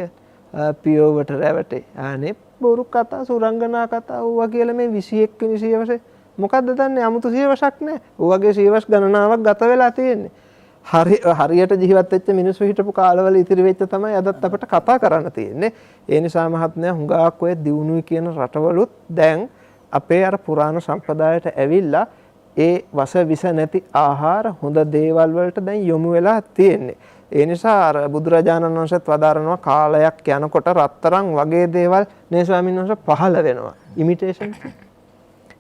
Speaker 6: පියෝවට රැවටේ. අනේ බොරු කතා සුරංගනා කතා ඌවා කියලා මේ 21 වෙනි සියවසේ මොකද්ද දන්නේ 아무තු සියවසක් නැහැ. ඌවගේ සියවස් ගණනාවක් ගත වෙලා තියෙන්නේ. හරියට ජීවත් වෙච්ච මිනිස්සු හිටපු කාලවල ඉතිරි වෙච්ච තමයි අදත් අපිට කතා කරන්න තියෙන්නේ. ඒ නිසා මහත්මයා හුඟක් ඔය දියුණුයි කියන රටවලුත් දැන් අපේ අර පුරාණ සම්ප්‍රදායට ඇවිල්ලා ඒ වස විස නැති ආහාර හොඳ දේවල් වලට දැන් යොමු වෙලා තියෙන්නේ. ඒ නිසා අර බුදුරජාණන් වහන්සේත් වදාරනවා කාලයක් යනකොට රත්තරන් වගේ දේවල් නේ ස්වාමීන් වහන්සේ පහළ වෙනවා. ඉමිටේෂන්.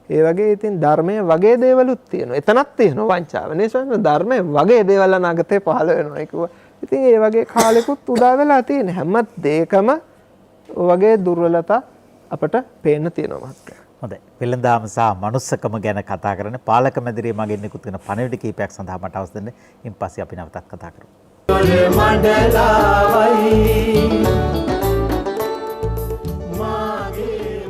Speaker 6: ඒ වගේ ඉතින් ධර්මයේ වගේ දේවලුත් තියෙනවා. එතනක් තියෙනවා වංචාව. නේ ස්වාමීන් ධර්මයේ වගේ දේවල් අනාගතේ පහළ වෙනවා කිව්වා. ඉතින් ඒ වගේ කාලෙකුත් උදා වෙලා තියෙන හැම දෙයකම වගේ දුර්වලතා අපට පේන්න තියෙනවා මහත්තයා.
Speaker 2: හොඳයි. වෙළඳාම සහ මනුස්සකම ගැන කතා කරන පාලක මැදිරියේ මගෙන් නිකුත් වෙන පණිවිඩ කීපයක් සඳහා මට අවසර දෙන්න. ඉන් පස්සේ අපි නැවතත් කතා කරමු.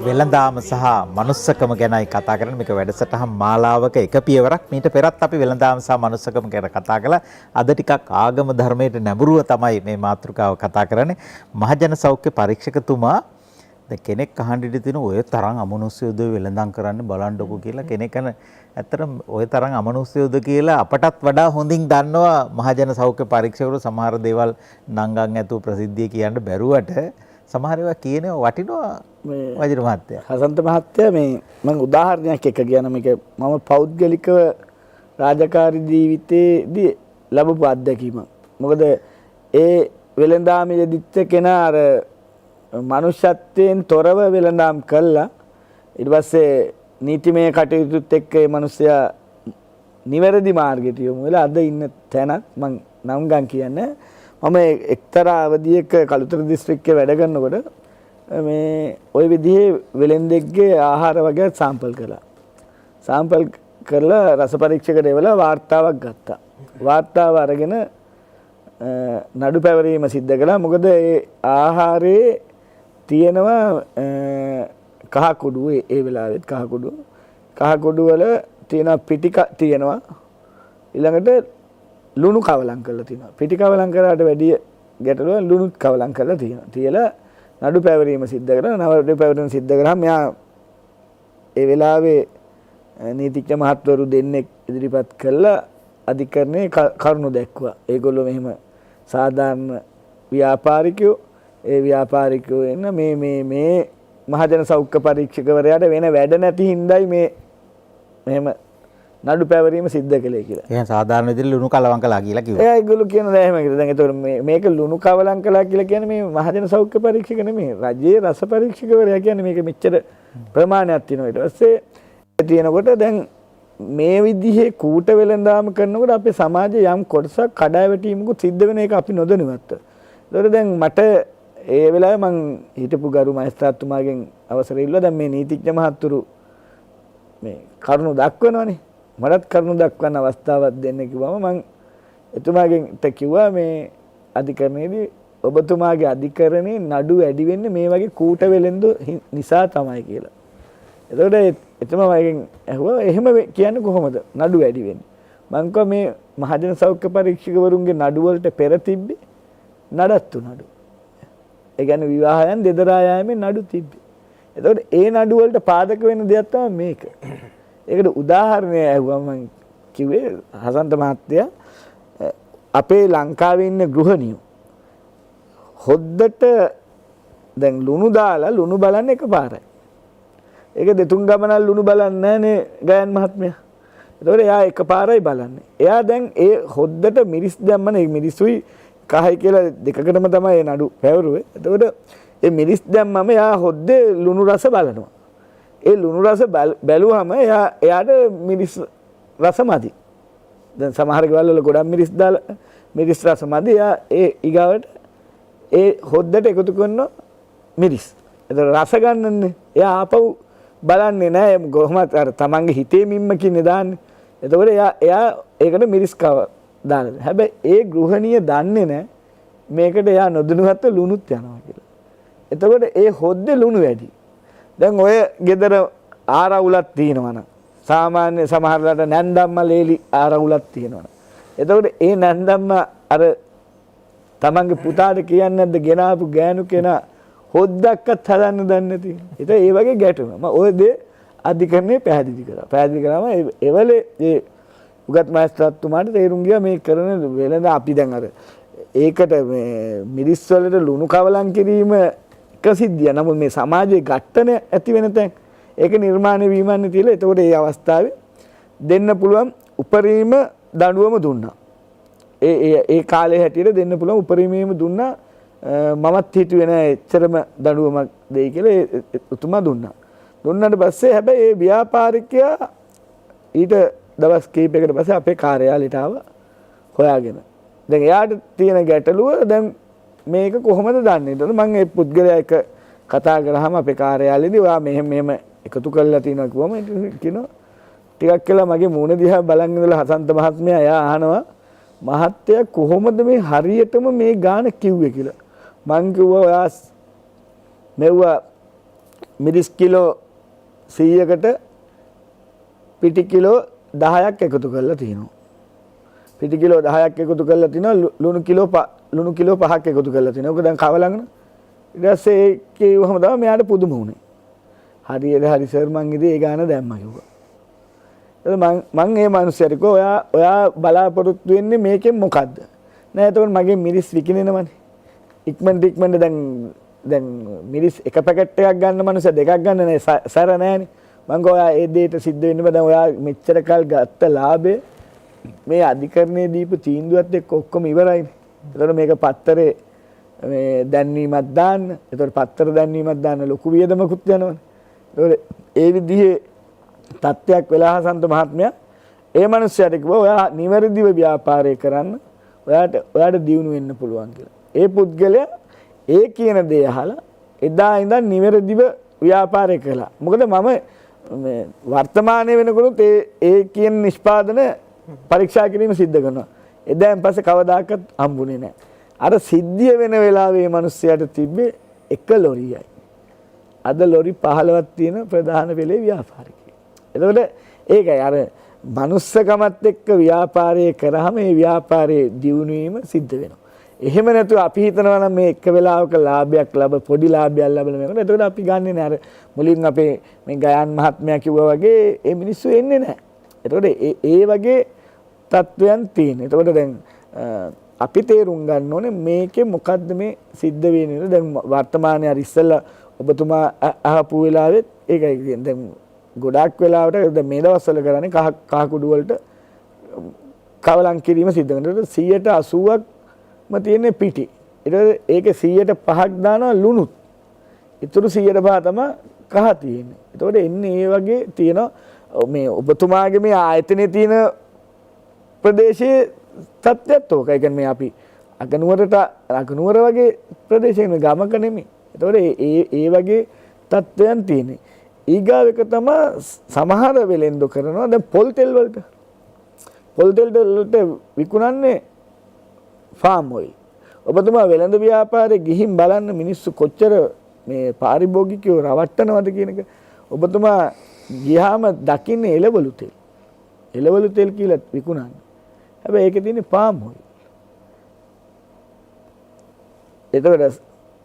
Speaker 2: වෙළඳාම සහ මනුස්සකම ගැනයි කතා කරන්නේ. මේක වැඩසටහන් මාලාවක එක පියවරක්. මීට පෙරත් අපි වෙළඳාම සහ මනුස්සකම ගැන කතා කළා. අද ටිකක් ආගම ධර්මයට නැඹුරුව තමයි මේ මාතෘකාව කතා කරන්නේ. මහජන සෞඛ්‍ය පරීක්ෂකතුමා කෙනෙක් අහන්න ඉඳී තිනු ඔය තරම් අමනුෂ්‍යයෝද වෙළඳන් කරන්න බලන්නකො කියලා කෙනෙක් අන ඇත්තටම ඔය තරම් අමනුෂ්‍යයෝද කියලා අපටත් වඩා හොඳින් දන්නවා මහජන සෞඛ්‍ය පරීක්ෂකවරු සමහර දේවල් නංගන් ඇතුව ප්‍රසිද්ධිය කියන්න බැරුවට සමහර ඒවා කියනවා වටිනවා වජිර මහත්තයා.
Speaker 7: හසන්ත මහත්තයා මේ මම උදාහරණයක් එක කියන මේක මම පෞද්ගලිකව රාජකාරී ජීවිතයේදී ලැබපු අත්දැකීම. මොකද ඒ වෙළඳාමේ යෙදිච්ච කෙනා අර මනුෂ්‍යත්වයෙන් තොරව වෙළඳාම් කළා. ඊට පස්සේ නීතිමය කටයුතුත් එක්ක මේ මිනිස්සයා නිවැරදි මාර්ගයට යොමු වෙලා අද ඉන්න තැනත් මම නම් ගන් කියන්නේ මම එක්තරා අවධියක කළුතර දිස්ත්‍රික්කේ වැඩ කරනකොට මේ ওই විදිහේ වෙළෙන්දෙක්ගේ ආහාර වගේ සාම්පල් කළා. සාම්පල් කරලා රස පරීක්ෂකයට එවලා වාර්තාවක් ගත්තා. වාර්තාව අරගෙන නඩු පැවරීම සිද්ධ කළා. මොකද ඒ ආහාරයේ තියෙනවා කහ කුඩු ඒ වෙලාවෙත් කහ කුඩු වල තියෙන පිටි තියෙනවා. ඊළඟට ලුණු කවලම් කරලා තියෙනවා. පිටි කවලම් කරාට වැඩිය ගැටලුව ලුණුත් කවලම් කරලා තියෙනවා. තියලා නඩු පැවරීම සිද්ධ කරලා නඩු පැවරීම සිද්ධ කරාම මෙයා ඒ වෙලාවේ නීතිඥ මහත්වරු දෙන්නෙක් ඉදිරිපත් කළා අධිකරණයේ කරුණු දැක්වුවා. ඒගොල්ලෝ මෙහෙම සාධාරණ ව්‍යාපාරිකයෝ ඒ ව්‍යාපාරිකයෝ එන්න මේ මහජන සෞඛ්‍ය පරීක්ෂකවරයාට වෙන වැඩ නැති හින්දායි මේ මෙහෙම නඩු පැවරීම සිද්ධ කළේ කියලා.
Speaker 2: එහෙනම් සාධාරණ විදිහට ලුණු කලවම් කළා කියලා කිව්වා.
Speaker 7: ඒගොල්ලෝ කියනවා එහෙම කියලා. දැන් ඒතකොට මේක ලුණු කවලම් කළා කියලා කියන්නේ මේ මහජන සෞඛ්‍ය පරීක්ෂක නෙමෙයි. රජයේ රස පරීක්ෂකවරයා කියන්නේ මේක මෙච්චර ප්‍රමාණයක් තියෙනවා. ඊට පස්සේ තියෙනකොට දැන් මේ විදිහේ කූට වෙළඳාම කරනකොට අපේ සමාජයේ යම් කොටසක් කඩාවැටීමකුත් සිද්ධ වෙන එක අපි නොදැනුවත්ව. ඒතකොට දැන් මට ඒ වෙලාවේ මං හිටපු ගරු මහේස්ත්‍රාත්තුමාගෙන් අවසර ඉල්ලුවා. දැන් මේ නීතිඥ මහත්තුරු මේ කරුණු දක්වනවනේ. මටත් කරුණු දක්වන්න අවස්ථාවක් දෙන්න කිව්වම මං එතුමාගෙන් කිව්වා මේ අධිකරණයේදී ඔබතුමාගේ අධිකරණේ නඩු වැඩි වෙන්නේ මේ වගේ කූට වෙළෙන්දු නිසා තමයි කියලා. එතකොට එතුමා මගෙන් ඇහුවා එහෙම කියන්නේ කොහොමද නඩු වැඩි වෙන්නේ? මං කිව්වා මේ මහජන සෞඛ්‍ය පරීක්ෂකවරුන්ගේ නඩු වලට පෙර තිබ්බේ නඩත්තු නඩු. ඒ කියන්නේ විවාහයන් දෙදරා යාමේ නඩු තිබ්බේ. එතකොට ඒ නඩු වලට පාදක වෙන දෙයක් තමයි මේක. ඒකට උදාහරණයක් ඇහුවා මං කිව්වේ හසන්ත මහත්තයා අපේ ලංකාවේ ඉන්න ගෘහණියෝ හොද්දට දැන් ලුණු දාලා ලුණු බලන්න එකපාරයි. ඒක දෙතුන් ගමනක් ලුණු බලන්නේ නැහනේ ගයන් මහත්මයා. ඒතකොට එයා එකපාරයි බලන්නේ. එයා දැන් ඒ හොද්දට මිරිස් දැම්මනේ මිරිසුයි කහයි කියලා දෙකකටම තමයි ඒ නඩු පැවරුවේ. එතකොට ඒ මිරිස් දැම්මම එයා හොද්දේ ලුණු රස බලනවා. ඒ ලුණු රස බැලුවම එයාට මිරිස් රස මදි. දැන් සමහර ගෙවල් වල ගොඩක් මිරිස් දාලා මිරිස් රස මදි. එයා ඒ ඊගාවට ඒ හොද්දට එකතු කරන මිරිස්. එතකොට රස ගන්නන්නේ. එයා ආපහු බලන්නේ නැහැ කොහොමද අර තමන්ගේ හිතේ මිම්මකින් දාන්නේ. එතකොට එයා ඒකට මිරිස් කව දානවා. හැබැයි ඒ ගෘහණිය දන්නේ නැහැ මේකට එයා නොදැනුවත්ව ලුණුත් යනවා කියලා. එතකොට ඒ හොද්දේ ලුණු වැඩි. දැන් ඔය ගෙදර ආරවුලක් තියෙනවා නම් සාමාන්‍ය සමහරලාට නැන්දම්ම ලේලි ආරවුලක් තියෙනවා. එතකොට ඒ නැන්දම්ම අර තමන්ගේ පුතාට කියන්නේ නැද්ද ගෙනාපු ගෑනු කෙනා හොද්දක්වත් හදන්න දන්නේ නැති. ඒත් ඒ වගේ ගැටුම. මම ඔය දේ අධිකරණේ පැහැදිලි කරා. පැහැදිලි කරාම එවලේ ඒ උගත් මහේස්ත්‍රාත්තුමාට තේරුම් ගියා මේ කරන වෙලඳ අපි දැන් අර ඒකට මේ මිරිස් වලට ලුණු කවලම් කිරීම එක සිද්ධිය. නමුත් මේ සමාජයේ ඝට්ටන ඇති වෙන තැන් ඒක නිර්මාණය වීමන්නේ තියලා. එතකොට ඒ අවස්ථාවේ දෙන්න පුළුවන් උපරිම දඬුවම දුන්නා. ඒ කාලේ හැටියට දෙන්න පුළුවන් උපරිමයේම දුන්නා. මමත් හිතුවේ නෑ එච්චරම දඬුවමක් දෙයි කියලා උතුමා දුන්නා. දුන්නාට පස්සේ හැබැයි ඒ ව්‍යාපාරිකයා ඊට දවස් කීපයකට පස්සේ අපේ කාර්යාලයට ආවා හොයාගෙන. දැන් එයාට තියෙන ගැටලුව දැන් මේක කොහොමද දන්නේ? එතකොට මම ඒ පුද්ගලයා එක කතා කරාම අපේ කාර්යාලයේදී ඔයා මෙහෙම එකතු කරලා තිනවා කිව්වම කියනවා ටිකක් කියලා මගේ මූණ දිහා බලන් ඉඳලා හසන්ත මහත්මයා එයා අහනවා මහත්තයා කොහොමද මේ හරියටම මේ ගාන කිව්වේ කියලා. මං කිව්වා ඔයා මෙව්වා මිරිස් කිලෝ 100කට පිටි කිලෝ 10ක් එකතු කරලා තිනවා. පිටි කිලෝ 10ක් එකතු කරලා තිනවා ලුණු කිලෝ 5ක් එකතු කරලා තිනවා. ඔක දැන් කවලංගන. ඊට පස්සේ ඒකේ වහම තමයි මෙයාට පුදුම වුනේ. හරියද හරි සර් මං ඉතින් ඒ ගාන දැම්මා කිව්වා. මං මේ මිනිස්සුන්ට කිව්වා ඔයා බලාපොරොත්තු වෙන්නේ මේකෙන් මොකද්ද? නෑ එතකොට මගේ මිරිස් විකිනෙනවනේ. ඉක්මනට දැන් මිරිස් එක පැකට් එකක් ගන්න මිනිස්සු දෙකක් ගන්න නෑ සර නෑනේ. මං ගෝ ඔයා ඒ දෙයට සිද්ධ වෙන්න බෑ. දැන් ඔයා මෙච්චර කල් ගත්ත ලාභය මේ අධිකරණයේ දීපු තීන්දුවත් එක්ක ඔක්කොම ඉවරයිනේ. එතකොට මේක පත්තරේ මේ දැන්වීමක් දාන්න. එතකොට පත්තර දැන්වීමක් දාන්න ලොකු වියදමකුත් යනවනේ. එතකොට ඒ විදිහේ තත්ත්වයක් වෙලා හසන්ත මහත්මයා ඒ මිනිස්සයාට කිව්වා ඔයා නිවැරදිව ව්‍යාපාරය කරන්න. ඔයාට දියුණු වෙන්න පුළුවන් කියලා. ඒ පුද්ගලයා ඒ කියන දේ අහලා එදා ඉඳන් නිවැරදිව ව්‍යාපාරය කළා. මොකද මම වර්තමානයේ වෙනකොට ඒ කියන නිෂ්පාදන පරීක්ෂා කිරීම සිද්ධ කරනවා. එදාන් පස්සේ කවදාකවත් හම්බුනේ නැහැ. අර සිද්ධිය වෙන වෙලාවේ මේ මිනිස්සයාට තිබ්බේ එක ලොරියයි. අද ලොරි 15ක් තියෙන ප්‍රධාන වෙලේ ව්‍යාපාරිකයෙක්. එතකොට ඒකයි අර මනුස්සකමත් එක්ක ව්‍යාපාරය කරාම මේ ව්‍යාපාරයේ දියුණු වීම සිද්ධ වෙනවා. එහෙම නැතුව අපි හිතනවා නම් මේ එක වෙලාවක ලාභයක් පොඩි ලාභයක් ලැබෙන මේකට. එතකොට අපි ගන්නෙ නෑ අර මුලින් අපේ මේ ගයන් මහත්මයා කිව්වා වගේ මේ මිනිස්සු එන්නේ නැහැ. එතකොට ඒ වගේ තත්වයන් තියෙනවා. එතකොට දැන් අපි තේරුම් ගන්න ඕනේ මේකේ මොකද්ද මේ සිද්ධ වෙන්නේ. දැන් වර්තමානයේ අර ඉස්සෙල්ලා ඔබතුමා අහපු වෙලාවෙත් ඒකයි කියන්නේ. දැන් ගොඩාක් වෙලාවට දැන් මේ දවස්වල කරන්නේ කහ කුඩු වලට කවලම් කිරීම සිද්ධ කරනවා. 80%ක්ම තියෙන්නේ පිටි. ඒකේ 100%ක් දානවා ලුණුත්. ඊටු 100% තමයි කහ තියෙන්නේ. එතකොට එන්නේ මේ වගේ තියෙනවා මේ ඔබතුමාගේ මේ ආයතනයේ තියෙන ප්‍රදේශයේ තත්ත්වයක් ඕක. ඒ කියන්නේ මේ අපි අගනුවර වගේ ප්‍රදේශයක ගමක නෙමෙයි. එතකොට ඒ වගේ තත්ත්වයන් තියෙන්නේ. ඊගාව එක තමයි සමහර වෙලෙන්දෝ කරනවා දැන් පොල් තෙල් වලට විකුණන්නේ ෆාම් ඔයිල්. ඔබතුමා වෙළඳ ව්‍යාපාරේ ගිහින් බලන්න මිනිස්සු කොච්චර මේ පාරිභෝගිකයෝ රවට්ටනවද කියන එක. ඔබතුමා ගියාම දකින්නේ එළවලු තෙල් කියලා විකුණන්නේ. හැබැයි ඒකේ තියෙන්නේ ෆාම් ඔයිල්. එතකොට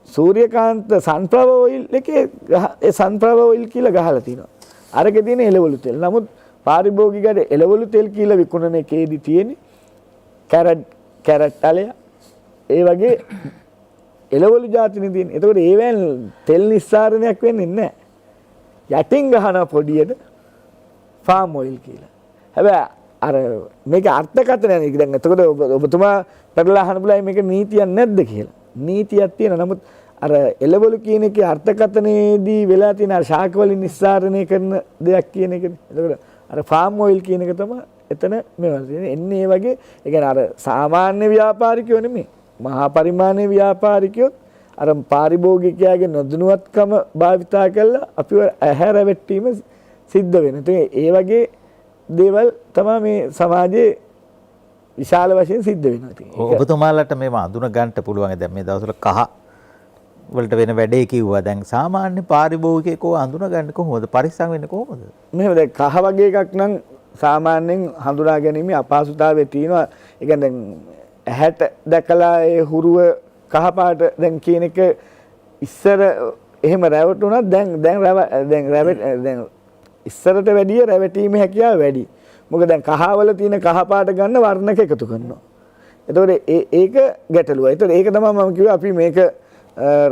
Speaker 7: සූර්යකාන්ත සන්ෆ්ලවර් ඔයිල් එකේ ඒ සන්ෆ්ලවර් ඔයිල් කියලා ගහලා තියෙනවා. අරකේ තියෙන එළවලු තෙල්. නමුත් පාරිභෝගිකයට එළවලු තෙල් කියලා විකුණන එකේදී තියෙන්නේ කැරට් අලය ඒ වගේ එළවලු જાතිනේ තියෙන්නේ. එතකොට ඒවෙන් තෙල් නිස්සාරණයක් වෙන්නේ නැහැ. යටින් ගහන පොඩියට ෆාම් ඔයිල් කියලා. හැබැයි අර මේක අර්ථකථනය නේ. දැන් එතකොට ඔබතුමා පෙරලා අහන්න පුළුවන් මේක නීතියක් නැද්ද කියලා. නීතියක් තියෙනවා. නමුත් අර එළවලු කියන එකේ අර්ථකථනයේදී වෙලා තියෙන අර ශාක වලින් නිස්සාරණය කරන දෙයක් කියන එකනේ. එතකොට අර ෆාම් ඔයිල් කියන එක තමයි එතන මේවා තියෙන්නේ. එන්නේ ඒ වගේ ඒ කියන්නේ අර සාමාන්‍ය ව්‍යාපාරිකයෝ නෙමෙයි. මහා පරිමාණයේ ව්‍යාපාරිකයෝ අර පාරිභෝගිකයාගේ නොදැනුවත්කම භාවිතා කරලා අපිව ඇහැ රැවටීම සිද්ධ වෙනවා. ඒ වගේ දේවල් තමයි මේ සමාජයේ විශාල වශයෙන් සිද්ධ වෙනවා.
Speaker 2: ඔබතුමාලට මේව අඳුන ගන්න පුළුවන්. දැන් මේ දවස්වල කහ වලට වෙන වැඩේ කිව්වා. දැන් සාමාන්‍ය පාරිභෝගිකයෙකෝ අඳුන ගන්න කොහොමද? පරිස්සම් වෙන්නේ කොහොමද?
Speaker 7: මෙහෙම දැන් කහ වගේ එකක් නම් සාමාන්‍යයෙන් හඳුනා ගැනීම අපහසුතාවය තියෙනවා. ඒ කියන්නේ දැන් ඇහැට දැකලා ඒ හුරුව කහ පාට දැන් කියන එක ඉස්සර එහෙම රැවටුණා. දැන් ඉස්සරට වැඩිය රැවටීමේ හැකියාව වැඩි. මොකද දැන් කහවල තියෙන කහ පාට ගන්න වර්ණක එකතු කරනවා. එතකොට ඒක ගැටලුවයි. එතකොට ඒක තමයි මම කිව්වේ අපි මේක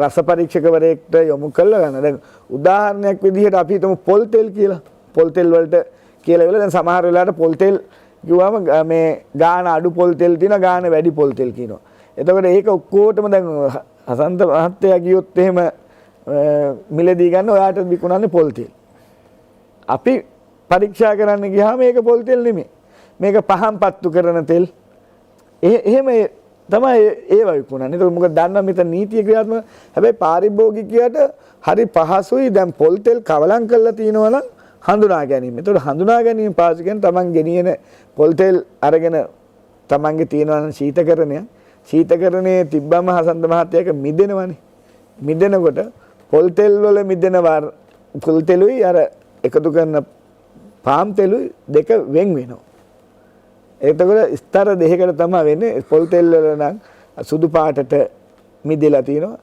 Speaker 7: රස පරීක්ෂකවරයෙක්ට යොමු කරලා ගන්න. දැන් උදාහරණයක් විදිහට අපි හිතමු පොල් තෙල් කියලා. පොල් තෙල් වලට කියලා වෙලා දැන් සමහර වෙලාවට පොල් තෙල් කිව්වම මේ ගාන අඩු පොල් තෙල් තියෙනවා ගාන වැඩි පොල් තෙල් කියනවා. එතකොට ඒක ඔක්කොටම දැන් හසන්ත මහත්තයා ගියොත් එහෙම මිලදී ගන්න ඔයාට විකුණන්නේ පොල් තෙල්. අපි පරීක්ෂා කරන්න ගියාම මේක පොල් තෙල් නෙමෙයි. මේක පහන් පත්තු කරන තෙල්. එහෙම තමයි ඒවා විකුණන්නේ. ඒක මොකද දන්නා මෙතන නීතිය ක්‍රියාත්මක. හැබැයි පාරිභෝගිකයාට හරි පහසුයි දැන් පොල් තෙල් කවලම් කරලා තියනවා නම් හඳුනා ගැනීම. ඒතකොට හඳුනා ගැනීම පාසු කියන්නේ තමන් ගෙනියන පොල් තෙල් අරගෙන තමන්ගේ තියෙනවා නම් ශීතකරණයේ තිබ්බම හසන්ත මහත්තයාක මිදෙනවනේ. මිදෙනකොට පොල් තෙල් වල මිදෙන පොල් තෙලුයි අර එකතු කරන පාම් තෙලුයි දෙක වෙන් වෙනවා. එතකොට ස්තර දෙකකට තමයි වෙන්නේ. පොල් තෙල් වල නම් සුදු පාටට මිදෙලා තියෙනවා.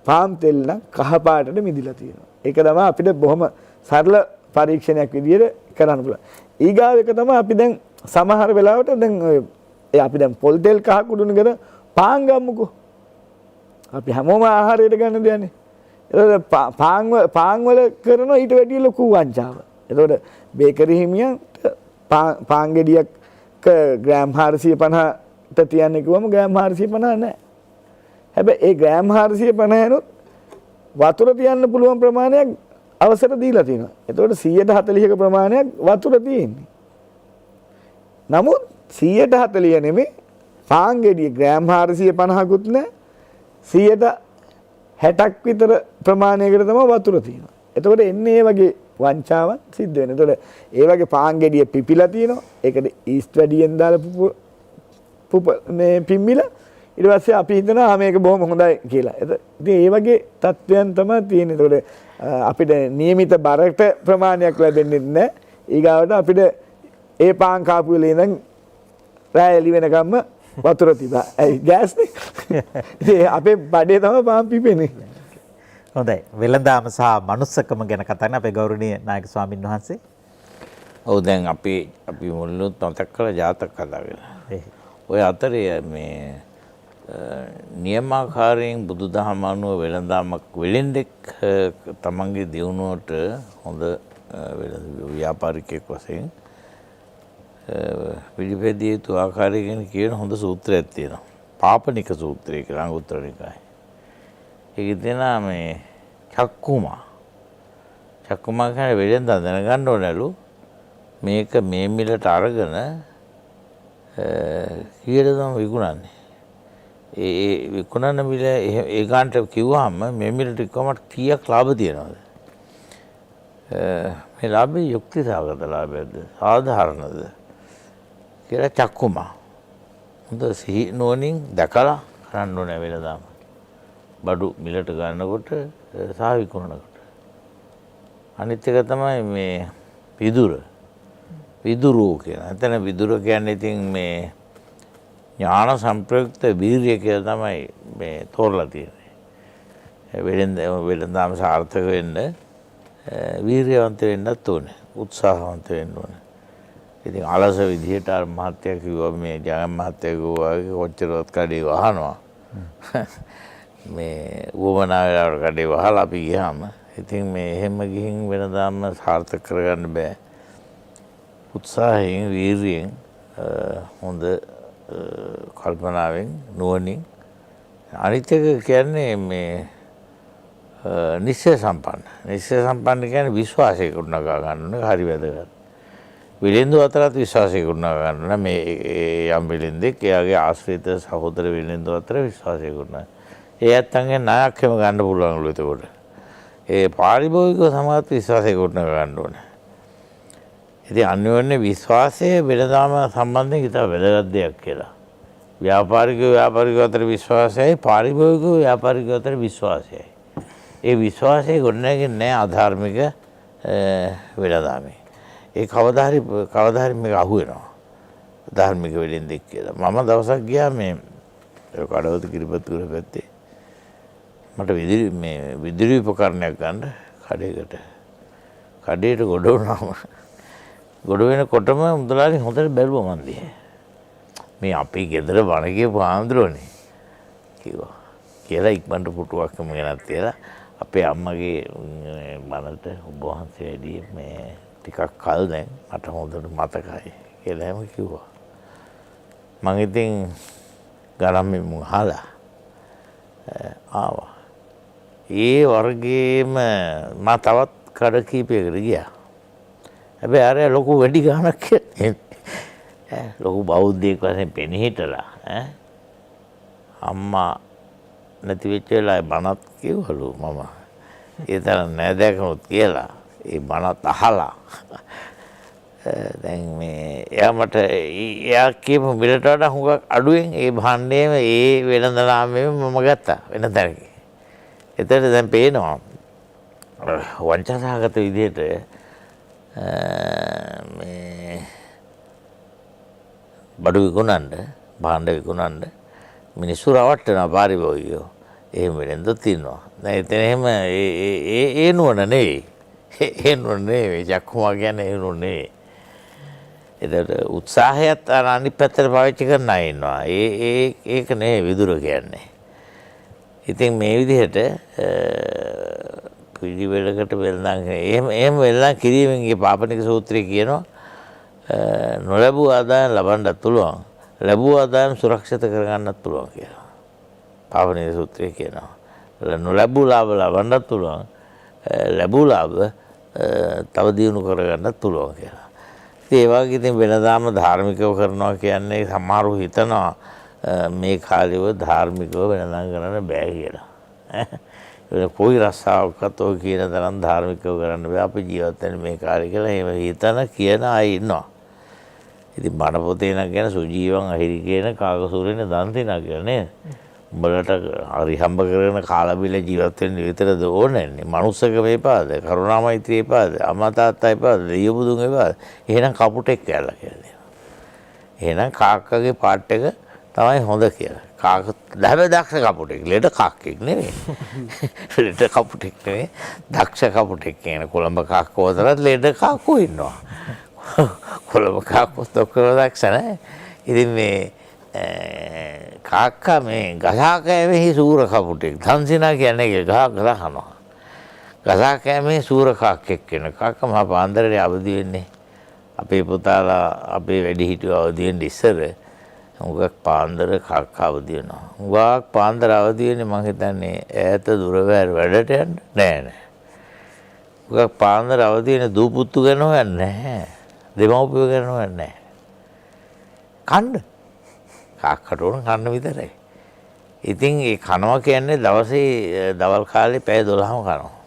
Speaker 7: පාම් තෙල් නම් කහ පාටට මිදෙලා තියෙනවා. ඒක තමයි අපිට බොහොම සරල පරීක්ෂණයක් විදියට කරන්න පුළුවන්. ඊගාව එක තමයි අපි දැන් සමහර වෙලාවට දැන් අපි දැන් පොල් තෙල් කහ කුඩුන කර පාන් ගමුකෝ. අපි හැමෝම ආහාරයට ගන්න දෙන්නේ. එතකොට පාන් වල කරනවා ඊට වැඩිය ලොකු වංචාව. එතකොට බේකරි හිමියන්ට පාන් ගෙඩියක් ග්‍රෑම් 450ට තියන්නේ කිව්වම ග්‍රෑම් 450 නැහැ. හැබැයි ඒ ග්‍රෑම් 450 නොත් වතුර තියන්න පුළුවන් ප්‍රමාණයක් අවසර දීලා තියෙනවා. එතකොට 140ක ප්‍රමාණයක් වතුර තියෙන්නේ. නමුත් 140 නෙමෙයි පාන් ගෙඩිය ග්‍රෑම් 450කුත් නැහැ 160ක් විතර ප්‍රමාණයකට තමයි වතුර තියෙනවා. එතකොට එන්නේ මේ වගේ වංචාවක් සිද්ධ වෙනවා. එතකොට ඒ වගේ පාන් ගෙඩිය පිපිලා තියෙනවා. ඒකට ඊස්ට් වැඩියෙන් දාලා මේ පිම්මිලා ඊට පස්සේ අපි හිතනවා මේක බොහොම හොඳයි කියලා. ඉතින් ඒ වගේ තත්ත්වයන් තමයි තියෙන්නේ. එතකොට අපිට નિયમિત බරට ප්‍රමාණයක් ලැබෙන්නේ නැහැ. ඊගාවට අපිට ඒ පාන් කාපු වෙලේ ඉඳන් රාය එළි වෙනකම්ම වතුර තිබා. ඒ ගෑස් නේ. අපේ බඩේ තමයි පාන් පිපෙන්නේ.
Speaker 2: හොඳයි. වෙළඳාම සහ මනුස්සකම ගැන කතා කරන අපේ ගෞරවනීය නායක ස්වාමින් වහන්සේ.
Speaker 3: ඔව් දැන් අපි මුලින්ම මතක් කළා ජාතක කතා කරලා. ඔය අතරේ මේ නියමාකාරයෙන් බුදුදහම අනුව වෙළඳාමක් වෙලෙන්දෙක් තමන්ගේ දියුණුවට හොඳ ව්‍යාපාරිකයෙක් වශයෙන් පිළිපැදිය යුතු ආකාරය ගැන කියන හොඳ සූත්‍රයක් තියෙනවා. පාපනික සූත්‍රය කියලා අංගුත්තර නිකායේ. ඒකේ තියෙනවා මේ චක්කුමා කියන්නේ වෙලෙන්දා දැනගන්න ඕනලු මේක මේ මිලට අරගෙන කීයද තමයි විකුණන්නේ. ඒ විකුණන මිල ඒ ගානට කිව්වහම මේ මිලට කොහොමද කීයක් ලාභ තියනවද? මේ ලාභේ යුක්තිසහගත ලාභයක්ද සාධාරණද කියලා චක්කුමා හොඳ සිහි නුවණින් දැකලා කරන්න ඕනේ වෙලදාම. බඩු මිලට ගන්නකොට සහ විකුණනකොට. අනිත් එක තමයි මේ විදුරෝ කියන. එතන විදුර කියන්නේ ඉතින් මේ ඥාන සංප්‍රයුක්ත වීර්යය කියලා තමයි මේ තෝරලා තියෙන්නේ. වෙළඳාම සාර්ථක වෙන්න වීර්යවන්ත වෙන්නත් ඕනේ. උත්සාහවන්ත වෙන්න ඕනේ. ඉතින් අලස විදිහට අර මහත්තයා කිව්වා මේ ජගන් මහත්තයා කිව්වා කොච්චරවත් කඩේ වහනවා. මේ වුවමනා වෙලාවට කඩේ වහලා අපි ගියාම ඉතින් මේ එහෙම ගිහින් වෙනදාම සාර්ථක කරගන්න බෑ. උත්සාහයෙන් වීරියෙන් හොඳ කල්පනාවෙන් නුවණින් අනිත් එක කියන්නේ මේ නිශ්චය සම්පන්න කියන්නේ විශ්වාසය ගොඩනගා ගන්න එක හරි වැදගත්. විලෙන්දු අතරත් විශ්වාසය ගොඩනගා ගන්න ඕන. මේ යම් විලෙන්දෙක් එයාගේ ආශ්‍රිත සහෝදර විලෙන්දු අතර විශ්වාසය ගොඩනගා. ඒ ඇත්තන්ගේ ණයක්ම ගන්න පුළුවන්ලු එතකොට. ඒ පාරිභෝගිකව සමගත් විශ්වාසය ගොඩනගා ගන්න ඕන. ඉතින් අන්‍යෝන්‍ය විශ්වාසය වෙනදාම සම්බන්ධයෙන් ඉතා වැදගත් දෙයක් කියලා. ව්‍යාපාරිකයෝ අතර විශ්වාසයයි පාරිභෝගිකයෝ අතර විශ්වාසයයි. ඒ විශ්වාසය ගොඩනැගෙන්නේ නැහැ අධාර්මික වෙනදාමේ. ඒ කවදා හරි මේක අහු වෙනවා. ධාර්මික වෙලෙන්දෙක් කියලා. මම දවසක් ගියා මේ කඩවත කිරිපත්තුර පැත්තේ. මට විදුලි උපකරණයක් ගන්න කඩේකට. කඩේට ගොඩ වුණාම ගොඩ වෙනකොටම මුදලාලි හොඳට බැලුවා මන් දිහා. මේ අපේ ගෙදර බණ කියපු ආන්දරෝනේ කිව්වා. කියලා ඉක්මනට පුටුවක්ම ගෙනත් තියලා අපේ අම්මගේ බණට ඔබ වහන්සේ වැඩි මේ ටිකක් කල් දැන් මට හොඳට මතකයි කියලා එහෙම කිව්වා. මං ඉතින් ගරම්මෙන් අහලා ආවා. ඒ වර්ගයේම මම තවත් කඩ කීපයකට ගියා. හැබැයි අර ලොකු වැඩි ගාණක් කියන්නේ ලොකු බෞද්ධයෙක් වශයෙන් පෙනී හිටලා අම්මා නැති වෙච්ච වෙලාවේ බණත් කිව්වලු මම. ඒ තරම් නෑදෑකනුත් කියලා ඒ බණත් අහලා දැන් මේ එයා කියපු මිලට වඩා හුඟක් අඩුවෙන් ඒ භාණ්ඩයේම ඒ වෙළඳ නාමයෙන් මම ගත්තා වෙන තැනක. එතකොට දැන් පේනවා වංචාසහගත විදිහට මේ බඩු විකුණන්න භාණ්ඩ විකුණන්න මිනිස්සු රවට්ටනවා පාරිභෝගිකයෝ. එහෙම වෙලෙන්දොත් ඉන්නවා. දැන් එතන එහෙම ඒ නුවණ නෙවෙයි. ඒ නුවණ නෙවෙයි. ජක්කුමා කියන්නේ ඒ නුවණ නෙවෙයි. ඒකට උත්සාහයත් අනිත් පැත්තට පාවිච්චි කරන අය ඉන්නවා. ඒක නෙවෙයි විදුර කියන්නේ. ඉතින් මේ විදිහට පිළිවෙලකට වෙලඳන් එහෙම වෙලඳන් කිරීමෙන් පාපනික සූත්‍රය කියනවා නොලැබූ ආදායම් ලබන්නත් පුළුවන්. ලැබූ ආදායම් සුරක්ෂිත කරගන්නත් පුළුවන් කියලා. පාපනික සූත්‍රය කියනවා. නොලැබූ ලාභ ලබන්නත් පුළුවන්. ලැබූ ලාභ තව දියුණු කරගන්නත් පුළුවන් කියලා. ඒ වගේ ඉතින් වෙනදාම ධාර්මිකව කරනවා කියන්නේ සමහරව හිතනවා මේ කාලේව ධාර්මිකව වෙනදාම් කරන්න බෑ කියලා. කොයි රස්සාවක්වත් ඔය කියන තරම් ධාර්මිකව කරන්න බෑ අපි ජීවත් වෙන මේ කාලේ කියලා එහෙම හිතන කියන අය ඉන්නවා. ඉතින් බණ පොතේ නම් කියන සුජීවං අහිරි කියන කාගසූරේන දන් තිනා කියලා නේද? උඹලට හරි හම්බ කරගෙන කාලා බිල ජීවත් වෙන්න විතරද ඕනේ. මනුස්සකම එපාද, කරුණා මෛත්‍රිය එපාද, අම්මා තාත්තා එපාද, දෙවියෝ බුදුන් එපාද. එහෙනම් කපුටෙක් කියලා කියලා. එහෙනම් කාක්කගේ පාට් එක තමයි හොඳ කියලා. කාක දැබ දක්ෂ කපුටෙක්. ලෙඩ කාක්කෙක් නෙවෙයි. ලෙඩ කපුටෙක් නෙවෙයි. දක්ෂ කපුටෙක් කියන කොළඹ කාක්කෝ අතරත් ලෙඩ කාක්කෝ ඉන්නවා. කොළඹ කාක්කෝ තොක්කව දක්ෂ නැහැ. ඉතින් මේ කාක්කා මේ ගසා කෑමෙහි සූර කපුටෙක්. ධන්සිනා කියන්නේ ගහ කනවා. ගසා කෑමෙහි සූර කාක්කෙක් වෙන. කාක්කා මහා පාන්දරේ අවදි වෙන්නේ. අපේ පුතාලා අපේ වැඩිහිටියෝ අවදි වෙන්න ඉස්සර උගක් පාන්දර කාක්කා අවදි වෙනවා. උගක් පාන්දර අවදි වෙන්නේ මං හිතන්නේ ඈත දුර වැඩට යන්න නෑ. උගක් පාන්දර අවදි වෙන දූ පුතු ගැන හොයන්නේ නැහැ. දෙමව්පියෝ ගැන හොයන්නේ නැහැ. කන්න කාක්කට උන කන්න විතරයි. ඉතින් ඒ කනවා කියන්නේ දවසේ දවල් කාලේ පැය 12ම කනවා.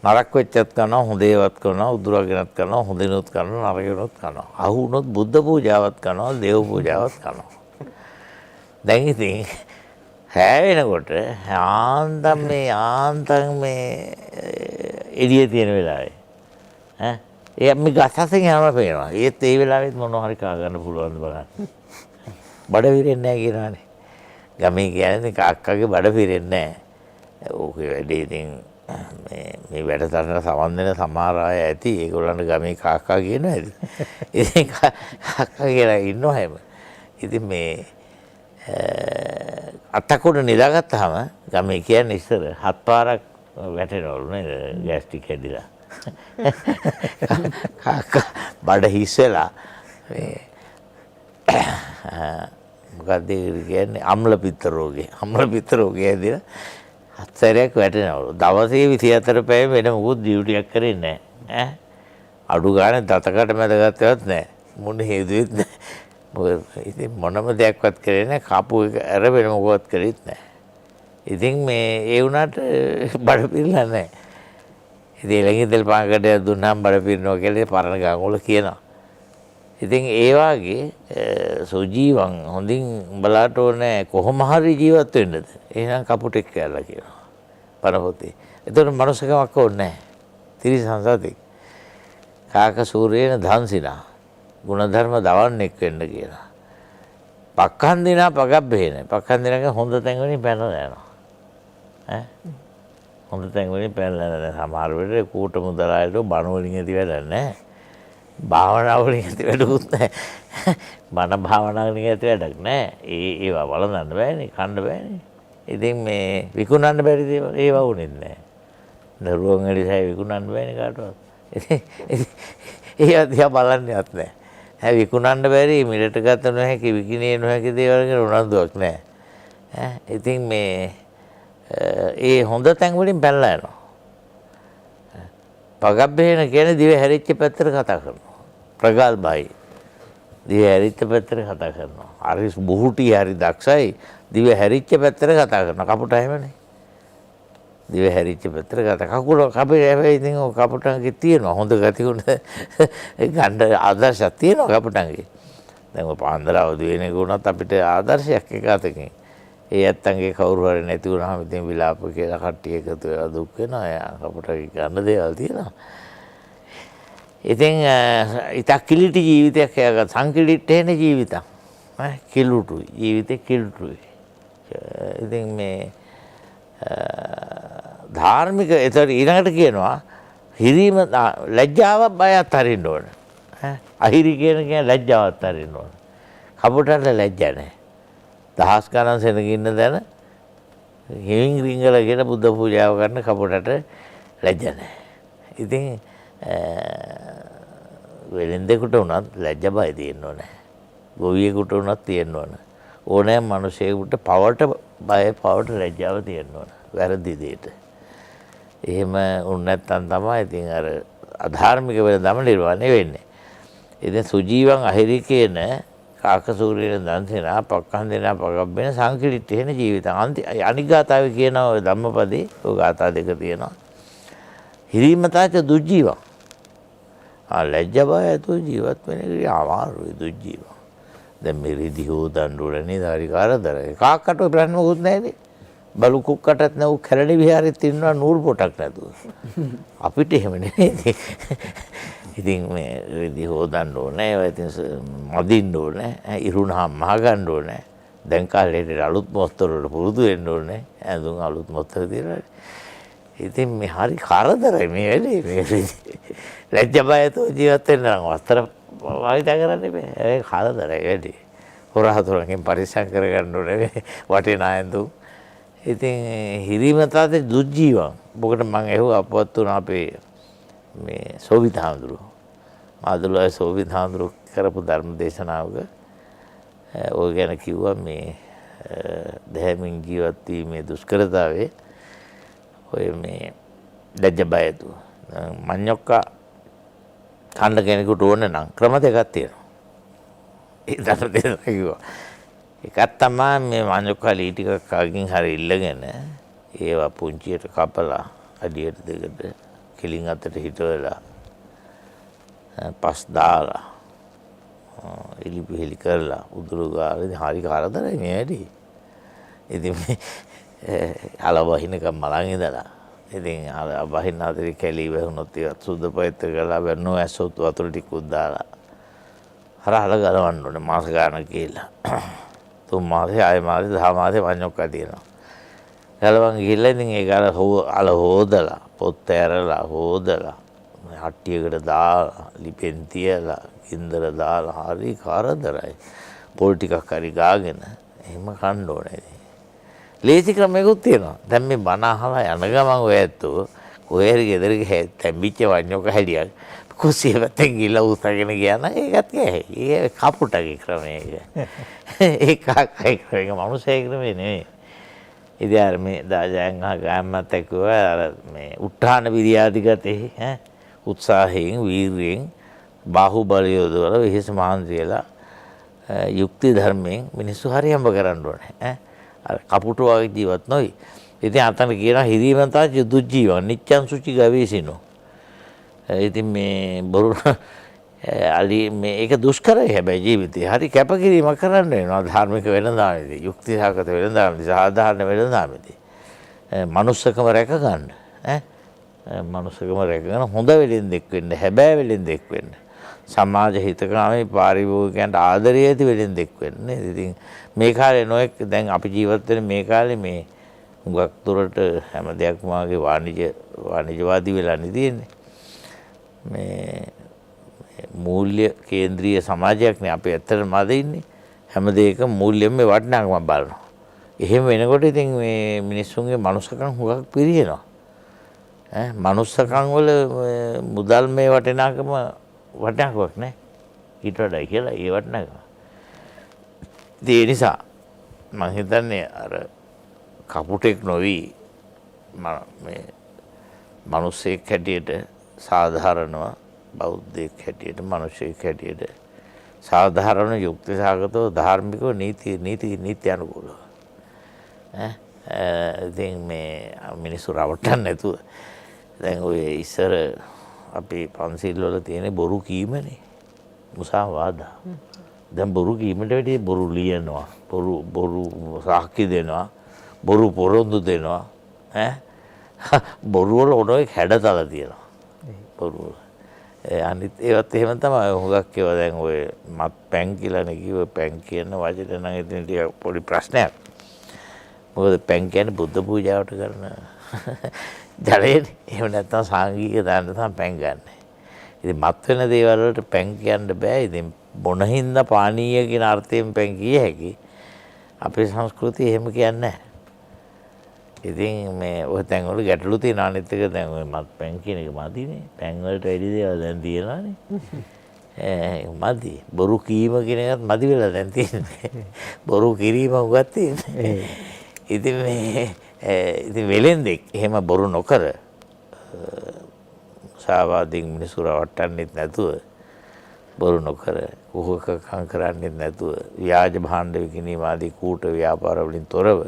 Speaker 3: නරක වෙච්චත් කනවා, හොඳ ඒවත් කරනවා, උදුරගෙනත් කරනවා, හොඳිනුත් කරනවා, නරකිනුත් කරනවා. අහු වුණොත් බුද්ධ පූජාවත් කරනවා, දේව පූජාවත් කරනවා. දැන් ඉතින් හැය වෙනකොට ආන්දම් මේ එළියේ තියෙන වෙලාවේ ඒ මේ ගසසෙන් යනවා පේනවා. ඒත් ඒ වෙලාවෙත් මොනවා හරි කා ගන්න පුළුවන්ද බලන්න. බඩ පිරෙන්නේ නැහැ කියනවානේ. ගමේ කියන්නේ කාක්කගේ බඩ පිරෙන්නේ නැහැ. ඕකේ වැඩේ ඉතින් මේ වැඩසටහන සමන් දෙන සමහර අය ඇති. ඒගොල්ලන්ට ගමේ කාක්කා කියනවා ඇති. ඉතින් කාක්කා කියලා ඉන්නවා හැම. ඉතින් මේ අත්තකුඩ නිදාගත්තාම ගමේ කියන්නේ ඉස්සර 7 පාරක් වැටෙනවලු නේද ගෑස්ටික් හැදිලා. බඩ හිස් වෙලා මේ මොකක්ද කියන්නේ අම්ල පිත්ත රෝගේ හැදිලා හතරක් වැටෙනවලු. දවසේ 24 පැය වෙන මොකුත් ඩියුටියක් කරන්නේ නැහැ. අඩු ගානේ දතකට මැද ගත්තවත් නැහැ. මොන හේතුවෙත් නැහැ. මොකද ඉතින් මොනම දෙයක්වත් කරේ නැහැ. කපු එක අර වෙන මොකවත් කරෙත් නැහැ. ඉතින් මේ ඒ වුණාට බඩ පිරලා නැහැ. ඉතින් ළඟින් තෙල් පාකටයක් දුන්නාම බඩ පිරනවා කියලා පරණ ගානවල කියනවා. ඉතින් ඒ වාගේ සුජීවන් හොඳින් උඹලාට ඕනේ කොහොම හරි ජීවත් වෙන්නද? එහෙනම් කපුටෙක් කියලා කියනවා. පරපොතේ. ඒතර මනුස්සකමක් ඕනේ නැහැ. තිරිසන් සතෙක්. කාක සූර්යේන ධම්සිනා ගුණධර්ම දවන්නෙක් වෙන්න කියලා. පක්ඛන්දිනා පගබ්බේන. පක්ඛන්දිනාගේ හොඳ තැන් වලින් පැනලා යනවා. හොඳ තැන් වලින් පැනලා යනවා. සමහර වෙලේ කූට මුදලායට බණ වලින් ඇති වැඩක් නැහැ. භාවනා වලින් ඇති වැඩකුත් නැහැ. බණ භාවනා වලින් ඇති වැඩක් නැහැ. ඒවා වළඳන්න බෑනේ, කන්න බෑනේ. ඉතින් මේ විකුණන්න බැරි දේවල් ඒවා වුනේ නැහැ. දරුවන් එළිසයි විකුණන්න බෑනේ කාටවත්. ඒ දිහා බලන්නේවත් නැහැ. හැ විකුණන්න බැරි මිලට ගත නොහැකි විකිණිය නොහැකි දේවල් ගැන උනන්දුවක් නැහැ. ඉතින් මේ ඒ හොඳ තැන් වලින් පැනලා යනවා. පගබ්බේන කියන්නේ දිව හැරිච්ච පැත්තට කතා කරනවා. ප්‍රගල්භයි. දිව හැරිච්ච පැත්තට කතා කරනවා. හරි බුහුටි හරි දක්ෂයි දිව හැරිච්ච පැත්තට කතා කරනවා. කපුට එහෙමනේ. දිව හැරිච්ච පැත්තට කතා කකුල කපේ හැබැයි ඉතින් ඔය කපුටන්ගේ තියෙනවා හොඳ ගතිගුණ ගන්න ආදර්ශයක් තියෙනවා කපුටන්ගේ. දැන් ඔය පාන්දරවදු වෙනක වුණත් අපිට ආදර්ශයක් එක අතකින්. ඒ ඇත්තන්ගේ කවුරු හරි නැති වුණාම ඉතින් විලාප කියලා කට්ටිය එකතු වෙලා දුක් වෙනවා. එයා කපුටගේ ගන්න දේවල් තියෙනවා. ඉතින් ඉතක් කිලිටි ජීවිතයක් එයාගත් සංකිලිට්ඨේන ජීවිතක්. කිලුටුයි ජීවිතේ කිලුටුයි. ඉතින් මේ ධාර්මික ඒතර ඊළඟට කියනවා හිරීම ලැජ්ජාව බයත් හරින්න ඕන. අහිරි කියන ලැජ්ජාවත් හරින්න ඕන. කපුටන්ට ලැජ්ජා නැහැ. දහස් ගණන් සෙනග ඉන්න දැන හිමින් රිංගලගෙන බුද්ධ පූජාව කරන කපුටට ලැජ්ජා නැහැ. ඉතින් වෙලෙන්දෙකුට උනත් ලැජ්ජ බය තියෙන්න ඕනේ. ගොවියෙකුට උනත් තියෙන්න ඕනේ. ඕනෑම මිනිසෙකුට පවට බය පවට ලැජ්ජාව තියෙන්න ඕනේ. වැරදි දෙයට. එහෙම උන් නැත්තම් තමයි ඉතින් අර අධාර්මික වෙලඳම නිර්වාණය වෙන්නේ. ඉතින් සුජීවන් අහිරි කියන කාකසූරියන දන්සිනා පක්ඛන්දිනා පගබ්බේන සංකිලිට්ඨේන ජීවිතං අනික් ගාතාවේ කියන ඔය ධම්මපදේ ඔය ගාථා දෙක තියෙනවා. හිරීමතාච දුජ්ජීවං. ලැජ්ජ බය ඇතුව ජීවත් වෙන එක අමාරුයි දුජ්ජීවං. දැන් මේ රිදි හොදන්න ඕනේ හරි කරදරයි. කාක්කට ඔය ප්‍රශ්න මොකුත් නැහැනේ. බලු කුක්කටත් නැව කැලණි විහාරෙත් ඉන්නවා නූල් පොටක් නැතුව. අපිට එහෙම නෙමෙයි. ඉතින් මේ රිදි හොදන්න ඕනේ. ඒවා ඉතින් මදින්න ඕනේ. ඉරුණාම් මහ ගන්න ඕනේ. දැන් කාලේ අලුත් මොස්තර වල පුරුදු වෙන්න ඕනේ. ඇඳුම් අලුත් මොස්තර තියලා. ඉතින් මේ හරි කරදරයි මේ වැඩේ. මේ ලැජ්ජ බයතෝ ජීවත් වෙන්න නම් වස්ත්‍ර වායිදා කරන්න බෑ. ඒ කරදරයි වැඩේ. හොරහතුරන්ගෙන් පරිස්සම් කරගන්න ඕනේ වටිනා ඇඳුම්. ඉතින් හිරීමතාද දුජ්ජීවං. මොකට මම ඇහුවා අපවත් වුණා අපේ මේ සෝවිත හාමුදුරුවෝ. මාදුලයි සෝවිත හාමුදුරුවෝ කරපු ධර්ම දේශනාවක ඔය ගැන කිව්වා මේ දැහැමින් ජීවත් වීමේ දුෂ්කරතාවයේ ඔය මේ ලැජ්ජ බය තු මඤ්ඤොක්කා කන්න කෙනෙකුට ඕන නම් ක්‍රම දෙකක් තියෙනවා. ඒ ධර්ම දේශනාව කිව්වා. එකක් තමයි මේ මඤ්ඤොක්කා ලී ටිකක් කාගෙන් හරි ඉල්ලගෙන ඒවා පුංචියට කපලා අඩියට දෙකට කෙලින් අතට හිටවලා පස් දාලා එලිපිලි කරලා උදුරු ගාලා ඉතින් හරි කරදරයි මේ වැඩි. ඉතින් අල වහිනකම් මලන් ඉඳලා ඉතින් අල වහින අතරේ කෙලි වැහුනොත් ඒවත් සුද්ධ පවිත්‍ර කරලා වෙන්නෝ ඇස්සොත් වතුර ටිකක් දාලා හරහල ගලවන්න ඕනේ මාස ගානක් ගිහිල්ලා. 3 මාසේ ආයෙ මාසේ 10 මාසේ මඤ්ඤොක්කා තියෙනවා. ගලවන් ගිහිල්ලා ඉතින් ඒක අල හොදලා පොත් ඇරලා හොදලා හට්ටියකට දාලා ලිපෙන් තියලා ඉන්දර දාලා හරි කරදරයි. පොල් ටිකක් හරි ගාගෙන එහෙම කන්න ඕනේ. ලේසි ක්‍රමයකුත් තියෙනවා. දැන් මේ බණ අහලා යන ගමන් ඔය ඇත්තෝ කොහේ හරි ගෙදරක තැම්බිච්ච වඤ්ඤෝක හැඩියක් කුස්සිය පැත්තෙන් ගිහලා උස්සගෙන ගියා නම් ඒකත් කැහේ. ඒක කපුටගේ ක්‍රමය ඒක. ඒක ක්‍රමයක මනුස්සයෙක් ක්‍රමේ නෙවෙයි. ඉතින් අර මේ දාජයන් ගාම්මත් එක්කුවා අර මේ උත්හාන විරියාදිගතේ උත්සාහයෙන් වීර්යෙන් බාහුබලය යොදවලා විශේෂ මහන්සියලා යුක්ති ධර්මයෙන් මිනිස්සු හරියම්බ කරන්න ඕනේ. අර කපුටු වගේ ජීවත් නොවි. ඉතින් අතන කියනවා හිරීමන්තා දුජ්ජීවං නිච්ඡං සුචි ගවේසිනෝ. ඉතින් මේ බොරු අලි මේ ඒක දුෂ්කරයි හැබැයි ජීවිතේ. හරි කැපකිරීමක් කරන්න වෙනවා ධාර්මික වෙළඳාමේදී, යුක්තිසහගත වෙළඳාමේදී, සාධාරණ වෙළඳාමේදී. මනුස්සකම රැක ගන්න. මනුස්සකම රැකගෙන හොඳ වෙලෙන්දෙක් වෙන්න, හැබෑ වෙලෙන්දෙක් වෙන්න. සමාජ හිතකාමී පාරිභෝගිකයන්ට ආදරය ඇති වෙලෙන්දෙක් වෙන්න. ඉතින් මේ කාලේ නොඑක් දැන් අපි ජීවත් වෙන මේ කාලේ මේ හුඟක් දුරට හැම දෙයක්ම වාගේ වාණිජවාදී වෙලා තියෙන්නේ. මේ මූල්‍ය කේන්ද්‍රීය සමාජයක් නේ අපි ඇත්තටම අද ඉන්නේ. හැම දෙයකම මූල්‍යෙම මේ වටිනාකම බලනවා. එහෙම වෙනකොට ඉතින් මේ මිනිස්සුන්ගේ මනුස්සකම් හුඟක් පිරියනවා. මනුස්සකම් වල මුදල් මේ වටිනාකම වටිනාකමක් නෑ. ඊට වඩා කියලා ඒ වටිනාකම. ඒ නිසා මම හිතන්නේ අර කපුටෙක් නොවි මේ මිනිස්සෙක් හැටියට සාධාරණව බෞද්ධයෙක් හැටියට මිනිසෙක් හැටියට සාධාරණ යුක්ති සහගතව ධාර්මිකව නීති අනුකූලව ඉතින් මේ මිනිස්සු රවට්ටන්න නැතුව දැන් ඔය ඉස්සර අපි පන්සිල් වල තියෙන බොරු කීමනේ මුසාවාදා. දැන් බොරු කීමට වැඩිය බොරු ලියනවා, බොරු සාක්ෂි දෙනවා, බොරු පොරොන්දු දෙනවා. බොරු වල ඔනෝයි හැඩතල තියෙනවා. බොරු අනිත් ඒවත් එහෙම තමයි. හුඟක් ඒවා දැන් ඔය මත් පැන් කියලානේ කිව්ව පැන් කියන වචනේ නම් ඉතින් ටික පොඩි ප්‍රශ්නයක්. මොකද පැන් කියන්නේ බුද්ධ පූජාවට කරන ජලයනේ. එහෙම නැත්නම් සාංගික දාන්න තමයි පැන් ගන්න. ඉතින් මත් වෙන දේවල් වලට පැන් කියන්න බෑ. ඉතින් බොන හින්දා පානීය කියන අර්ථයෙන් පැන් කිය හැකි. අපේ සංස්කෘතිය එහෙම කියන්නේ නැහැ. ඉතින් මේ ඔය තැන් වල ගැටලු තියෙන අනිත් එක දැන් ඔය මත් පැන් කියන එක මදිනේ. පැන් වලට වැඩි දේවල් දැන් තියෙනවානේ. මදි. බොරු කීම කියන එකත් මදි වෙලා දැන් තියෙන්නේ. බොරු කිරීම උගත් තියෙන්නේ. ඉතින් මේ ඉතින් වෙලෙන්දෙක් එහෙම බොරු නොකර සාවාදීන් මිනිස්සු රවට්ටන්නෙත් නැතුව බොරු නොකර කුහකකම් කරන්නෙත් නැතුව ව්‍යාජ භාණ්ඩ විකිණීම ආදී කූට ව්‍යාපාර වලින් තොරව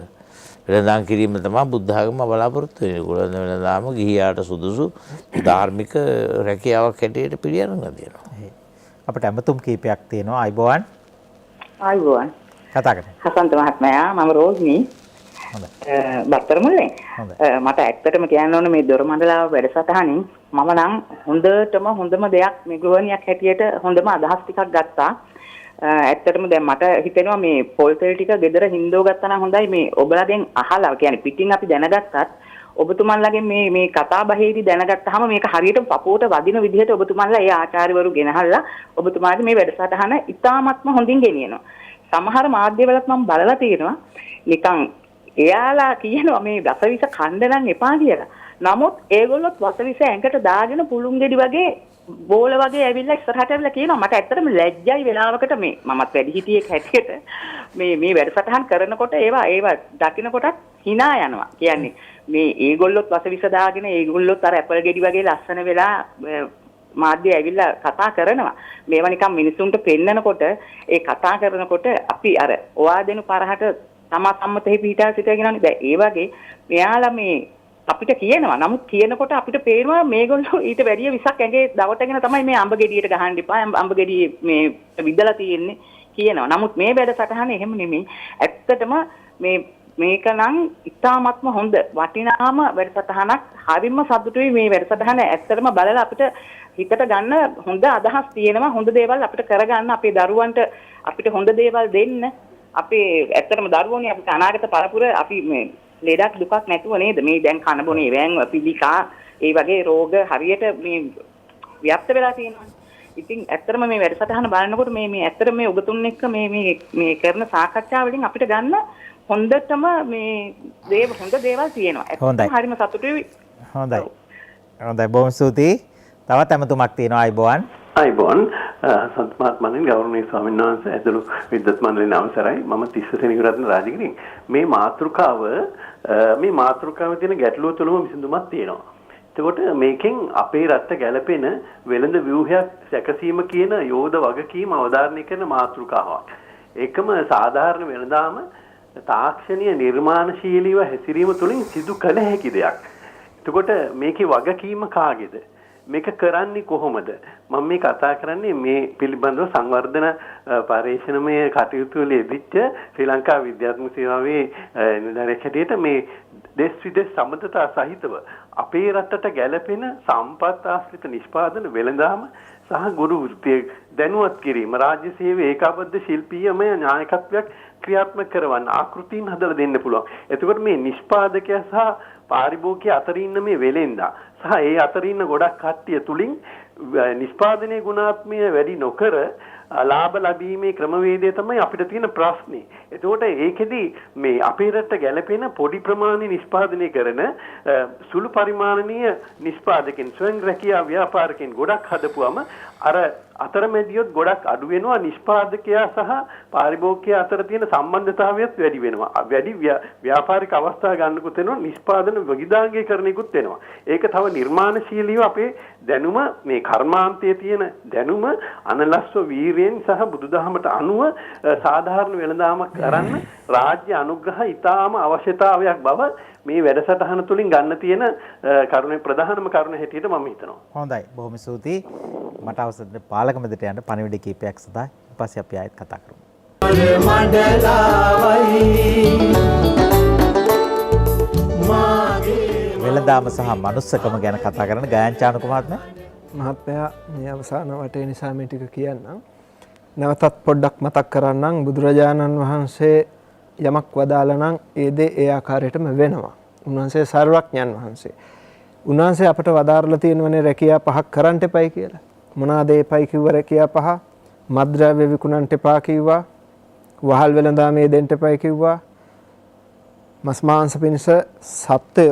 Speaker 3: වෙළඳාම් කිරීම තමයි බුද්ධ ආගම බලාපොරොත්තු වෙන්නේ. වෙළඳාම ගිහියාට සුදුසු ධාර්මික රැකියාවක් හැටියට පිළිඅරගෙන තියෙනවා.
Speaker 2: අපිට අමතුම් කීපයක් තියෙනවා. අයිබෝවන්.
Speaker 10: අයිබෝවන්.
Speaker 2: කතා කරන්න.
Speaker 10: හසන්ත මහත්මයා මම රෝහිණී. බත්තර මුල්ලෙන්. මට ඇත්තටම කියන්න ඕනේ මේ දොරමඩලාව වැඩසටහනින් මම නම් හොඳම දෙයක් මේ ගෘහණියක් හැටියට හොඳම අදහස් ටිකක් ගත්තා. ඇත්තටම දැන් මට හිතෙනවා මේ පොල් තෙල් ටික ගෙදර හින්දෝ ගත්තා නම් හොඳයි. මේ ඔබලාගෙන් අහලා කියන්නේ පිටින් අපි දැනගත්තත් ඔබතුමන්ලාගෙන් මේ කතා බහේදී දැනගත්තාම මේක හරියට පපුවට වදින විදිහට ඔබතුමන්ලා ඒ ආචාර්යවරු ගෙනහල්ලා ඔබතුමාගේ මේ වැඩසටහන ඉතාමත්ම හොඳින් ගෙනියනවා. සමහර මාධ්‍යවලත් මම බලලා තියෙනවා නිකන් එයාලා කියනවා මේ වසවිස කණ්ඩ නම් එපා කියලා. නමුත් ඒගොල්ලොත් වසවිස ඇඟට දාගෙන පුළුන් ගෙඩි වගේ බෝල වගේ ඇවිල්ලා ඉස්සරහට ඇවිල්ලා කියනවා මට ඇත්තටම ලැජ්ජයි වෙලාවකට මේ මමත් වැඩිහිටියෙක් හැටියට මේ වැඩසටහන් කරනකොට ඒවා දකින්නකොටත් hina යනවා. කියන්නේ මේ ඒගොල්ලොත් වසවිස දාගෙන ඒගොල්ලොත් අර ඇපල් ගෙඩි වගේ ලස්සන වෙලා මාධ්‍ය ඇවිල්ලා කතා කරනවා. මේවා නිකන් මිනිසුන්ට පෙන්නනකොට ඒ කතා කරනකොට අපි අර ඔයා දෙනු පරහට තමා සම්මතෙහි පිටා සිටගෙනනේ. දැන් ඒ වගේ මෙයාලා මේ අපිට කියනවා. නමුත් කියනකොට අපිට පේනවා මේගොල්ලෝ ඊට වැඩිය විසක් ඇඟේ දවටගෙන තමයි මේ අඹ ගෙඩියට ගහන්න එපා. අඹ ගෙඩිය මේ විදලා තියෙන්නේ කියනවා. නමුත් මේ වැඩසටහන එහෙම නෙමෙයි. ඇත්තටම මේක නම් ඉතාමත්ම හොඳ වටිනාම වැඩසටහනක්. හරිම සතුටුයි මේ වැඩසටහන ඇත්තටම බලලා අපිට හිතට ගන්න හොඳ අදහස් තියෙනවා. හොඳ දේවල් අපිට කරගන්න අපේ දරුවන්ට අපිට හොඳ දේවල් දෙන්න. අපේ ඇත්තටම දරුවෝනේ අපිට අනාගත පරපුර අපි මේ ලෙඩක් දුකක් නැතුව නේද මේ දැන් කන බොනේ වෑන් පිළිකා ඒ වගේ රෝග හරියට මේ ව්‍යාප්ත වෙලා තියෙනවා. ඉතින් ඇත්තටම මේ වැඩසටහන බලනකොට මේ ඇත්තටම මේ ඔබතුන් එක්ක මේ කරන සාකච්ඡා වලින් අපිට ගන්න හොඳටම මේ හොඳ දේවල් තියෙනවා.
Speaker 2: හොඳයි.
Speaker 10: හරිම සතුටුයි.
Speaker 2: හොඳයි. හොඳයි බොහොම ස්තුතියි. තවත් ඇමතුමක් තියෙනවා අයිබෝන්.
Speaker 11: අයිබෝන් සත්මාත්මනින් ගෞරවනීය ස්වාමීන් වහන්සේ ඇතුළු විද්වත් මණ්ඩලයේ අවසරයි. මම තිස්ස සෙනවිරත්න රාජගිරින්. මේ මාතෘකාවේ තියෙන ගැටලුව තුළම විසඳුමක් තියෙනවා. එතකොට මේකෙන් අපේ රට ගැලපෙන වෙළඳ ව්‍යුහයක් සැකසීම කියන යෝධ වගකීම අවධාරණය කරන මාතෘකාවක්. ඒකම සාධාරණ වෙළඳාම තාක්ෂණීය නිර්මාණශීලීව හැසිරීම තුළින් සිදු කළ හැකි දෙයක්. එතකොට මේකේ වගකීම කාගේද? මේක කරන්නේ කොහොමද? මම මේ කතා කරන්නේ මේ පිළිබඳව සංවර්ධන පරීක්ෂණමය කටයුතු වල යෙදිච්ච ශ්‍රී ලංකා විද්‍යාත්මක සේවාවේ නිලධාරියෙක් හැටියට මේ දෙස් විදෙස් සම්බන්ධතා සහිතව අපේ රටට ගැළපෙන සම්පත් ආශ්‍රිත නිෂ්පාදන වෙළඳාම සහ ගුරු වෘත්තිය දැනුවත් කිරීම රාජ්‍ය සේවයේ ඒකාබද්ධ ශිල්පීයමය නායකත්වයක් ක්‍රියාත්මක කරවන්න ආකෘතීන් හදලා දෙන්න පුළුවන්. එතකොට මේ නිෂ්පාදකයා සහ පාරිභෝගිකයා අතර ඉන්න මේ වෙලෙන්දා සහ ඒ අතර ඉන්න ගොඩක් කට්ටිය තුලින් නිෂ්පාදනයේ ගුණාත්මය වැඩි නොකර ලාභ ලැබීමේ ක්‍රමවේදය තමයි අපිට තියෙන ප්‍රශ්නේ. එතකොට ඒකෙදි මේ අපේ රට ගැලපෙන පොඩි ප්‍රමාණය නිෂ්පාදනය කරන සුළු පරිමාණීය නිෂ්පාදකයන් ස්වයං රැකියා ව්‍යාපාරිකයන් ගොඩක් හදපුවම අර අතරමැදියොත් ගොඩක් අඩු වෙනවා. නිෂ්පාදකයා සහ පාරිභෝගිකයා අතර තියෙන සම්බන්ධතාවයත් වැඩි වෙනවා. වැඩි ව්‍යාපාරික අවස්ථා ගන්නකුත් වෙනවා. නිෂ්පාදන විවිධාංගීකරණයකුත් වෙනවා. ඒක තව නිර්මාණශීලීව අපේ දැනුම මේ කර්මාන්තයේ තියෙන දැනුම අනලස්ව වීරයෙන් සහ බුදුදහමට අනුව සාධාරණ වෙළඳාමක් කරන්න රාජ්‍ය අනුග්‍රහ ඉතාම අවශ්‍යතාවයක් බව මේ වැඩසටහන තුලින් ගන්න තියෙන කරුණේ ප්‍රධානම කරුණ හැටියට මම හිතනවා.
Speaker 2: හොඳයි. බොහොම ස්තුතියි. මට අවසර දෙන්න පාලක මැදට යන්න පණිවිඩ කීපයක් සදා ඊපස්සේ අපි ආයෙත් කතා කරමු. වෙළඳාම සහ මනුස්සකම ගැන කතා කරන ගයන් චානක
Speaker 6: මහත්මයා මේ අවසාන වටේ නිසා මේ ටික කියන්නම්. නැවතත් පොඩ්ඩක් මතක් කරන්නම් බුදුරජාණන් වහන්සේ යමක් වදාලා නම් ඒ දේ ඒ ආකාරයටම වෙනවා. උන්වහන්සේ සර්වඥයන් වහන්සේ. උන්වහන්සේ අපට වදාරලා තියෙනවනේ රැකියා පහක් කරන්න එපයි කියලා. මොනවාද ඒපයි කිව්ව රැකියා පහ? මත්ද්‍රව්‍ය විකුණන්න එපා කිව්වා. වහල් වෙළඳාමේ දෙන්න එපයි කිව්වා. මස් මාංශ පිණිස සත්වය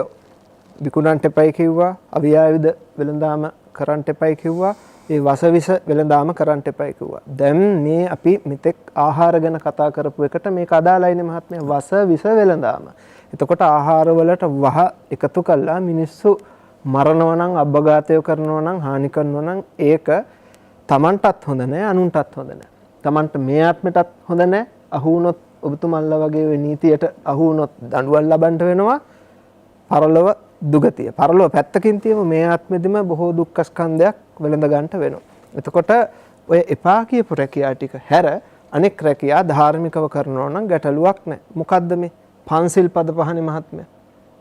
Speaker 6: විකුණන්න එපයි කිව්වා. අවියායුධ වෙළඳාම කරන්න එපයි කිව්වා. ඒ වසවිස වෙළඳාම කරන්න එපයි කිව්වා. දැන් මේ අපි මෙතෙක් ආහාර ගැන කතා කරපු එකට මේක අදාළයිනේ මහත්මයා. වසවිස වෙළඳාම. එතකොට ආහාර වලට වහ එකතු කළා මිනිස්සු මරනවා නම් අබ්බඝාතය කරනවා නම් හානි කරනවා නම් ඒක Tamanටත් හොඳ නැහැ අනුන්ටත් හොඳ නැහැ. Tamanට මේ ආත්මෙටත් හොඳ නැහැ. අහු වුණොත් ඔබතුමන්ලා වගේ වෙ නීතියට අහු වුණොත් දඬුවම් ලබන්න වෙනවා. පරලොව දුගතිය. පරලොව පැත්තකින් තියමු මේ ආත්මෙදිම බොහෝ දුක්ඛ ස්කන්ධයක් වෙළඳ ගන්නට වෙනවා. එතකොට ඔය එපා කියපු රැකියා ටික හැර අනෙක් රැකියා ධාර්මිකව කරනවා නම් ගැටලුවක් නැහැ. මොකද්ද මේ පන්සිල් පද පහනේ මහත්මයා?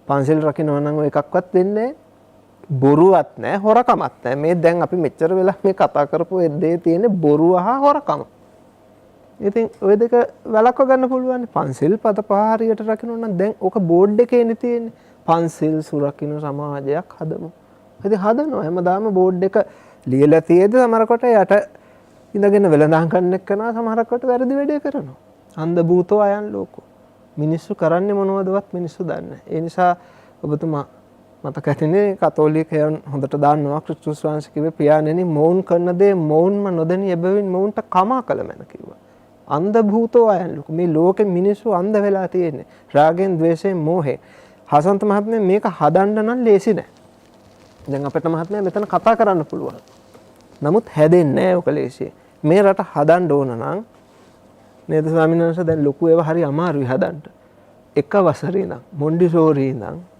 Speaker 6: පන්සිල් රකින්නවා නම් ඔය එකක්වත් වෙන්නේ නැහැ. බොරුවත් නැහැ හොරකමත් නැහැ. මේ දැන් අපි මෙච්චර වෙලා මේ කතා කරපු දේ තියෙන්නේ බොරුව හා හොරකම. ඉතින් ওই දෙක වැළක්ව ගන්න පුළුවන්. පන්සිල් පද පහ හරියට රකින්නවා නම් දැන් ඕක බෝඩ් එකේනේ තියෙන්නේ. පන්සිල් සුරකින්න සමාජයක් හදමු. ඉතින් හදනවා හැමදාම බෝඩ් එක ලියලා තියෙද්දි සමහරකට යට ඉඳගෙන වෙලඳාම් කරන්න එක්කනවා සමහරකට වැරදි වැඩේ කරනවා. අන්ධ භූතෝ අයන් ලෝකෝ. මිනිස්සු කරන්නේ මොනවදවත් මිනිස්සු දන්නේ නැහැ. ඒ නිසා ඔබතුමා මතක ඇතිනේ කතෝලිකයන් හොඳට දන්නවා ක්‍රිස්තුස් වහන්සේ කිව්වේ පියාණෙනි මොවුන් කරන දේ මොවුන්ම නොදැනි එබැවින් මොවුන්ට කමා කළ මැන කිව්වා. අන්ධ භූතෝ අයන් ලෝකෝ. මේ ලෝකෙ මිනිස්සු අන්ධ වෙලා තියෙන්නේ. රාගෙන්, ద్వේෂයෙන්, මෝහයෙන්. හසන්ත මහත්මයා මේක හදන්න නම් ලේසි නෑ. දැන් අපිට මහත්මයා මෙතන කතා කරන්න පුළුවන්. නමුත් හැදෙන්නේ නෑ ඔක ලේසි. මේ රට හදන්න ඕන නම් නේද ස්වාමීන් වහන්සේ දැන් ලොකු ඒවා හරි අමාරුයි හදන්න. එක වසරේ ඉඳන් මොන්ඩිසෝරි ඉඳන්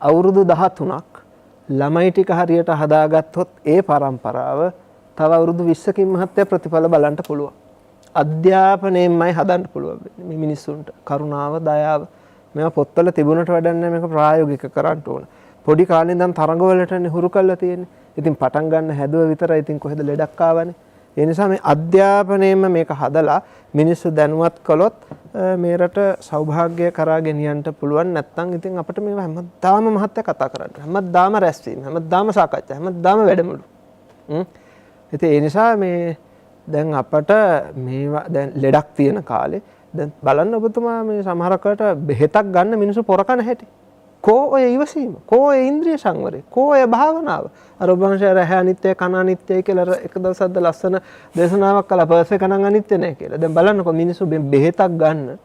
Speaker 6: අවුරුදු 13ක් ළමයි ටික හරියට හදාගත්තොත් ඒ પરම්පරාව තව අවුරුදු 20කින් මහත්ය ප්‍රතිඵල බලන්න පුළුවන්. අධ්‍යාපනයෙන්මයි හදන්න පුළුවන් මේ මිනිස්සුන්ට. කරුණාව, දයාව මේවා පොත්වල තිබුණට වැඩන්නේ මේක ප්‍රායෝගික කරන්න ඕන. පොඩි කාලේ ඉඳන් තරඟවලටනේ හුරු කරලා තියෙන්නේ. ඉතින් පටන් ගන්න හැදුව විතරයි ඉතින් කොහෙද ලෙඩක් ආවනේ. ඒ නිසා මේ අධ්‍යාපනයෙන්ම මේක හදලා මිනිස්සු දැනුවත් කළොත් මේ රට සෞභාග්‍ය කරා ගෙනියන්න පුළුවන්. නැත්නම් ඉතින් අපිට මේවා හැමදාම මහත්ය කතා කරන්න. හැමදාම රැස්වීම, හැමදාම සාකච්ඡා, හැමදාම වැඩමුළු. ඉතින් ඒ නිසා මේ දැන් අපට මේවා දැන් ලෙඩක් තියෙන කාලේ දැන් බලන්න ඔබතුමා මේ සමහරකට බෙහෙතක් ගන්න මිනිස්සු පොරකන හැටි. කෝ ඔය ඉවසීම, කෝ ඔය ඉන්ද්‍රිය සංවරය, කෝ ඔය භාවනාව. අර ඔබ වහන්සේ රහ අනිත්‍ය, කන අනිත්‍යයි කියලා එක දවසක්ද ලස්සන දේශනාවක් කළා පර්ස් එක නම් අනිත්‍ය නැහැ කියලා. දැන් බලන්නකො මිනිස්සු බෙහෙතක් ගන්න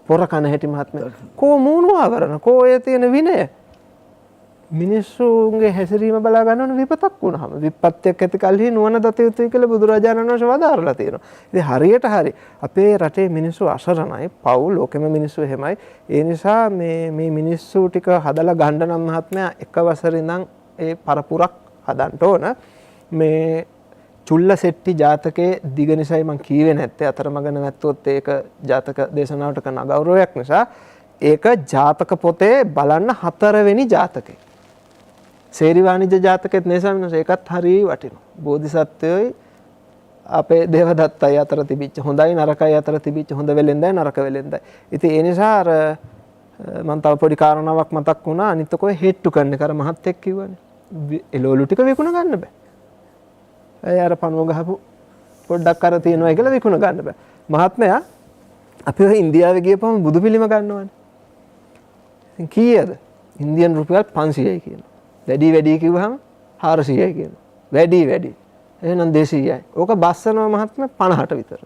Speaker 6: පොරකන හැටි මහත්මයා. කෝ මූණු ආවරණ, කෝ ඔය තියෙන විනය. මිනිස්සුන්ගේ හැසිරීම බලා ගන්න විපතක් වුණාම විපත්තියක් ඇති කල්හි නුවණ දත යුතුයි කියලා බුදුරජාණන් වහන්සේ වදාරලා තියෙනවා. ඉතින් හරියට හරි අපේ රටේ මිනිස්සු අසරණයි, පව් ලෝකෙම මිනිස්සු එහෙමයි. ඒ නිසා මේ මිනිස්සු ටික හදලා ගන්න නම් මහත්මයා එක වසරේ ඉඳන් ඒ පරපුරක් හදන්න ඕන. මේ චුල්ල සෙට්ටි ජාතකයේ දිග නිසායි මම කීවේ නැත්තේ. අතරමඟ නැත්තොත් ඒක ජාතක දේශනාවට කරන අගෞරවයක් නිසා ඒක ජාතක පොතේ බලන්න 4 වෙනි ජාතකේ. සේරි වාණිජ්‍ය ජාතකෙත් නේසමිනස ඒකත් හරිය වටිනවා. බෝධිසත්වයෝයි අපේ දේවදත්තයි අතර තිබිච්ච හොඳයි නරකයි අතර තිබිච්ච හොඳ වෙලෙන්දයි නරක වෙලෙන්දයි. ඉතින් ඒ නිසා අර මම තව පොඩි කාරණාවක් මතක් වුණා. අනිත් කොයි හෙට්ටු කරන්න කර මහත් එක්ක කිව්වනේ. එළවලු ටික විකුණ ගන්න බෑ. ඒ අර පණුව ගහපු පොඩ්ඩක් අර තියනවා කියලා විකුණ ගන්න බෑ. මහත්මයා අපි ඔය ඉන්දියාවේ ගියපම බුදු පිළිම ගන්නවනේ. ඉතින් කීයද? ඉන්දියන් රුපියල් 500යි කියනවා. වැඩි කිව්වහම 400යි කියනවා. වැඩි. එහෙනම් 200යි. ඕක බස්සනවා මහත්මයා 50ට විතර.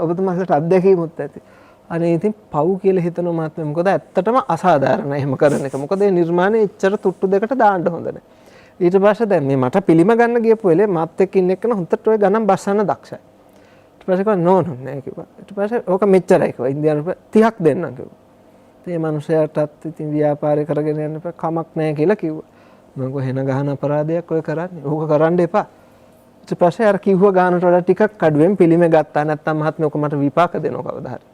Speaker 6: ඔබතුමාට අත්දැකීමුත් ඇති. අනේ ඉතින් පව් කියලා හිතනවා මහත්මයා. මොකද ඇත්තටම අසාධාරණයි එහෙම කරන එක. මොකද මේ නිර්මාණය එච්චර තුට්ටු දෙකට දාන්න හොඳ නැහැ. ඊට පස්සේ දැන් මේ මට පිළිම ගන්න ගියපු වෙලේ මාත් එක්ක ඉන්න එක්කන හොඳට ඔය ගණන් බස්සන්න දක්ෂයි. ඊට පස්සේ කිව්වා නෝ නෑ කිව්වා. ඊට පස්සේ ඕක මෙච්චරයි කිව්වා. ඉන්දියානු 30ක් දෙන්නම් කිව්වා. ඒ මනුස්සයාටත් ඉතින් ව්‍යාපාරය කරගෙන යන්න කමක් නැහැ කියලා කිව්වා. මම කො හෙන ගහන අපරාධයක් ඔය කරන්නේ. ඕක කරන්න එපා. ඊට පස්සේ අර කිව්ව ගානට වඩා ටිකක් අඩුවෙන් පිළිමේ ගත්තා. නැත්තම් මහත්මයා ඔක මට විපාක දෙනවා කවදා හරි.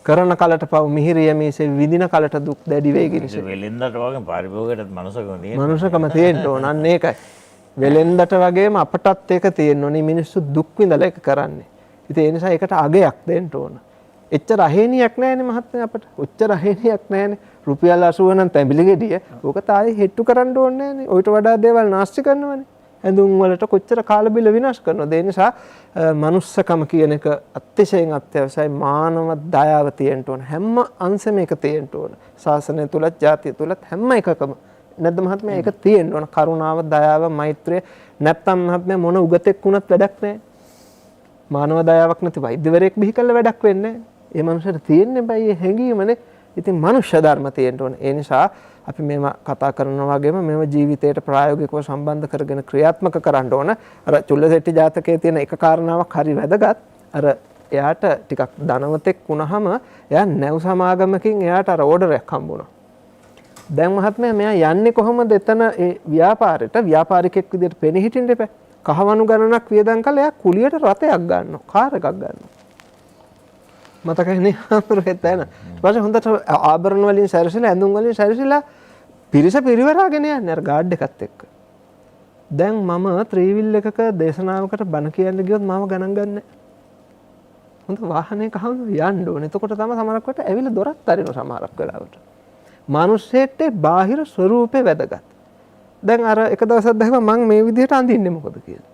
Speaker 6: කරන කලට පව් මිහිරිය මේසේ විඳින කලට දුක් දැඩි වෙයි කිනිසේ.
Speaker 3: වෙලෙන්දට වගේ පරිභෝගයටත් මනුස්සකම තියෙනවා.
Speaker 6: මනුස්සකම තියෙන්න ඕන. අන්න ඒකයි. වෙලෙන්දට වගේම අපටත් ඒක තියෙන්න ඕනේ. මිනිස්සු දුක් විඳලා ඒක කරන්නේ. ඉතින් ඒ නිසා ඒකට අගයක් දෙන්න ඕන. එච්චර අහේනියක් නැහැනේ මහත්මයා අපට. ඔච්චර අහේනියක් නැහැනේ. රුපියල් 80 නම් තැඹිලි ගෙඩිය. ඕක තායි හෙට්ටු කරන්න ඕනේ නැහැනේ. ඔයිට වඩා දේවල් නාස්ති කරනවනේ. ඇඳුම් වලට කොච්චර කාල බිල විනාශ කරනවද? ඒ නිසා මනුස්සකම කියන එක අතිශයින් අත්‍යවශ්‍යයි. මානව දයාව තියෙන්න ඕන. හැම අංශෙම එක තියෙන්න ඕන. ශාසනය තුලත්, ජාතිය තුලත් හැම එකකම නැද්ද මහත්මයා? ඒක තියෙන්න ඕන. කරුණාව, දයාව, මෛත්‍රිය නැත්තම් මහත්මයා මොන උගතෙක් වුණත් වැඩක් නැහැ. මානව දයාවක් නැති වෛද්‍යවරයෙක් බිහි කළ වැඩක් වෙන්නේ නැහැ. ඒ මනුස්සයට තියෙන්නේ බයි හැඟීමනේ. ඉතින් මනුෂ්‍ය ධර්ම තියෙන්න ඕනේ. ඒ නිසා අපි මේවා කතා කරනවා වගේම මේව ජීවිතයට ප්‍රායෝගිකව සම්බන්ධ කරගෙන ක්‍රියාත්මක කරන්න ඕන. අර චුල්ලසෙට්ටි ජාතකයේ තියෙන එක කාරණාවක් හරි වැදගත්. අර එයාට ටිකක් ධනවතෙක් වුණාම එයා නැව් සමාගමකින් එයාට අර ඕඩරයක් හම්බුණා. දැන් මහත්මයා මෙයා යන්නේ කොහොමද එතන ඒ ව්‍යාපාරෙට? ව්‍යාපාරිකෙක් විදිහට පෙනී හිටින්න එපා. කහවණු ගණනක් වියදම් කළා එයා කුලියට රථයක් ගන්නවා. කාර් එකක් ගන්නවා. මතකයිනේ අමරෙත් එන. ඊපස්සේ හොඳට ආභරණ වලින් සැරසිලා ඇඳුම් වලින් සැරසිලා පිරිස පිරිවරාගෙන යන්නේ අර ගාඩ් එකත් එක්ක. දැන් මම ත්‍රිවිල් එකක දේශනාවකට බණ කියන්න ගියොත් මම ගණන් ගන්නෑ. හොඳ වාහනයක හම් යන්න ඕනේ. එතකොට තමයි සමහරක් වෙලට ඇවිල්ලා දොරත් අරිනවා සමහරක් වෙලාවට. මිනිස්සෙට බාහිර ස්වරූපේ වැදගත්. දැන් අර එක දවසක් දැක්කම මම මේ විදිහට අඳින්නේ මොකද කියලා.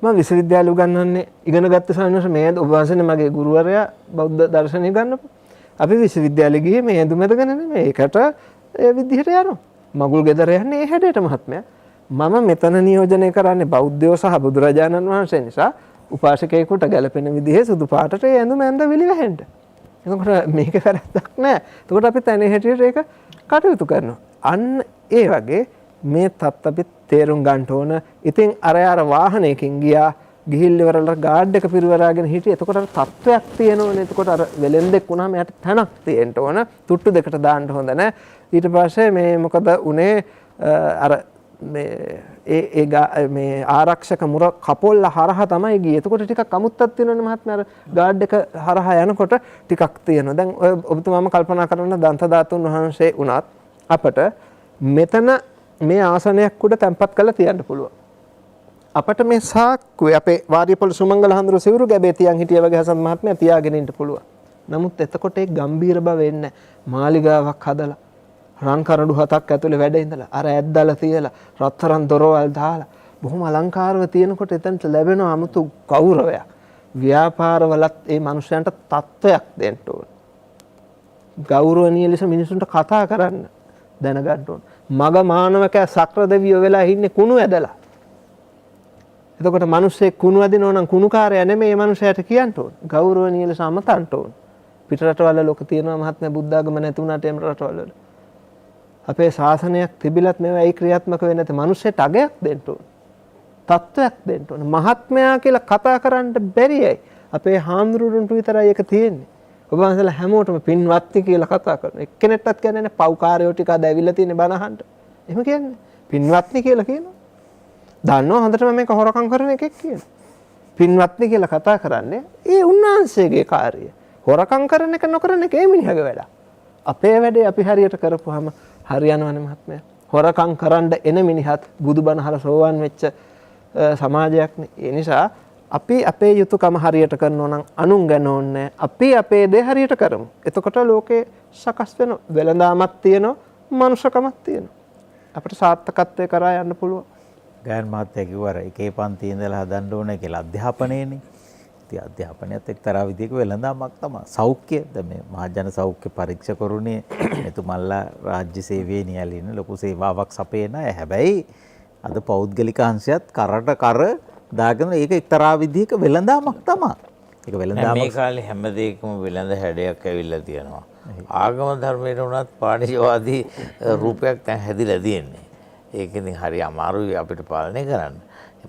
Speaker 6: මම විශ්වවිද්‍යාලේ උගන්වන්නේ ඉගෙන ගත්ත සායනස මේ ඔබ වහන්සේ මගේ ගුරුවරයා බෞද්ධ දර්ශනය ගන්නපො. අපි විශ්වවිද්‍යාලේ ගියේ මේ ඇඳුම ඇඳගෙන නෙමෙයි. ඒකට ඒ විදිහට යනවා. මගුල් ගෙදර යන්නේ ඒ හැඩයට මහත්මයා. මම මෙතන නියෝජනය කරන්නේ බෞද්ධයෝ සහ බුදුරජාණන් වහන්සේ නිසා උපාසකයෙකුට ගැළපෙන විදිහේ සුදු පාටට ඒ ඇඳුම ඇඳ විලිවැහෙන්න. එතකොට මේක වැරද්දක් නෑ. එතකොට අපි තැනේ හැටියට ඒක කටයුතු කරනවා. අන්න ඒ වගේ මේ තත් අපි තේරුම් ගන්න ඕන. ඉතින් අර වාහනයකින් ගියා ගිහිල්ල ඉවරලා ගාඩ් එක පිරිවරාගෙන හිටියේ. එතකොට අර තත්වයක් තියෙනවනේ. එතකොට අර වෙලෙන්දෙක් වුණාම යාට තැනක් තියෙන්න ඕන. තුට්ටු දෙකට දාන්න හොඳ නැහැ. ඊට පස්සේ මේ මොකද උනේ අර මේ ආරක්ෂක මුර කපොල්ල හරහා තමයි ගියේ. එතකොට ටිකක් අමුත්තක් තියෙනවනේ මහත්මයා. අර ගාඩ් එක හරහා යනකොට ටිකක් තියෙනවා. දැන් ඔය ඔබතුමාම කල්පනා කරන දන්ත ධාතුන් වහන්සේ උනත් අපට මෙතන මේ ආසනයක් උඩ තැම්පත් කරලා තියන්න පුළුවන්. අපට මේ සාක්කුවේ අපේ වාරියපොළ සුමංගල හඳුරු සිවුරු ගැබේ තියන් හිටිය වගේ හසන් මහත්මයා තියාගෙන ඉන්න පුළුවන්. නමුත් එතකොට ඒ ගම්බීර බව එන්නේ මාලිගාවක් හදලා රන් කරඬු 7ක් ඇතුලේ වැඩ ඉඳලා අර ඇද්දලා තියලා රත්තරන් දොරවල් දාලා බොහොම අලංකාරව තියෙනකොට එතනට ලැබෙන 아무තු ගෞරවයක්. ව්‍යාපාරවලත් ඒ මනුස්සයන්ට තත්ත්වයක් දෙන්න ඕන. ගෞරවනීය ලෙස මිනිසුන්ට කතා කරන්න දැනගන්න ඕන. මග මානවකයා සක්‍ර දෙවියෝ වෙලා ඉන්නේ කුණු ඇදලා. එතකොට මිනිස්සෙක් කුණු අදිනවා නම් කුණුකාරයා නෙමෙයි මේ මනුස්සයාට කියන්න ඕන. ගෞරවනීය ලෙස අමතන්න ඕන. පිට රටවල ලෝක තියෙනවා මහත්මයා බුද්ධාගම නැති වුණාට එම් රටවල. අපේ ශාසනයක් තිබිලත් මේවා ඒ ක්‍රියාත්මක වෙන්නේ නැති මිනිස්සෙට අගයක් දෙන්න ඕන. තත්ත්වයක් දෙන්න ඕන. මහත්මයා කියලා කතා කරන්න බැරියයි. අපේ හාමුදුරුවන්ට විතරයි ඒක තියෙන්නේ. ඔබ වහන්සේලා හැමෝටම පින්වත්නි කියලා කතා කරනවා. එක්කෙනෙක්ටත් කියන්නේ නැහැ පව්කාරයෝ ටික අද ඇවිල්ලා තියෙන බණ අහන්න. එහෙම කියන්නේ. පින්වත්නි කියලා කියනවා. දන්නවා හොඳටම මේක හොරකම් කරන එකෙක් කියනවා. පින්වත්නි කියලා කතා කරන්නේ ඒ උන්වහන්සේගේ කාර්යය. හොරකම් කරන එක නොකරන එක ඒ මිනිහගේ වැඩ. අපේ වැඩේ අපි හරියට කරපුවාම හරියනවනේ මහත්මයා. හොරකම් කරන්න එන මිනිහත් බුදුබණ අහලා සෝවන් වෙච්ච සමාජයක්නේ. ඒ නිසා අපි අපේ යුතුයකම හරියට කරනවා නම් අනුන් ගැන ඕනේ. අපි අපේ දේ හරියට කරමු. එතකොට ලෝකේ සකස් වෙන වෙලඳාමක් තියෙනවා, මනුෂ්‍යකමක් තියෙනවා. අපිට සාර්ථකත්වයේ කරා යන්න පුළුවන්.
Speaker 2: ගෑන් මහත්තයා කිව්වා එකේ පන්තියේ ඉඳලා හදන්න ඕනේ කියලා අධ්‍යාපනයේනේ. ඉතින් අධ්‍යාපනයත් එක්තරා විදිහක වෙලඳාමක් තමයි. සෞඛ්‍ය දැන් මේ මහජන සෞඛ්‍ය පරීක්ෂකවරුනේ එතුමන්ලා රාජ්‍ය සේවයේ නියැලෙන ලොකු සේවාවක් සපයන අය. හැබැයි අද පෞද්ගලික අංශයත් කරට කර දාගෙන ඒක එක්තරා විදිහක වෙලඳාමක් තමයි. ඒක වෙලඳාමක්.
Speaker 3: මේ කාලේ හැම දෙයකම වෙලඳ හැඩයක් ඇවිල්ලා තියෙනවා. ආගම ධර්මයට උනත් පාණිජවාදී රූපයක් දැන් හැදිලා තියෙන්නේ. ඒක ඉතින් හරි අමාරුයි අපිට පාලනය කරන්න.